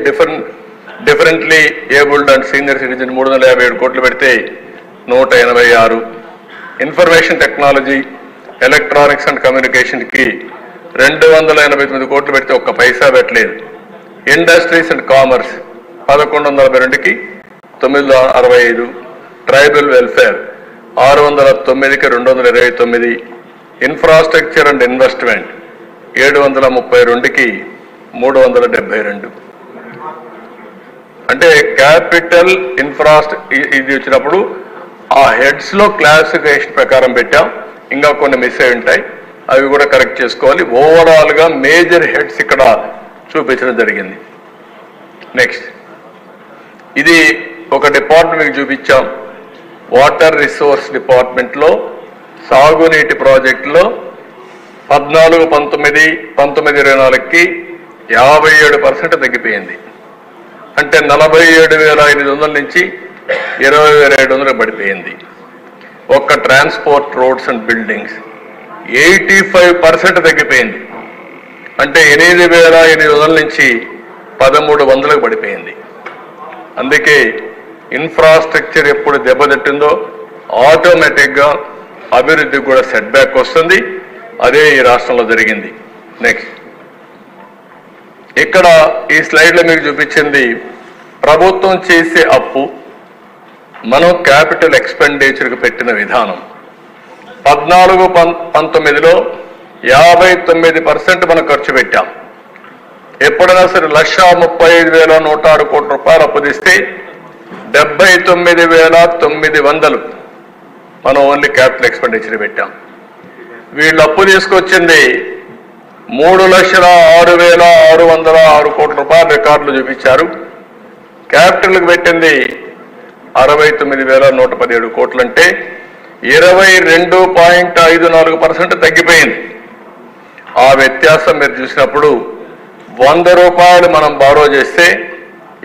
differently abled and senior citizen 357 కోట్లు పెడితే 186. ఇన్ఫర్మేషన్ టెక్నాలజీ, ఎలక్ట్రానిక్స్ అండ్ కమ్యూనికేషన్కి 289 కోట్లు పెడితే ఒక్క పైసా పెట్టలేదు. ఇండస్ట్రీస్ అండ్ కామర్స్ 1142కి 965. ట్రైబల్ వెల్ఫేర్ 609కి 229. ఇన్ఫ్రాస్ట్రక్చర్ అండ్ ఇన్వెస్ట్మెంట్ 732కి 372. అంటే క్యాపిటల్ ఇది వచ్చినప్పుడు ఆ హెడ్స్ లో క్లాసిఫికేషన్ ప్రకారం పెట్టాం. ఇంకా కొన్ని మిస్ అయి ఉంటాయి, అవి కూడా కరెక్ట్ చేసుకోవాలి. ఓవరాల్ గా మేజర్ హెడ్స్ ఇక్కడ చూపించడం జరిగింది. నెక్స్ట్ ఇది ఒక డిపార్ట్మెంట్ మీకు చూపించాం. వాటర్ రిసోర్స్ డిపార్ట్మెంట్ లో సాగునీటి ప్రాజెక్టులో 14-19, 19-24కి 57% తగ్గిపోయింది. అంటే 47,500 నుంచి 20,700 పడిపోయింది. ఒక్క ట్రాన్స్పోర్ట్, రోడ్స్ అండ్ బిల్డింగ్స్ 85% తగ్గిపోయింది. అంటే 8,800 నుంచి 1300కు పడిపోయింది. అందుకే ఇన్ఫ్రాస్ట్రక్చర్ ఎప్పుడు దెబ్బతింటుందో ఆటోమేటిక్గా అభివృద్ధికి కూడా సెట్ బ్యాక్ వస్తుంది. అదే ఈ రాష్ట్రంలో జరిగింది. నెక్స్ట్, ఇక్కడ ఈ స్లైడ్లో మీకు చూపించింది ప్రభుత్వం చేసే అప్పు, మనం క్యాపిటల్ ఎక్స్పెండిచర్కి పెట్టిన విధానం. 14-19లో 59% మనం ఖర్చు పెట్టాం. ఎప్పుడైనా సరే 1,35,106 కోట్ల రూపాయలు అప్పు తీస్తే 79,900 మనం ఓన్లీ క్యాపిటల్ ఎక్స్పెండిచర్ పెట్టాం. వీళ్ళు అప్పు తీసుకొచ్చింది 3,06,606 కోట్ల రూపాయల రికార్డులు చూపించారు. క్యాపిటల్కి పెట్టింది 69,117 కోట్లు, అంటే 22.54% తగ్గిపోయింది. ఆ వ్యత్యాసం మీరు చూసినప్పుడు 100 రూపాయలు మనం బారో చేస్తే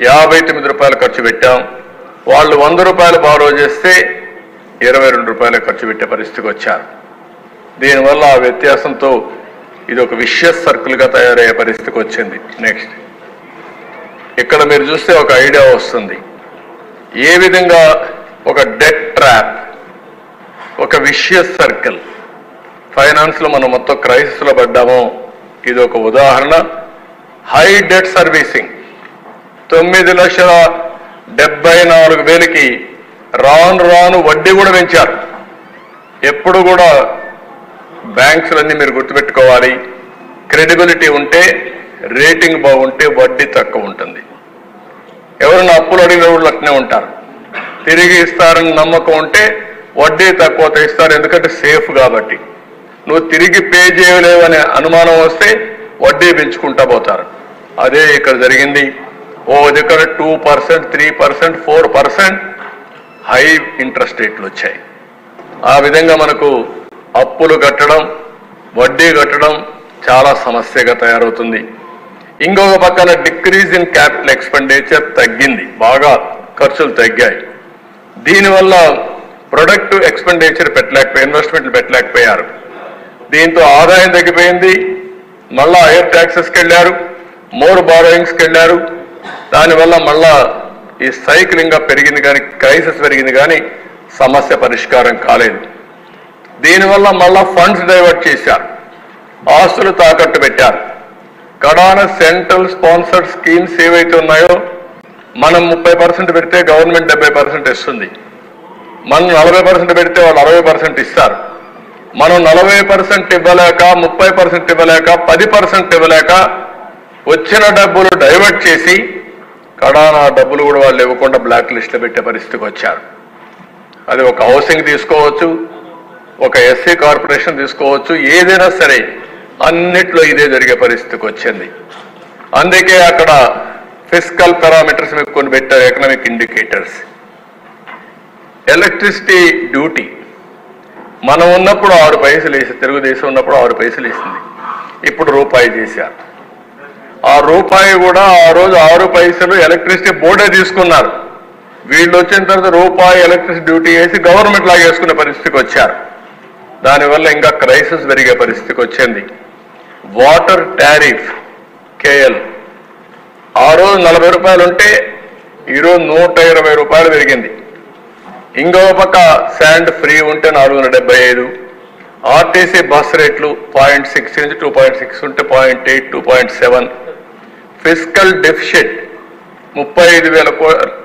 59 రూపాయలు ఖర్చు పెట్టాం. వాళ్ళు 100 రూపాయలు బారో చేస్తే 22 రూపాయలు ఖర్చు పెట్టే పరిస్థితికి వచ్చారు. దీనివల్ల ఆ వ్యత్యాసంతో ఇది ఒక విషియస్ సర్కిల్గా తయారయ్యే పరిస్థితికి వచ్చింది. నెక్స్ట్, ఇక్కడ మీరు చూస్తే ఒక ఐడియా వస్తుంది ఏ విధంగా ఒక డెట్ ట్రాప్, ఒక విషియస్ సర్కిల్ ఫైనాన్స్లో మనం మొత్తం క్రైసిస్లో పడ్డామో ఇది ఒక ఉదాహరణ. హై డెట్ సర్వీసింగ్ 9,74,000కి రాను రాను వడ్డీ కూడా పెంచారు. ఎప్పుడు కూడా బ్యాంక్స్లన్నీ మీరు గుర్తుపెట్టుకోవాలి, క్రెడిబిలిటీ ఉంటే, రేటింగ్ బాగుంటే వడ్డీ తక్కువ ఉంటుంది. ఎవరైనా అప్పులు అడిగిన వాళ్ళు అట్నే ఉంటారు. తిరిగి ఇస్తారని నమ్మకం ఉంటే వడ్డీ తక్కువ ఇస్తారు, ఎందుకంటే సేఫ్ కాబట్టి. నువ్వు తిరిగి పే చేయలేవనే అనుమానం వస్తే వడ్డీ పెంచుకుంటా పోతారు. అదే ఇక్కడ జరిగింది. ఓ దగ్గర 2%, 3%, 4% హై ఇంట్రెస్ట్ రేట్లు వచ్చాయి. ఆ విధంగా మనకు అప్పులు కట్టడం, వడ్డీ కట్టడం చాలా సమస్యగా తయారవుతుంది. ఇంకొక పక్కన డిక్రీజ్ ఇన్ క్యాపిటల్ ఎక్స్పెండిచర్ తగ్గింది, బాగా ఖర్చులు తగ్గాయి. దీనివల్ల ప్రొడక్టివ్ ఎక్స్పెండిచర్ పెట్టలేకపోయి, ఇన్వెస్ట్మెంట్లు పెట్టలేకపోయారు. దీంతో ఆదాయం తగ్గిపోయింది. మళ్ళా హైయర్ ట్యాక్సెస్కి వెళ్ళారు, మోర్ బారోయింగ్స్కి వెళ్ళారు. దానివల్ల మళ్ళా ఈ సైక్లింగ్గా పెరిగింది, కానీ క్రైసిస్ పెరిగింది, కానీ సమస్య పరిష్కారం కాలేదు. దీనివల్ల మళ్ళా ఫండ్స్ డైవర్ట్ చేశారు, ఆస్తులు తాకట్టు పెట్టారు. కడాన సెంట్రల్ స్పాన్సర్డ్ స్కీమ్స్ ఏవైతే ఉన్నాయో మనం 30% పెడితే గవర్నమెంట్ 70% ఇస్తుంది. మనం 40% పెడితే వాళ్ళు 60% ఇస్తారు. మనం 40% ఇవ్వలేక, 30% ఇవ్వలేక, 10% ఇవ్వలేక వచ్చిన డబ్బులు డైవర్ట్ చేసి కడానా డబ్బులు కూడా వాళ్ళు ఇవ్వకుండా బ్లాక్ లిస్ట్లో పెట్టే పరిస్థితికి వచ్చారు. అది ఒక హౌసింగ్ తీసుకోవచ్చు, ఒక ఎస్సీ కార్పొరేషన్ తీసుకోవచ్చు, ఏదైనా సరే అన్నిట్లో ఇదే జరిగే పరిస్థితికి వచ్చింది. అందుకే అక్కడ ఫిస్కల్ పారామీటర్స్ మీకు కొన్ని పెట్టారు, ఎకనామిక్ ఇండికేటర్స్. ఎలక్ట్రిసిటీ డ్యూటీ మనం ఉన్నప్పుడు 6 పైసలు వేసి, తెలుగుదేశం ఉన్నప్పుడు 6 పైసలు వేసింది, ఇప్పుడు రూపాయి చేశారు. ఆ రూపాయి కూడా ఆ రోజు 6 పైసలు ఎలక్ట్రిసిటీ బోర్డే తీసుకున్నారు. వీళ్ళు వచ్చిన తర్వాత రూపాయి ఎలక్ట్రిసిటీ డ్యూటీ వేసి గవర్నమెంట్ లాగా వేసుకునే పరిస్థితికి వచ్చారు. దానివల్ల ఇంకా క్రైసిస్ పెరిగే పరిస్థితికి వచ్చింది. వాటర్ టారిఫ్ కేఎల్ ఆ రోజు 40 రూపాయలు ఉంటే ఈరోజు 120 రూపాయలు పెరిగింది. ఇంకో పక్క శాండ్ ఫ్రీ ఉంటే 475. ఆర్టీసీ బస్ రేట్లు 0.6 నుంచి 2.6 ఉంటే 0.8, 2.7. ఫిస్కల్ డెఫిషిట్ 35,000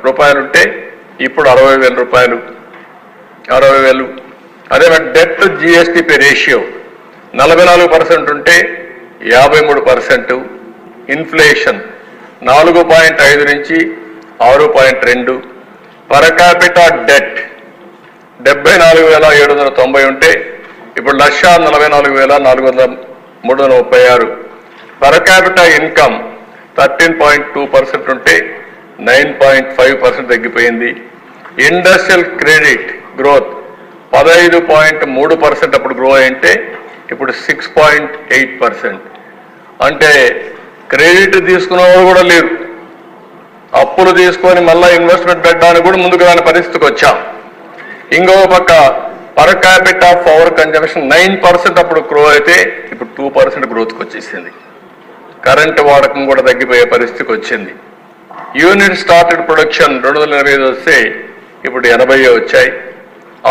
రూపాయలు ఉంటే ఇప్పుడు 60,000 రూపాయలు, 60,000. అదే డెట్ టు జిఎస్టిపి రేషియో 44% ఉంటే 53%. ఇన్ఫ్లేషన్ 4.5 నుంచి 6.2. పర్ క్యాపిటా డెట్ 74,790 ఉంటే ఇప్పుడు 1,44,336. పర్ క్యాపిటా ఇన్కమ్ 13.2% ఉంటే 9.5% తగ్గిపోయింది. ఇండస్ట్రియల్ క్రెడిట్ గ్రోత్ 15.3% అప్పుడు గ్రో అయింటే ఇప్పుడు 6.8%. అంటే క్రెడిట్ తీసుకున్న వాళ్ళు కూడా లేరు, అప్పులు తీసుకొని మళ్ళీ ఇన్వెస్ట్మెంట్ పెట్టడానికి కూడా ముందుకు రాని పరిస్థితికి వచ్చాం. ఇంకో పక్క పర్ క్యాపిటా పవర్ కన్జంప్షన్ 9% అప్పుడు గ్రో అయితే ఇప్పుడు 2% గ్రోత్కి వచ్చేసింది. కరెంటు వాడకం కూడా తగ్గిపోయే పరిస్థితికి వచ్చింది. యూనిట్ స్టార్టెడ్ ప్రొడక్షన్ 285 వస్తే ఇప్పుడు 80 వచ్చాయి.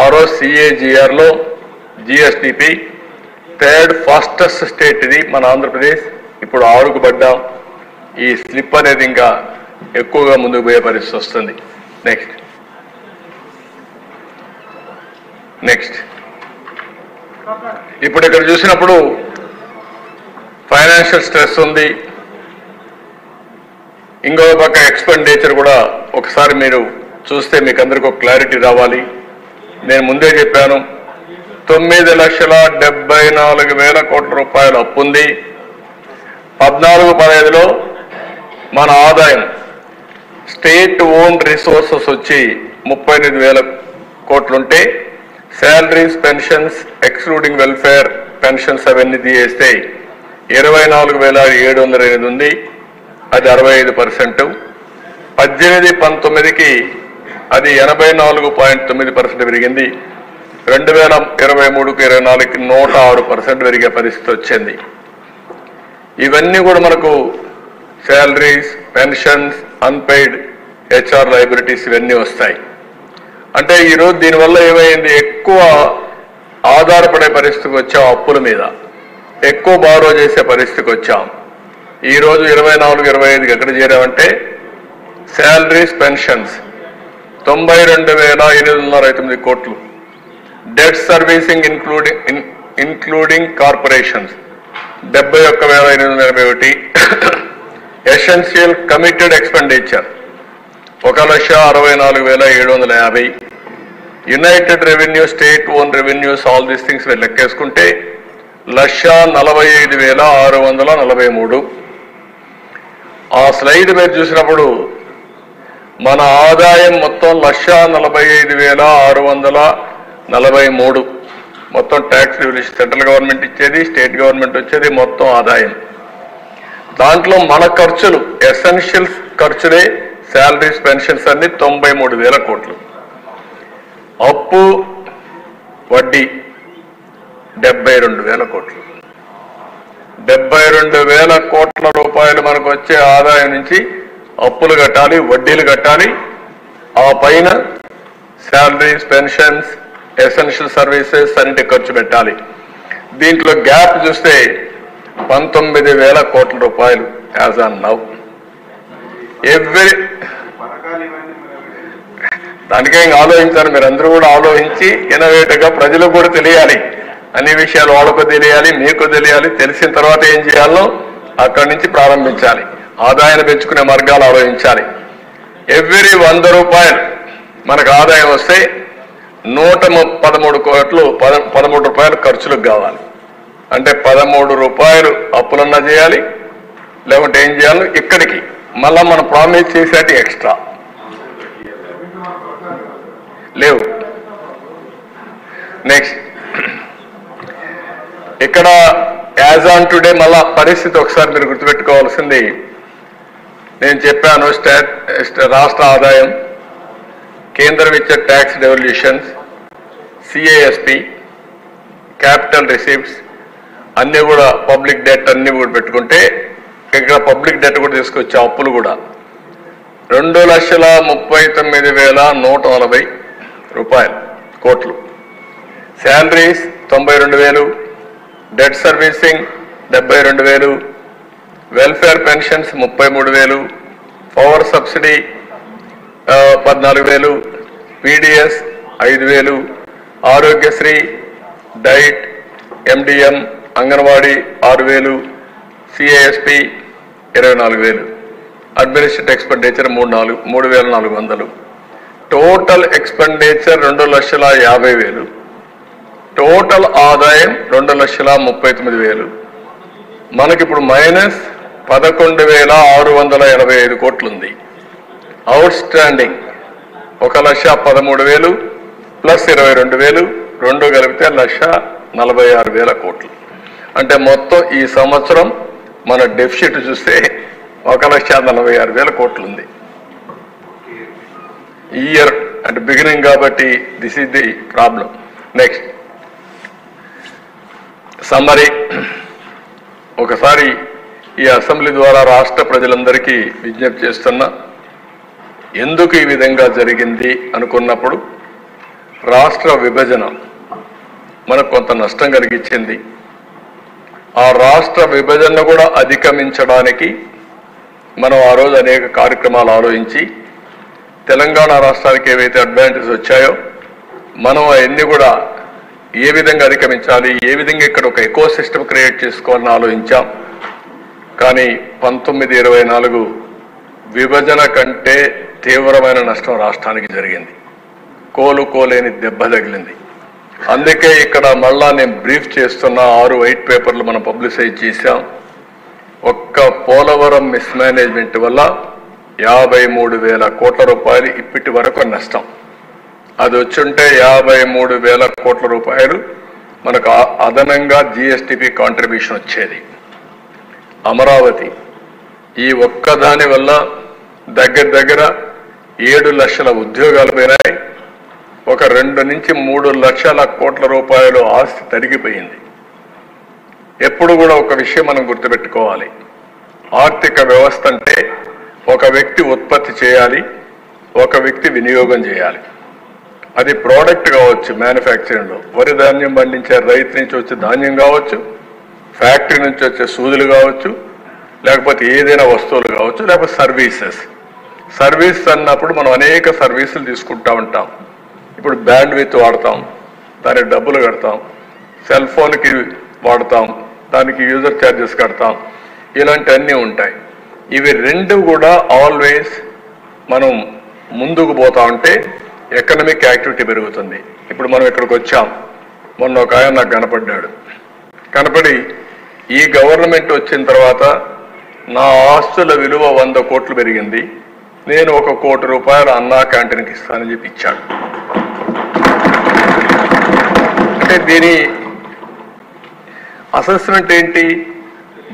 ఆ రోజు CAGRలో GSDP థర్డ్ ఫాస్టెస్ట్ స్టేట్ ఇది మన ఆంధ్రప్రదేశ్. ఇప్పుడు 6కు పడ్డాం. ఈ స్లిప్ అనేది ఇంకా ఎక్కువగా ముందుకు పోయే పరిస్థితి వస్తుంది. నెక్స్ట్ ఇప్పుడు ఇక్కడ చూసినప్పుడు ఫైనాన్షియల్ స్ట్రెస్ ఉంది. ఇంకో పక్క ఎక్స్పెండిచర్ కూడా ఒకసారి మీరు చూస్తే మీకు అందరికీ ఒక క్లారిటీ రావాలి. నేను ముందే చెప్పాను 9,74,000 కోట్ల రూపాయలు అప్పు ఉంది. 14-15లో మన ఆదాయం స్టేట్ ఓన్ రిసోర్సెస్ వచ్చి 38,000 కోట్లుంటే salaries pensions excluding welfare pensions అవన్నీ తీయేస్తే 24,708 ఉంది. అది 65%. 18-19కి అది 84.9% పెరిగింది. 2023-24కి 106% పెరిగే పరిస్థితి వచ్చింది. ఇవన్నీ కూడా మనకు salaries pensions unpaid HR liabilities ఇవన్నీ వస్తాయి. అంటే ఈరోజు దీనివల్ల ఏమైంది, ఎక్కువ ఆధారపడే పరిస్థితికి వచ్చాం. అప్పుల మీద ఎక్కువ బారో చేసే పరిస్థితికి వచ్చాం. ఈరోజు 24-25కి ఎక్కడ చేరామంటే శాలరీస్ పెన్షన్స్ 92,809 కోట్లు, debt servicing including corporations 71,881, essential committed expenditure 1,64,750, united revenue state own revenues all these things లెక్కేసుకుంటే 1,45,643. ఆ స్లైడ్ మీరు చూసినప్పుడు మన ఆదాయం మొత్తం 1,45,643 మొత్తం ట్యాక్స్ రెవల్యూషన్ సెంట్రల్ గవర్నమెంట్ ఇచ్చేది, స్టేట్ గవర్నమెంట్ వచ్చేది మొత్తం ఆదాయం. దాంట్లో మన ఖర్చులు ఎసెన్షియల్ ఖర్చులే శాలరీస్ పెన్షన్స్ అన్ని 93,000 కోట్లు. అప్పు వడ్డీ 72,000 కోట్లు. 72,000 కోట్ల రూపాయలు మనకు వచ్చే ఆదాయం నుంచి అప్పులు కట్టాలి, వడ్డీలు కట్టాలి, ఆ పైన శాలరీస్ పెన్షన్స్ ఎసెన్షియల్ సర్వీసెస్ అన్నిటి ఖర్చు పెట్టాలి. దీంట్లో గ్యాప్ చూస్తే 19,000 కోట్ల రూపాయలు యాజ్ ఆన్ నౌ. దానికే ఇంకా ఆలోచించాలి. మీరు అందరూ కూడా ఆలోచించి ఇన్నోవేటివ్గా ప్రజలకు కూడా తెలియాలి, అన్ని విషయాలు వాళ్ళకు తెలియాలి, మీకు తెలియాలి. తెలిసిన తర్వాత ఏం చేయాలో అక్కడి నుంచి ప్రారంభించాలి. ఆదాయాన్ని పెంచుకునే మార్గాలు ఆలోచించాలి. ఎవ్రీ 100 రూపాయలు మనకు ఆదాయం వస్తే 113 కోట్లు 13 రూపాయలు ఖర్చులకు కావాలి. అంటే 13 రూపాయలు అప్పులన్నా చేయాలి, లేకుంటే ఏం చేయాలి ఇక్కడికి మళ్ళా మనం ప్రామిస్ చేసేటి ఎక్స్ట్రా లేవు. నెక్స్ట్ ఇక్కడ యాజ్ ఆన్ టుడే మళ్ళా పరిస్థితి ఒకసారి మీరు గుర్తుపెట్టుకోవాల్సింది, నేను చెప్పాను రాష్ట్ర ఆదాయం, కేంద్రం ఇచ్చే tax devolutions, CASP, capital receipts అన్నీ కూడా పబ్లిక్ డెట్ అన్నీ కూడా పెట్టుకుంటే ఇక్కడ పబ్లిక్ డెట్ కూడా తీసుకొచ్చే అప్పులు కూడా 2,39,140 రూపాయలు కోట్లు, salaries 92,000, debt servicing 72,000, welfare pensions 33,000, power subsidy 14,000, PDS 5,000, Aarogyasri, diet, MDM, anganwadi 6,000, CASP 24,000, administrative expenditure 3,400, total expenditure 2,50,000, total ఆదాయం 2,39,000. మనకిప్పుడు మైనస్ 11,685 కోట్లు ఉంది. అవుట్ స్టాండింగ్ 1,13,000 ప్లస్ 22,000 రెండు కలిపితే 1,46,000 కోట్లు. అంటే మొత్తం ఈ సంవత్సరం మన డెఫిసిట్ చూస్తే 1,46,000 కోట్లు ఉంది. ఇయర్ అంటే బిగినింగ్ కాబట్టి this is the problem. Next summary ఒకసారి ఈ అసెంబ్లీ ద్వారా రాష్ట్ర ప్రజలందరికీ విజ్ఞప్తి చేస్తున్నా, ఎందుకు ఈ విధంగా జరిగింది అనుకున్నప్పుడు రాష్ట్ర విభజన మనకు కొంత నష్టం కలిగించింది. ఆ రాష్ట్ర విభజనను కూడా అధిగమించడానికి మనం ఆ రోజు అనేక కార్యక్రమాలు ఆలోచించి తెలంగాణ రాష్ట్రానికి ఏవైతే అడ్వాంటేజ్ వచ్చాయో మనం అవన్నీ కూడా ఏ విధంగా అధిగమించాలి, ఏ విధంగా ఇక్కడ ఒక ఎకో సిస్టమ్ క్రియేట్ చేసుకోవాలని ఆలోచించాం. కానీ 1924 విభజన కంటే తీవ్రమైన నష్టం రాష్ట్రానికి జరిగింది. కోలుకోలేని దెబ్బ తగిలింది. అందుకే ఇక్కడ మళ్ళా నేను బ్రీఫ్ చేస్తున్న 6 వైట్ పేపర్లు మనం పబ్లిసైజ్ చేశాం. ఒక్క పోలవరం మిస్మేనేజ్మెంట్ వల్ల 53,000 కోట్ల రూపాయలు ఇప్పటి వరకు నష్టం. అది వచ్చుంటే 53,000 కోట్ల రూపాయలు మనకు అదనంగా జిఎస్టిపి కాంట్రిబ్యూషన్ వచ్చేది. అమరావతి ఈ ఒక్కదాని వల్ల దగ్గర 7 లక్షల ఉద్యోగాలు పోయినాయి. ఒక 2 నుంచి 3 లక్షల కోట్ల రూపాయలు ఆస్తి తరిగిపోయింది. ఎప్పుడు కూడా ఒక విషయం మనం గుర్తుపెట్టుకోవాలి, ఆర్థిక వ్యవస్థ అంటే ఒక వ్యక్తి ఉత్పత్తి చేయాలి, ఒక వ్యక్తి వినియోగం చేయాలి. అది ప్రోడక్ట్ కావచ్చు, మ్యానుఫ్యాక్చరింగ్లో వరి ధాన్యం పండించే రైతు నుంచి వచ్చే ధాన్యం కావచ్చు, ఫ్యాక్టరీ నుంచి వచ్చే సూదులు కావచ్చు, లేకపోతే ఏదైనా వస్తువులు కావచ్చు, లేకపోతే సర్వీస్ అన్నప్పుడు మనం అనేక సర్వీసులు తీసుకుంటా ఉంటాం. ఇప్పుడు బ్యాండ్ విత్ వాడతాం, దానికి డబ్బులు కడతాం, సెల్ ఫోన్కి వాడతాం, దానికి యూజర్ ఛార్జెస్ కడతాం, ఇలాంటివన్నీ ఉంటాయి. ఇవి రెండు కూడా ఆల్వేస్ మనం ముందుకు పోతా ఉంటే ఎకనామిక్ యాక్టివిటీ పెరుగుతుంది. ఇప్పుడు మనం ఇక్కడికి వచ్చాం, మొన్న ఒక ఆయన నాకు కనపడి ఈ గవర్నమెంట్ వచ్చిన తర్వాత నా ఆస్తుల విలువ 100 కోట్లు పెరిగింది, నేను 1 కోటి రూపాయలు అన్నా క్యాంటీన్కి ఇస్తానని చెప్పి ఇచ్చాడు. అంటే దీని అసెస్మెంట్ ఏంటి?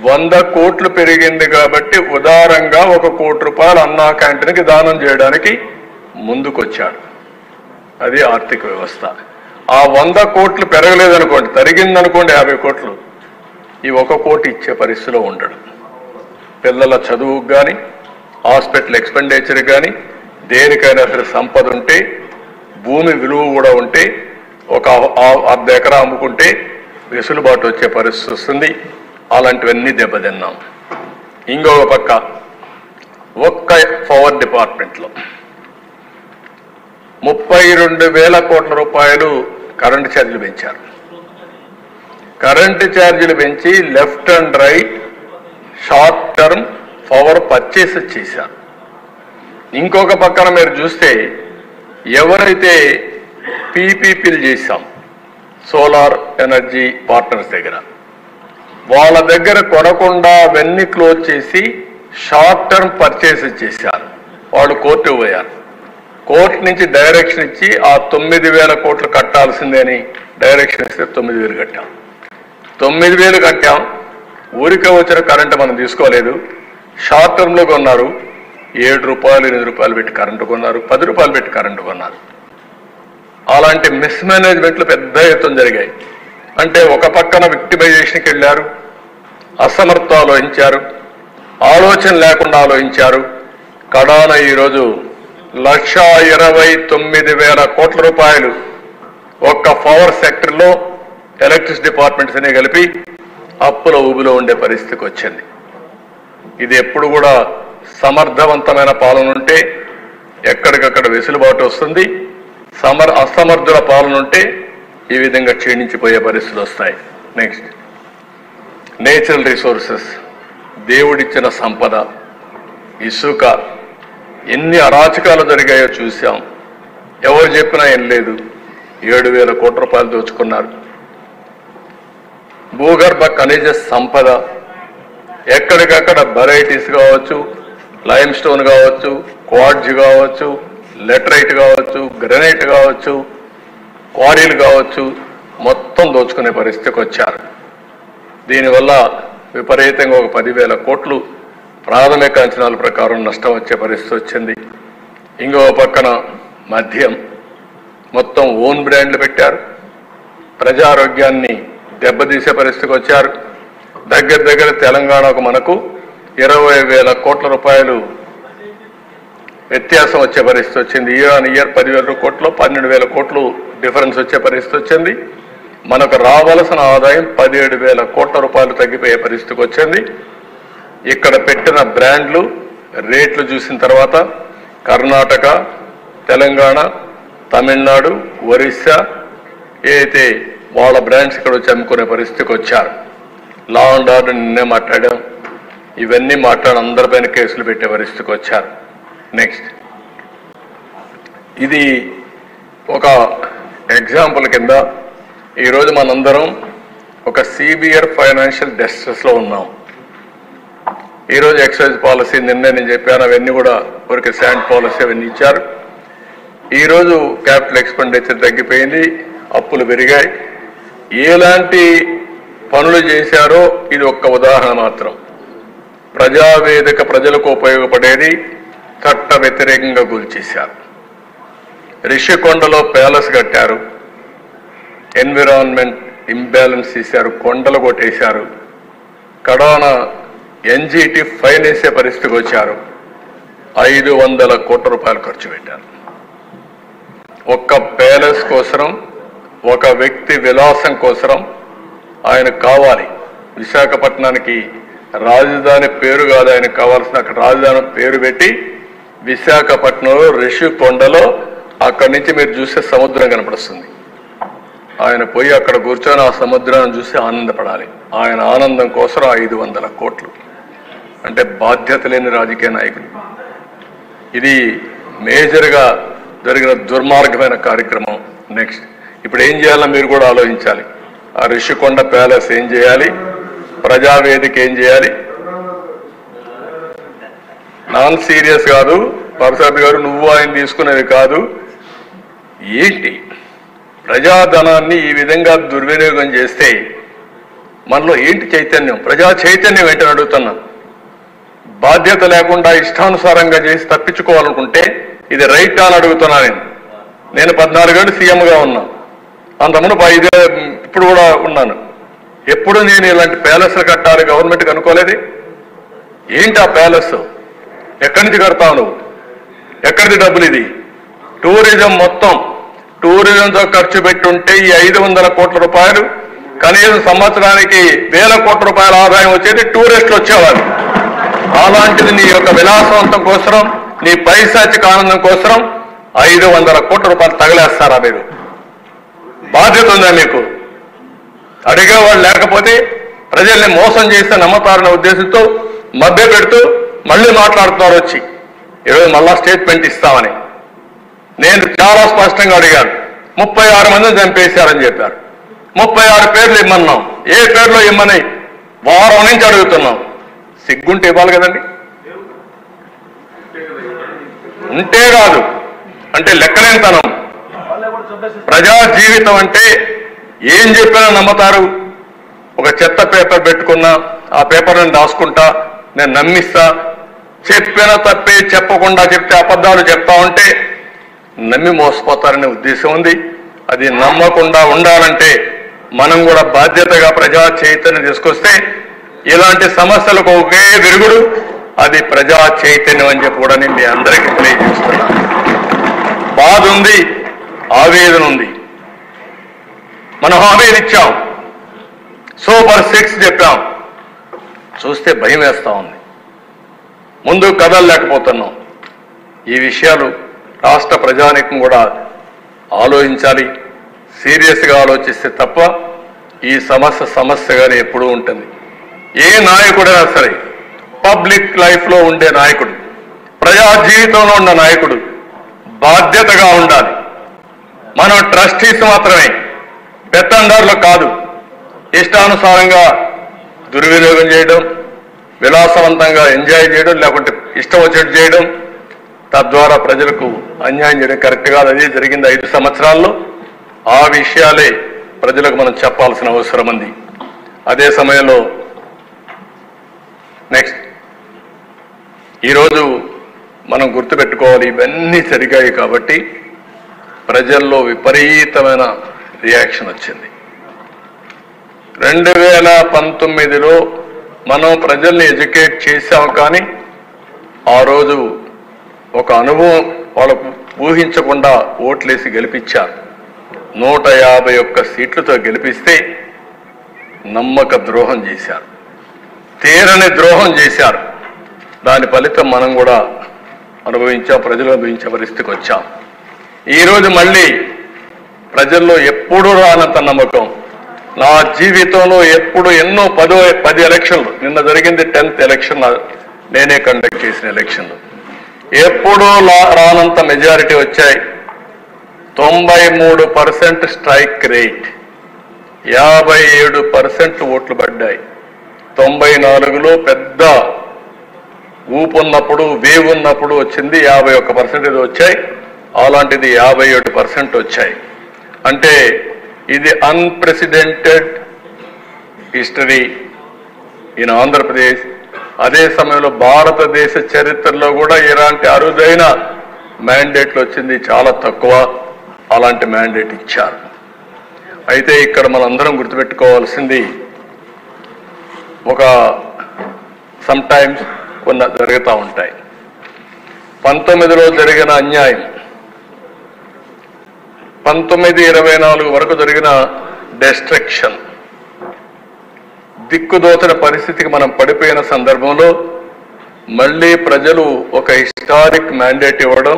100 కోట్లు పెరిగింది కాబట్టి ఉదారంగా 1 కోటి రూపాయలు అన్నా క్యాంటీన్కి దానం చేయడానికి ముందుకొచ్చాడు. అది ఆర్థిక వ్యవస్థ. ఆ 100 కోట్లు పెరగలేదనుకోండి, తరిగిందనుకోండి 50 కోట్లు, ఈ 1 కోటి ఇచ్చే పరిస్థితిలో ఉండడు. పిల్లల చదువుకు కానీ, హాస్పిటల్ ఎక్స్పెండిచర్ కానీ, దేనికైనా సరే సంపద ఉంటే, భూమి విలువ కూడా ఉంటే, ఒక 1/2 ఎకరా అమ్ముకుంటే వెసులుబాటు వచ్చే పరిస్థితి వస్తుంది. అలాంటివన్నీ దెబ్బతిన్నాం. ఇంకొక పక్క ఒక్క పవర్ డిపార్ట్మెంట్లో 32,000 కోట్ల రూపాయలు కరెంటు ఛార్జీలు పెంచారు. కరెంటు ఛార్జీలు పెంచి left and right short term power purchase చేశారు. ఇంకొక పక్కన మీరు చూస్తే ఎవరైతే పీపీపీలు చేశాం సోలార్ ఎనర్జీ పార్ట్నర్స్ దగ్గర, వాళ్ళ దగ్గర కొనకుండా అవన్నీ క్లోజ్ చేసి షార్ట్ టర్మ్ పర్చేస్ చేశారు. వాళ్ళు కోర్టు పోయారు. కోర్టు నుంచి డైరెక్షన్ ఇచ్చి ఆ 9,000 కోట్లు కట్టాల్సిందే అని డైరెక్షన్ ఇస్తే 9,000 కట్టాం. 9,000 కట్టాం. ఊరికే వచ్చిన కరెంటు మనం తీసుకోలేదు. షార్ట్ టర్మ్లో కొన్నారు. 7 రూపాయలు 8 రూపాయలు పెట్టి కరెంటు కొన్నారు, 10 రూపాయలు పెట్టి కరెంటు కొన్నారు. అలాంటి మిస్మేనేజ్మెంట్లు పెద్ద ఎత్తున జరిగాయి. అంటే ఒక పక్కన విక్టిమైజేషన్కి వెళ్ళారు, అసమర్థ ఆలోచించారు, ఆలోచన లేకుండా ఆలోచించారు. కడాన ఈరోజు 1,29,000 కోట్ల రూపాయలు ఒక్క పవర్ సెక్టర్లో ఎలక్ట్రిసిటీ డిపార్ట్మెంట్స్ అనే కలిపి అప్పుల ఊబిలో ఉండే పరిస్థితికి వచ్చింది. ఇది ఎప్పుడు కూడా సమర్థవంతమైన పాలన ఉంటే ఎక్కడికక్కడ వెసులుబాటు వస్తుంది. అసమర్థుల పాలన ఉంటే ఈ విధంగా క్షీణించిపోయే పరిస్థితులు వస్తాయి. నెక్స్ట్, నేచురల్ రిసోర్సెస్, దేవుడిచ్చిన సంపద, ఇసుక, ఎన్ని అరాచకాలు జరిగాయో చూసాం. ఎవరు చెప్పినా ఏం లేదు. 7,000 కోట్ల రూపాయలు దోచుకున్నారు. భూగర్భ ఖనిజ సంపద ఎక్కడికక్కడ వెరైటీస్ కావచ్చు, లైమ్ స్టోన్ కావచ్చు, క్వార్ట్జ్ కావచ్చు, లెటరైట్ కావచ్చు, గ్రనైట్ కావచ్చు, క్వారీలు కావచ్చు, మొత్తం దోచుకునే పరిస్థితికి వచ్చారు. దీనివల్ల విపరీతంగా ఒక 10,000 కోట్లు ప్రాథమిక అంచనాల ప్రకారం నష్టం వచ్చే పరిస్థితి వచ్చింది. ఇంకో పక్కన మద్యం మొత్తం ఓన్ బ్రాండ్లు పెట్టారు. ప్రజారోగ్యాన్ని దెబ్బతీసే పరిస్థితికి వచ్చారు. దగ్గర తెలంగాణకు మనకు 20,000 కోట్ల రూపాయలు వ్యత్యాసం వచ్చే పరిస్థితి వచ్చింది. ఇయర్ ఆన్ ఇయర్ 10,000 కోట్లు 12,000 కోట్లు డిఫరెన్స్ వచ్చే పరిస్థితి వచ్చింది. మనకు రావాల్సిన ఆదాయం 17,000 కోట్ల రూపాయలు తగ్గిపోయే పరిస్థితికి వచ్చింది. ఇక్కడ పెట్టిన బ్రాండ్లు రేట్లు చూసిన తర్వాత కర్ణాటక, తెలంగాణ, తమిళనాడు, ఒరిస్సా ఏదైతే వాళ్ళ బ్రాండ్స్ ఇక్కడ వచ్చి అమ్ముకునే పరిస్థితికి వచ్చారు. లా అండ్ ఆర్డర్ నిన్నే మాట్లాడాం. ఇవన్నీ మాట్లాడి అందరిపైన కేసులు పెట్టే పరిస్థితికి వచ్చారు. నెక్స్ట్, ఇది ఒక ఎగ్జాంపుల్ కింద ఈరోజు మనందరం ఒక సివియర్ ఫైనాన్షియల్ డిస్ట్రెస్లో ఉన్నాం. ఈరోజు ఎక్సైజ్ పాలసీ నిన్నే నేను చెప్పాను, అవన్నీ కూడా ఊరికి శాండ్ పాలసీ అవన్నీ ఇచ్చారు. ఈరోజు క్యాపిటల్ ఎక్స్పెండిచర్ తగ్గిపోయింది, అప్పులు పెరిగాయి. ఎలాంటి పనులు చేశారో ఇది ఒక్క ఉదాహరణ మాత్రం. ప్రజావేదిక ప్రజలకు ఉపయోగపడేది చట్ట వ్యతిరేకంగా కూల్చేశారు. రిషికొండలో ప్యాలెస్ కట్టారు, ఎన్విరాన్మెంట్ ఇంబ్యాలెన్స్ చేశారు, కొండలు కొట్టేశారు. కడాన ఎన్జిటి ఫైన్ వేసే పరిస్థితికి వచ్చారు. 500 కోట్ల రూపాయలు ఖర్చు పెట్టారు. ఒక్క ప్యాలెస్ కోసరం, ఒక వ్యక్తి విలాసం కోసరం ఆయన కావాలి. విశాఖపట్నానికి రాజధాని పేరు కాదు, ఆయనకు కావాల్సిన అక్కడ రాజధాని పేరు పెట్టి విశాఖపట్నంలో రిషికొండలో అక్కడి నుంచి మీరు చూసే సముద్రం కనపడుస్తుంది. ఆయన పోయి అక్కడ కూర్చొని ఆ సముద్రాన్ని చూసి ఆనందపడాలి. ఆయన ఆనందం కోసం 500 కోట్లు అంటే బాధ్యత లేని రాజకీయ నాయకుడు. ఇది మేజర్గా జరిగిన దుర్మార్గమైన కార్యక్రమం. నెక్స్ట్, ఇప్పుడు ఏం చేయాలో మీరు కూడా ఆలోచించాలి. ఆ రిషికొండ ప్యాలెస్ ఏం చేయాలి, ప్రజావేదిక ఏం చేయాలి. నాన్ సీరియస్ కాదు పరసాద్ గారు, నువ్వు ఆయన తీసుకునేది కాదు. ఏంటి ప్రజాధనాన్ని ఈ విధంగా దుర్వినియోగం చేస్తే మనలో ఏంటి చైతన్యం, ప్రజా చైతన్యం ఏంటని అడుగుతున్నా. బాధ్యత లేకుండా ఇష్టానుసారంగా చేసి తప్పించుకోవాలనుకుంటే ఇది రైట్ అని అడుగుతున్నా. నేను 14 ఏళ్ళు సీఎంగా ఉన్నా, అంతకుముందు 5 ఇప్పుడు కూడా ఉన్నాను. ఎప్పుడు నేను ఇలాంటి ప్యాలెస్లు కట్టాలి గవర్నమెంట్కి అనుకోలేదు. ఏంటి ఆ ప్యాలెస్, ఎక్కడి నుంచి కడతావు నువ్వు, ఎక్కడిది డబ్బులు? ఇది టూరిజం, మొత్తం టూరిజంతో ఖర్చు పెట్టుంటే ఈ 500 కోట్ల రూపాయలు కనీసం సంవత్సరానికి 1000 కోట్ల రూపాయల ఆదాయం వచ్చేది టూరిస్టులు వచ్చేవారు. అలాంటిది నీ యొక్క విలాసవంతం కోసరం, నీ పైశాచిక ఆనందం కోసరం 500 కోట్ల రూపాయలు తగలేస్తారా మీరు? బాధ్యత ఉందా మీకు? అడిగేవాళ్ళు లేకపోతే ప్రజల్ని మోసం చేస్తే నమ్మతారనే ఉద్దేశంతో మభ్య పెడుతూ మళ్ళీ మాట్లాడుతున్నారు వచ్చి. ఈరోజు మళ్ళా స్టేట్మెంట్ ఇస్తామని నేను చాలా స్పష్టంగా అడిగాను. 36 మందిని చంపేశారని చెప్పారు. 36 పేర్లు ఇమ్మన్నాం. ఏ పేర్లో ఇమ్మని వారం నుంచి అడుగుతున్నాం. సిగ్గుంటే ఇవ్వాలి కదండి. ఉంటే కాదు అంటే లెక్కలేనితనం. ప్రజా జీవితం అంటే ఏం చెప్పినా నమ్మతారు. ఒక చెత్త పేపర్ పెట్టుకున్నా ఆ పేపర్ని రాసుకుంటా, నేను నమ్మిస్తా. చెప్పిన తప్పే చెప్పకుండా చెప్తే అబద్ధాలు చెప్తా ఉంటే నమ్మి మోసపోతారనే ఉద్దేశం ఉంది. అది నమ్మకుండా ఉండాలంటే మనం కూడా బాధ్యతగా ప్రజా చైతన్యం తీసుకొస్తే ఇలాంటి సమస్యలకు ఒకే విరుగుడు, అది ప్రజా చైతన్యం అని చెప్పి కూడా నేను మీ అందరికీ తెలియజేస్తున్నాను. బాధ ఉంది, ఆవేదన ఉంది. మనం హామీలు ఇచ్చాం, సూపర్ 6 చెప్పాం. చూస్తే భయం వేస్తా ఉంది. ముందు కదలలేకపోతున్నాం. ఈ విషయాలు రాష్ట్ర ప్రజానీకం కూడా ఆలోచించాలి. సీరియస్గా ఆలోచిస్తే తప్ప ఈ సమస్యగానే ఎప్పుడూ ఉంటుంది. ఏ నాయకుడైనా సరే, పబ్లిక్ లైఫ్లో ఉండే నాయకుడు, ప్రజా జీవితంలో ఉన్న నాయకుడు బాధ్యతగా ఉండాలి. మనం ట్రస్టీస్ మాత్రమే, పెత్తందారులు కాదు. ఇష్టానుసారంగా దుర్వినియోగం చేయడం, విలాసవంతంగా ఎంజాయ్ చేయడం, లేకుంటే ఇష్టం వచ్చేట్టు చేయడం, తద్వారా ప్రజలకు అన్యాయం చేయడం కరెక్ట్ కాదు. అదే జరిగింది 5 సంవత్సరాల్లో. ఆ విషయాలే ప్రజలకు మనం చెప్పాల్సిన అవసరం ఉంది. అదే సమయంలో నెక్స్ట్, ఈరోజు మనం గుర్తుపెట్టుకోవాలి, ఇవన్నీ జరిగాయి కాబట్టి ప్రజల్లో విపరీతమైన రియాక్షన్ వచ్చింది. 2019లో మనం ప్రజల్ని ఎడ్యుకేట్ చేశాం, కానీ ఆ రోజు ఒక అనుభవం వాళ్ళకు ఊహించకుండా ఓట్లేసి గెలిపించారు. 151 సీట్లతో గెలిపిస్తే నమ్మక ద్రోహం చేశారు, తీరని ద్రోహం చేశారు. దాని ఫలితం మనం కూడా అనుభవించాం, ప్రజలు అనుభవించే పరిస్థితికి వచ్చాం. ఈరోజు మళ్ళీ ప్రజల్లో ఎప్పుడూ రానంత నమ్మకం, నా జీవితంలో ఎప్పుడు ఎన్నో 10 ఎలక్షన్లు, నిన్న జరిగింది 10th ఎలక్షన్, నేనే కండక్ట్ చేసిన ఎలక్షన్లు, ఎప్పుడూ రానంత మెజారిటీ వచ్చాయి. 93% స్ట్రైక్ రేట్, 57% ఓట్లు పడ్డాయి. 94లో పెద్ద ఊపున్నప్పుడు, వేవ్ ఉన్నప్పుడు వచ్చింది 51% వచ్చాయి. అలాంటిది 57% వచ్చాయి. అంటే ఇది అన్ప్రెసిడెంటెడ్ హిస్టరీ ఇన్ ఆంధ్రప్రదేశ్. అదే సమయంలో భారతదేశ చరిత్రలో కూడా ఇలాంటి అరుదైన మ్యాండేట్లు వచ్చింది చాలా తక్కువ. అలాంటి మ్యాండేట్ ఇచ్చారు. అయితే ఇక్కడ మనందరం గుర్తుపెట్టుకోవాల్సింది, ఒక సమ్టైమ్స్ కొన్ని జరుగుతూ ఉంటాయి. 19లో జరిగిన అన్యాయం, 1924 వరకు జరిగిన డెస్ట్రక్షన్, దిక్కుదోచని పరిస్థితికి మనం పడిపోయిన సందర్భంలో మళ్ళీ ప్రజలు ఒక హిస్టారిక్ మ్యాండేట్ ఇవ్వడం,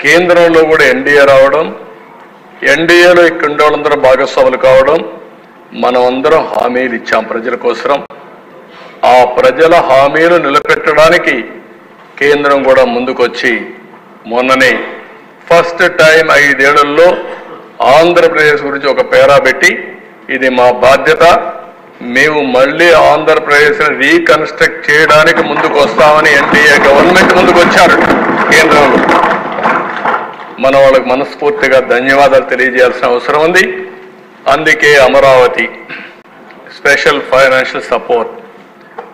కేంద్రంలో కూడా ఎన్డీఏ రావడం, ఎన్డీఏలో ఇక్కడ ఉండే వాళ్ళందరూ భాగస్వాములు కావడం, మనం అందరం హామీలు ఇచ్చాం ప్రజల కోసం. ఆ ప్రజల హామీలు నిలబెట్టడానికి కేంద్రం కూడా ముందుకొచ్చి మొన్ననే ఫస్ట్ టైం 5 ఏళ్లలో ఆంధ్రప్రదేశ్ గురించి ఒక పేరా పెట్టి, ఇది మా బాధ్యత, మేము మళ్ళీ ఆంధ్రప్రదేశ్ని రీకన్స్ట్రక్ట్ చేయడానికి ముందుకు వస్తామని ఎన్డీఏ గవర్నమెంట్ ముందుకు వచ్చారు కేంద్రంలో. మన వాళ్ళకి మనస్ఫూర్తిగా ధన్యవాదాలు తెలియజేయాల్సిన అవసరం ఉంది. అందుకే అమరావతి స్పెషల్ ఫైనాన్షియల్ సపోర్ట్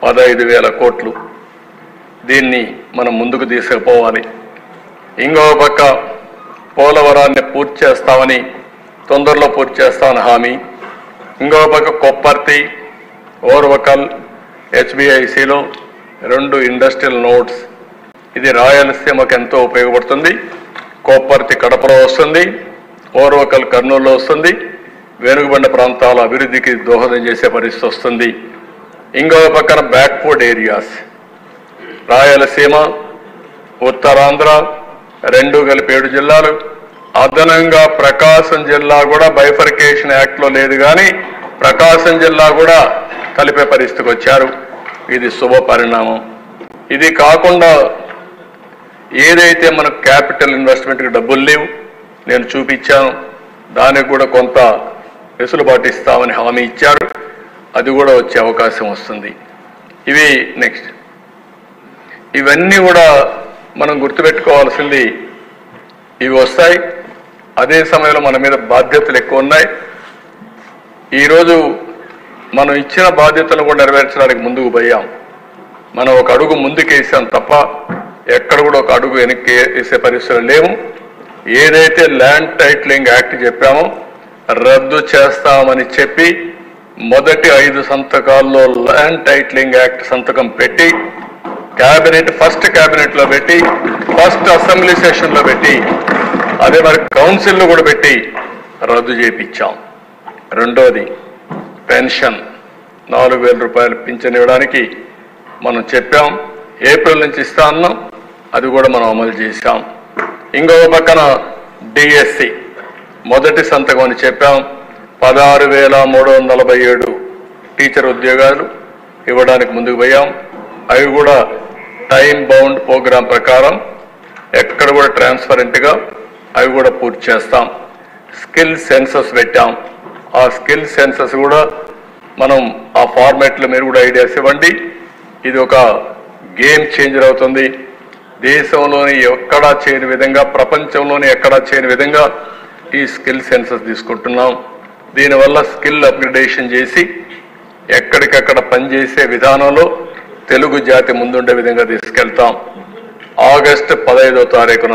15,000 కోట్లు, దీన్ని మనం ముందుకు తీసుకుపోవాలి. ఇంకో పక్క పోలవరాన్ని పూర్తి చేస్తామని, తొందరలో పూర్తి చేస్తామని హామీ. ఇంకో పక్క కొప్పర్తి, ఓర్వకల్, హెచ్బిఐసిలో 2 ఇండస్ట్రియల్ నోడ్స్, ఇది రాయలసీమకు ఎంతో ఉపయోగపడుతుంది. కొప్పర్తి కడపలో వస్తుంది, ఓర్వకల్ కర్నూలులో వస్తుంది, వెనుకబడిన ప్రాంతాల అభివృద్ధికి దోహదం చేసే పరిస్థితి వస్తుంది. ఇంకో పక్కన బ్యాక్వర్డ్ ఏరియాస్, రాయలసీమ, ఉత్తరాంధ్ర 2 కలిపి 7 జిల్లాలు, అదనంగా ప్రకాశం జిల్లా కూడా బైఫర్కేషన్ యాక్ట్లో లేదు, కానీ ప్రకాశం జిల్లా కూడా కలిపే పరిస్థితికి వచ్చారు. ఇది శుభ పరిణామం. ఇది కాకుండా ఏదైతే మనకు క్యాపిటల్ ఇన్వెస్ట్మెంట్కి డబ్బులు లేవు, నేను చూపించాను, దానికి కూడా కొంత వెసులుబాటు ఇస్తామని హామీ ఇచ్చారు. అది కూడా వచ్చే అవకాశం వస్తుంది. ఇవి నెక్స్ట్, ఇవన్నీ కూడా మనం గుర్తుపెట్టుకోవాల్సింది, ఇవి వస్తాయి. అదే సమయంలో మన మీద బాధ్యతలు ఎక్కువ ఉన్నాయి. ఈరోజు మనం ఇచ్చిన బాధ్యతలను కూడా నెరవేర్చడానికి ముందుకు పోయాం. మనం ఒక అడుగు ముందుకేసాం తప్ప ఎక్కడ కూడా ఒక అడుగు వెనక్కి వేసే పరిస్థితులు లేవు. ఏదైతే ల్యాండ్ టైటిలింగ్ యాక్ట్ చెప్పామో రద్దు చేస్తామని చెప్పి మొదటి 5 సంతకాల్లో ల్యాండ్ టైటిలింగ్ యాక్ట్ సంతకం పెట్టి, ఫస్ట్ క్యాబినెట్లో పెట్టి, ఫస్ట్ అసెంబ్లీ సెషన్లో పెట్టి, అదే మరి కౌన్సిల్లో కూడా పెట్టి రద్దు చేయించాం. రెండోది పెన్షన్, 4,000 రూపాయలు పింఛన్ ఇవ్వడానికి మనం చెప్పాం, ఏప్రిల్ నుంచి ఇస్తా అన్నాం, అది కూడా మనం అమలు చేశాం. ఇంకొక పక్కన డిఎస్సి మొదటి సంతకం అని చెప్పాం, 16,347 టీచర్ ఉద్యోగాలు ఇవ్వడానికి ముందుకు పోయాం. అవి కూడా టైం బౌండ్ ప్రోగ్రాం ప్రకారం ఎక్కడ కూడా ట్రాన్స్పరెంట్గా అవి కూడా పూర్తి చేస్తాం. స్కిల్ సెన్సస్ పెట్టాం. ఆ స్కిల్ సెన్సస్ కూడా మనం ఆ ఫార్మాట్లో మీరు కూడా ఐడియాస్ ఇవ్వండి. ఇది ఒక గేమ్ చేంజర్ అవుతుంది. దేశంలోని ఎక్కడా చేయని విధంగా, ప్రపంచంలోని ఎక్కడా చేయని విధంగా ఈ స్కిల్ సెన్సస్ తీసుకుంటున్నాం. దీనివల్ల స్కిల్ అప్గ్రేడేషన్ చేసి ఎక్కడికక్కడ పనిచేసే విధానంలో తెలుగు జాతి ముందుండే విధంగా తీసుకెళ్తాం. ఆగస్టు 15వ తారీఖున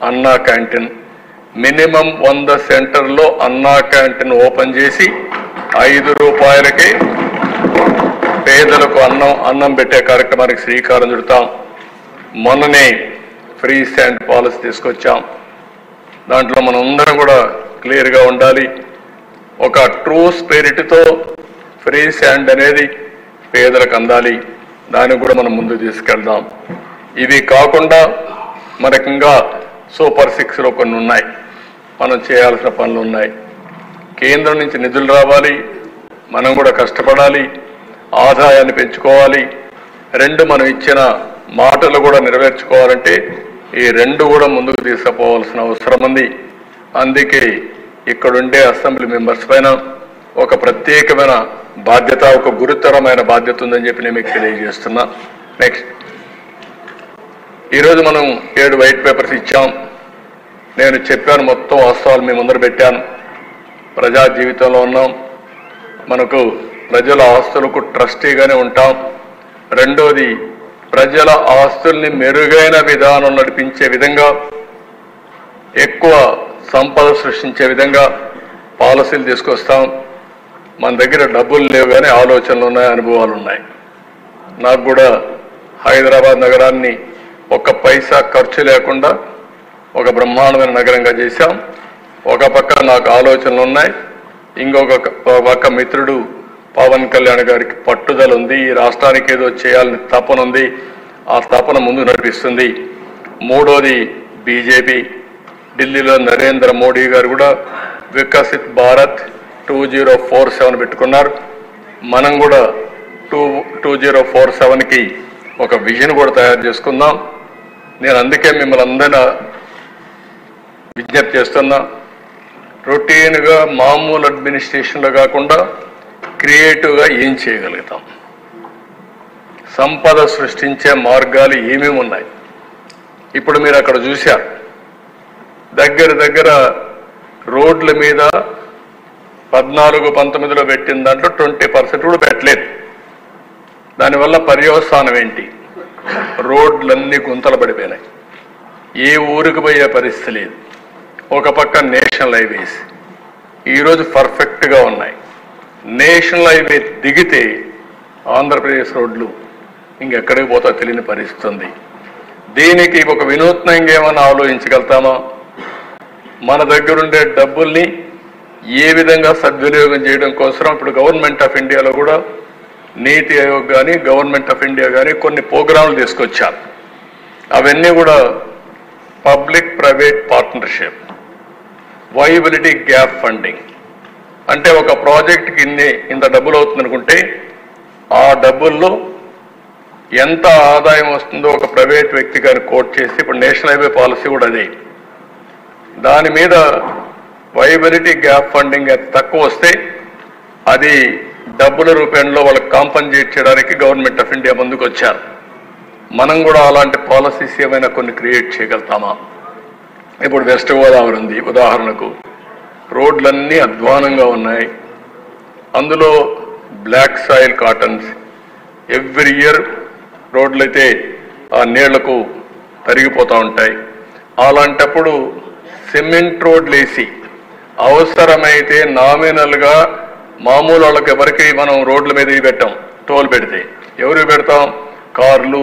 అన్నా క్యాంటీన్, మినిమం 100 సెంటర్లో అన్నా క్యాంటీన్ ఓపెన్ చేసి 5 రూపాయలకి పేదలకు అన్నం పెట్టే కార్యక్రమానికి శ్రీకారం చుడతాం. మొన్ననే ఫ్రీ శాండ్ పాలసీ తీసుకొచ్చాం. దాంట్లో మనం అందరం కూడా క్లియర్గా ఉండాలి. ఒక ట్రూ స్పిరిట్తో ఫ్రీ శాండ్ అనేది పేదలకు అందాలి. దానికి కూడా మనం ముందు తీసుకెళ్దాం. ఇవి కాకుండా మనకి ఇంకా సూపర్ 6లో కొన్ని ఉన్నాయి. మనం చేయాల్సిన పనులు ఉన్నాయి. కేంద్రం నుంచి నిధులు రావాలి, మనం కూడా కష్టపడాలి, ఆదాయాన్ని పెంచుకోవాలి. 2 మనం ఇచ్చిన మాటలు కూడా నెరవేర్చుకోవాలంటే ఈ 2 కూడా ముందుకు తీసుకుపోవాల్సిన అవసరం ఉంది. అందుకే ఇక్కడుండే అసెంబ్లీ మెంబర్స్ పైన ఒక ప్రత్యేకమైన బాధ్యత, ఒక గురుతరమైన బాధ్యత ఉందని చెప్పి నేను మీకు తెలియజేస్తున్నా. నెక్స్ట్, ఈరోజు మనం 7 వైట్ పేపర్స్ ఇచ్చాం. నేను చెప్పాను, మొత్తం వాస్తవాలు మీ ముందర పెట్టాను. ప్రజా జీవితంలో ఉన్నాం, మనకు ప్రజల ఆస్తులకు ట్రస్టీగానే ఉంటాం. రెండోది, ప్రజల ఆస్తుల్ని మెరుగైన విధానం నడిపించే విధంగా, ఎక్కువ సంపద సృష్టించే విధంగా పాలసీలు తీసుకొస్తాం. మన దగ్గర డబ్బులు లేవు కానీ ఆలోచనలు ఉన్నాయి, అనుభవాలు ఉన్నాయి. నాకు కూడా హైదరాబాద్ నగరాన్ని 1 పైసా ఖర్చు లేకుండా ఒక బ్రహ్మాండమైన నగరంగా చేశాం. ఒక పక్క నాకు ఆలోచనలు ఉన్నాయి, ఇంకొక పక్క మిత్రుడు పవన్ కళ్యాణ్ గారికి పట్టుదల ఉంది. ఈ రాష్ట్రానికి ఏదో చేయాలని తపన ఉంది. ఆ తపన ముందు నడిపిస్తుంది. మూడోది, బీజేపీ ఢిల్లీలో నరేంద్ర మోడీ గారు కూడా వికసిత్ భారత్ 2047 పెట్టుకున్నారు. మనం కూడా 2047కి ఒక విజన్ కూడా తయారు చేసుకుందాం. నేను అందుకే మిమ్మల్ని అందరినీ విజ్ఞప్తి చేస్తున్నా, రొటీన్గా మామూలు అడ్మినిస్ట్రేషన్లో కాకుండా క్రియేటివ్గా ఏం చేయగలుగుతాం, సంపద సృష్టించే మార్గాలు ఏమేమి ఉన్నాయి. ఇప్పుడు మీరు అక్కడ చూశారు, దగ్గర రోడ్ల మీద 14-19లో పెట్టిన దాంట్లో 20% కూడా పెట్టలేదు. దానివల్ల పర్యవసానం ఏంటి? రోడ్లన్నీ గుంతలు పడిపోయినాయి. ఏ ఊరికి పోయే పరిస్థితి లేదు. ఒక పక్క నేషనల్ హైవేస్ ఈరోజు పర్ఫెక్ట్గా ఉన్నాయి. నేషనల్ హైవే దిగితే ఆంధ్రప్రదేశ్ రోడ్లు ఇంకెక్కడికి పోతా తెలియని పరిస్థితి ఉంది. దీనికి ఒక వినూత్నంగా ఏమైనా ఆలోచించగలుగుతామా? మన దగ్గరుండే డబ్బుల్ని ఏ విధంగా సద్వినియోగం చేయడం కోసం ఇప్పుడు గవర్నమెంట్ ఆఫ్ ఇండియాలో కూడా నీతి ఆయోగ్ కానీ గవర్నమెంట్ ఆఫ్ ఇండియా కానీ కొన్ని ప్రోగ్రాంలు తీసుకొచ్చారు. అవన్నీ కూడా public private partnership, viability gap funding. అంటే ఒక ప్రాజెక్ట్కి ఇంత డబ్బులు అవుతుంది అనుకుంటే ఆ డబ్బుల్లో ఎంత ఆదాయం వస్తుందో ఒక ప్రైవేట్ వ్యక్తి గారిని కోట్ చేసి, ఇప్పుడు నేషనల్ హైవే పాలసీ కూడా అదే. దాని మీద వైబిలిటీ గ్యాప్ ఫండింగ్ తక్కువ వస్తే అది డబ్బుల రూపంలో వాళ్ళకి కాంపన్సేట్ చేయడానికి గవర్నమెంట్ ఆఫ్ ఇండియా ముందుకు వచ్చారు. మనం కూడా అలాంటి పాలసీస్ ఏమైనా కొన్ని క్రియేట్ చేయగలుగుతామా? ఇప్పుడు వెస్ట్ గోదావరి ఉంది ఉదాహరణకు, రోడ్లన్నీ అధ్వానంగా ఉన్నాయి. అందులో black soil cottons every year రోడ్లు అయితే ఆ నీళ్లకు తరిగిపోతూ ఉంటాయి. అలాంటప్పుడు సిమెంట్ రోడ్లు వేసి అవసరమైతే నామినల్గా మామూలు వాళ్ళకి ఎవరికి మనం రోడ్ల మీద పెట్టాం, టోల్ పెడితే ఎవరికి పెడతాం? కార్లు,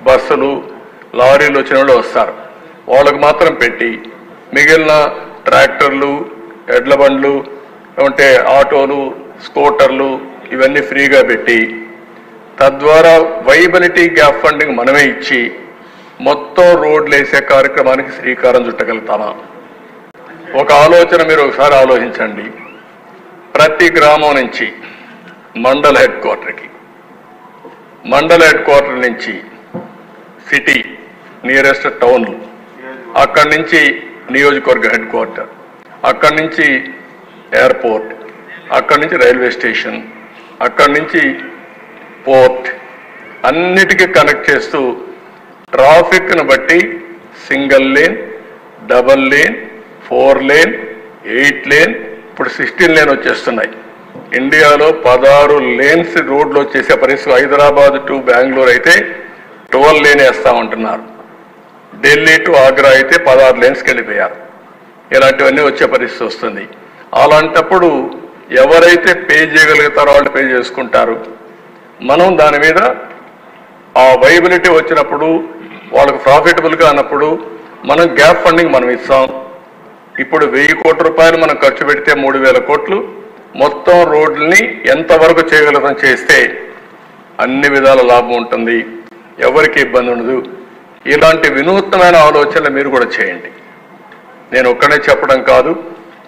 బస్సులు, లారీలు వచ్చిన వాళ్ళు వస్తారు, వాళ్ళకు మాత్రం పెట్టి మిగిలిన ట్రాక్టర్లు, ఎడ్ల బండ్లు, అంటే ఆటోలు, స్కూటర్లు ఇవన్నీ ఫ్రీగా పెట్టి తద్వారా వైబిలిటీ గ్యాప్ ఫండింగ్ మనమే ఇచ్చి మొత్తం రోడ్లు వేసే కార్యక్రమానికి శ్రీకారం చుట్టగలుగుతామా? ఒక ఆలోచన మీరు ఒకసారి ఆలోచించండి. ప్రతి గ్రామం నుంచి మండల హెడ్ క్వార్టర్కి, మండల హెడ్ క్వార్టర్ నుంచి సిటీ నియరెస్ట్ టౌన్లు, అక్కడి నుంచి నియోజకవర్గ హెడ్ క్వార్టర్, అక్కడి నుంచి ఎయిర్పోర్ట్, అక్కడి నుంచి రైల్వే స్టేషన్, అక్కడి నుంచి పోర్ట్, అన్నిటికీ కనెక్ట్ చేస్తూ ట్రాఫిక్ను బట్టి single lane, double lane, 4 lane, 8 lane, ఇప్పుడు 16 లేన్ వచ్చేస్తున్నాయి. ఇండియాలో 16 లేన్స్ రోడ్లు వచ్చేసే పరిస్థితి. హైదరాబాద్ టు బెంగళూరు అయితే 12 లేన్ వేస్తా ఉంటున్నారు. ఢిల్లీ టు ఆగ్రా అయితే 16 లేన్స్కి వెళ్ళిపోయారు. ఇలాంటివన్నీ వచ్చే పరిస్థితి వస్తుంది. అలాంటప్పుడు ఎవరైతే పే చేయగలుగుతారో వాళ్ళు పే చేసుకుంటారు. మనం దాని మీద ఆ వైబిలిటీ వచ్చినప్పుడు వాళ్ళకు ప్రాఫిటబుల్గా అన్నప్పుడు మనం గ్యాప్ ఫండింగ్ మనం ఇస్తాం. ఇప్పుడు 1000 కోట్ల రూపాయలు మనం ఖర్చు పెడితే 3000 కోట్లు మొత్తం రోడ్లని ఎంతవరకు చేయగలుగుతాం చేస్తే అన్ని విధాల లాభం ఉంటుంది, ఎవరికి ఇబ్బంది ఉండదు. ఇలాంటి వినూత్నమైన ఆలోచనలు మీరు కూడా చేయండి. నేను ఒక్కనే చెప్పడం కాదు,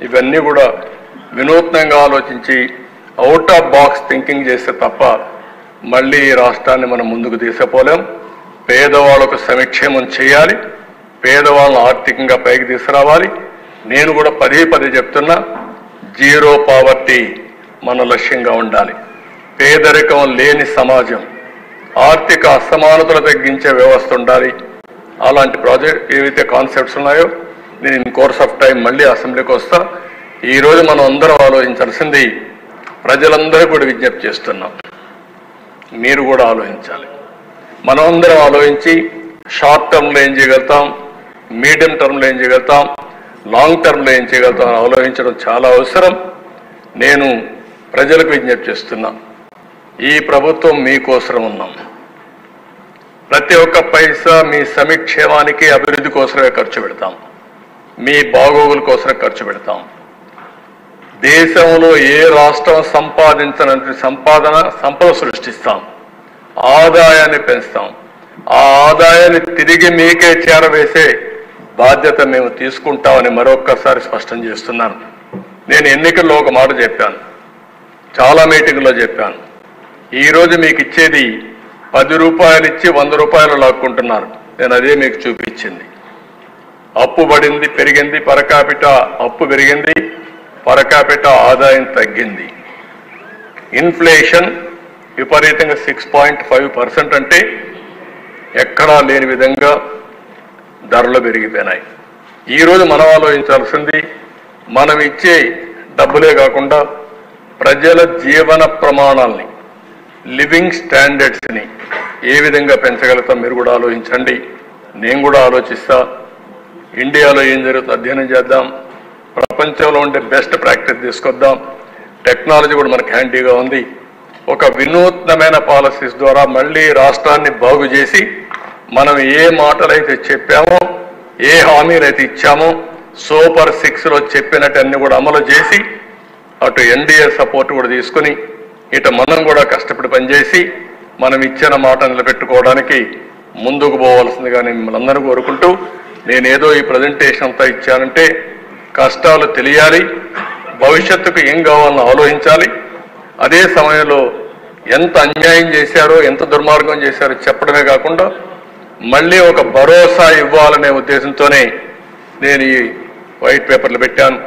ఇవన్నీ కూడా వినూత్నంగా ఆలోచించి అవుట్ ఆఫ్ బాక్స్ థింకింగ్ చేస్తే తప్ప మళ్ళీ ఈ రాష్ట్రాన్ని మనం ముందుకు తీసుకుపోలేం. పేదవాళ్ళకు సంక్షేమం చేయాలి, పేదవాళ్ళను ఆర్థికంగా పైకి తీసుకురావాలి. నేను కూడా పదే చెప్తున్నా, జీరో పావర్టీ మన లక్ష్యంగా ఉండాలి. పేదరికం లేని సమాజం, ఆర్థిక అసమానతలు తగ్గించే వ్యవస్థ ఉండాలి. అలాంటి ప్రాజెక్ట్ ఏవైతే కాన్సెప్ట్స్ ఉన్నాయో నేను ఇన్ కోర్స్ ఆఫ్ టైం మళ్ళీ అసెంబ్లీకి వస్తా. ఈరోజు మనం అందరం ఆలోచించాల్సింది, ప్రజలందరూ కూడా విజ్ఞప్తి చేస్తున్నాం, మీరు కూడా ఆలోచించాలి. మనం అందరం ఆలోచించి షార్ట్ టర్మ్లో ఏం చేయగలుగుతాం, మీడియం టర్మ్లో ఏం చేయగలుగుతాం, లాంగ్ టర్మ్లో ఏం చేయగలుగుతాం ఆలోచించడం చాలా అవసరం. నేను ప్రజలకు విజ్ఞప్తి చేస్తున్నా, ఈ ప్రభుత్వం మీకోసం ఉన్నాం. ప్రతి ఒక్క పైసా మీ సంక్షేమానికి అభివృద్ధి కోసమే ఖర్చు పెడతాం, మీ బాగోగుల కోసమే ఖర్చు పెడతాం. దేశంలో ఏ రాష్ట్రం సంపాదించనంత సంపద సృష్టిస్తాం, ఆదాయాన్ని పెంచుతాం. ఆ ఆదాయాన్ని తిరిగి మీకే చేరవేసే బాధ్యత మేము తీసుకుంటామని మరొక్కసారి స్పష్టం చేస్తున్నాను. నేను ఎన్నికల్లో ఒక మాట చెప్పాను, చాలా మీటింగ్లో చెప్పాను. ఈరోజు మీకు ఇచ్చేది 10 రూపాయలు ఇచ్చి 100 రూపాయలు లాక్కుంటున్నారు. నేను అదే మీకు చూపించింది. అప్పు పడింది, పెరిగింది, పరకాపిట అప్పు పెరిగింది, పరకాపిట ఆదాయం తగ్గింది. ఇన్ఫ్లేషన్ విపరీతంగా 6.5% అంటే ఎక్కడా లేని విధంగా ధరలు పెరిగిపోయినాయి. ఈరోజు మనం ఆలోచించాల్సింది, మనం ఇచ్చే డబ్బులే కాకుండా ప్రజల జీవన ప్రమాణాలని, లివింగ్ స్టాండర్డ్స్ని ఏ విధంగా పెంచగలుగుతాం మీరు కూడా ఆలోచించండి. నేను కూడా ఆలోచిస్తా. ఇండియాలో ఏం జరుగుతుందో అధ్యయనం చేద్దాం, ప్రపంచంలో ఉండే బెస్ట్ ప్రాక్టీస్ తీసుకొద్దాం. టెక్నాలజీ కూడా మనకు హ్యాండీగా ఉంది. ఒక వినూత్నమైన పాలసీస్ ద్వారా మళ్ళీ రాష్ట్రాన్ని బాగు చేసి మనం ఏ మాటలైతే చెప్పామో, ఏ హామీలైతే ఇచ్చామో, సూపర్ 6లో చెప్పినట్టు అన్ని కూడా అమలు చేసి అటు ఎన్డీఏ సపోర్ట్ కూడా తీసుకుని ఇటు మనం కూడా కష్టపడి పనిచేసి మనం ఇచ్చిన మాట నిలబెట్టుకోవడానికి ముందుకు పోవాల్సిందిగా నేను మిమ్మల్ని అందరూ కోరుకుంటూ, నేనేదో ఈ ప్రజెంటేషన్ అంతా ఇచ్చానంటే కష్టాలు తెలియాలి, భవిష్యత్తుకు ఏం కావాలని ఆలోచించాలి. అదే సమయంలో ఎంత అన్యాయం చేశారో, ఎంత దుర్మార్గం చేశారో చెప్పడమే కాకుండా మళ్ళీ ఒక భరోసా ఇవ్వాలనే ఉద్దేశంతోనే నేను ఈ వైట్ పేపర్లు పెట్టాను.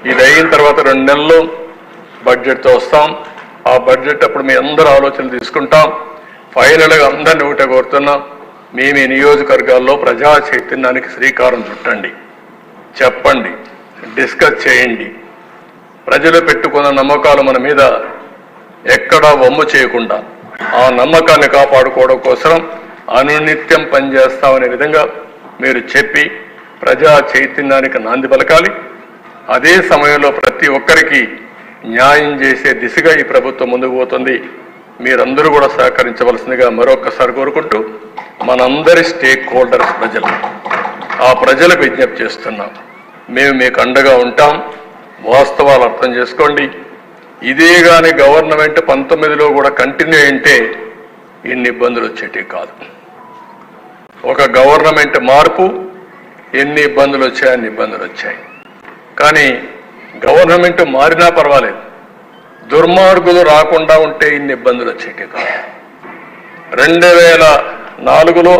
ఇది అయిన తర్వాత 2 నెలల్లో బడ్జెట్తో వస్తాం. ఆ బడ్జెట్ అప్పుడు మీ అందరూ ఆలోచనలు తీసుకుంటాం. ఫైనల్గా అందరినీ ఒకటే కోరుతున్నాం, మీ నియోజకవర్గాల్లో ప్రజా చైతన్యానికి శ్రీకారం చుట్టండి, చెప్పండి, డిస్కస్ చేయండి. ప్రజలు పెట్టుకున్న నమ్మకాలు మన మీద ఎక్కడా వమ్ము చేయకుండా ఆ నమ్మకాన్ని కాపాడుకోవడం కోసం అనునిత్యం పనిచేస్తామనే విధంగా మీరు చెప్పి ప్రజా చైతన్యానికి నాంది పలకాలి. అదే సమయంలో ప్రతి ఒక్కరికి న్యాయం చేసే దిశగా ఈ ప్రభుత్వం ముందుకు పోతుంది. మీరందరూ కూడా సహకరించవలసిందిగా మరొకసారి కోరుకుంటూ, మనందరి స్టేక్ హోల్డర్స్ ప్రజలు, ఆ ప్రజలకు విజ్ఞప్తి చేస్తున్నాం, మేము మీకు అండగా ఉంటాం. వాస్తవాలు అర్థం చేసుకోండి. ఇదే కానీ గవర్నమెంట్ 19లో కూడా కంటిన్యూ అయింటే ఇన్ని ఇబ్బందులు వచ్చేటివి కాదు. ఒక గవర్నమెంట్ మార్పు ఎన్ని ఇబ్బందులు వచ్చాయి, అన్ని ఇబ్బందులు వచ్చాయి. కానీ గవర్నమెంట్ మారినా పర్వాలేదు, దుర్మార్గులు రాకుండా ఉంటే ఇన్ని ఇబ్బందులు వచ్చేటివి కాదు. 2004లో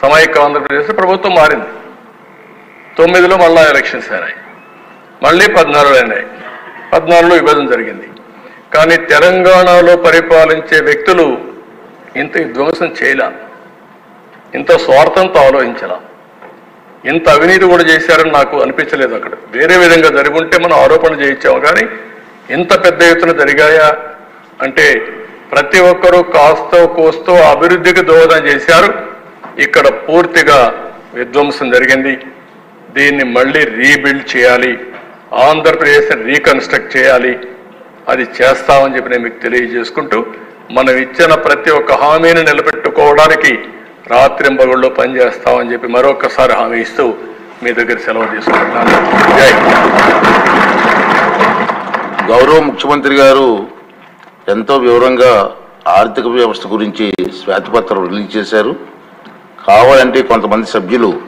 సమైక్య ఆంధ్రప్రదేశ్ ప్రభుత్వం మారింది, 9లో మళ్ళా ఎలక్షన్స్ అయినాయి, మళ్ళీ 14 అయినాయి, 14లో విభజన జరిగింది. కానీ తెలంగాణలో పరిపాలించే వ్యక్తులు ఇంత విధ్వంసం చేయలే, ఇంత స్వార్థంతో ఆలోచించలా, ఇంత అవినీతి కూడా చేశారని నాకు అనిపించలేదు. అక్కడ వేరే విధంగా జరిగి ఉంటే మనం ఆరోపణలు చేయించాము, కానీ ఇంత పెద్ద ఎత్తున జరిగాయా అంటే ప్రతి ఒక్కరూ కాస్తో కోస్తో అభివృద్ధికి దోహదం చేశారు. ఇక్కడ పూర్తిగా విధ్వంసం జరిగింది. దీన్ని మళ్ళీ రీబిల్డ్ చేయాలి. ఆంధ్రప్రదేశ్ రీకన్స్ట్రక్ట్ చేయాలి. అది చేస్తామని చెప్పి నేను మీకు తెలియజేసుకుంటూ, మనం ఇచ్చిన ప్రతి ఒక్క హామీని నిలబెట్టుకోవడానికి రాత్రింబగళ్ళు పనిచేస్తామని చెప్పి మరొకసారి హామీ ఇస్తూ మీ దగ్గర సెలవు తీసుకుంటున్నాను. జై గౌరవ ముఖ్యమంత్రి గారు ఎంతో వివరంగా ఆర్థిక వ్యవస్థ గురించి శ్వేతపత్రం రిలీజ్ చేశారు. కావాలంటే కొంతమంది సభ్యులు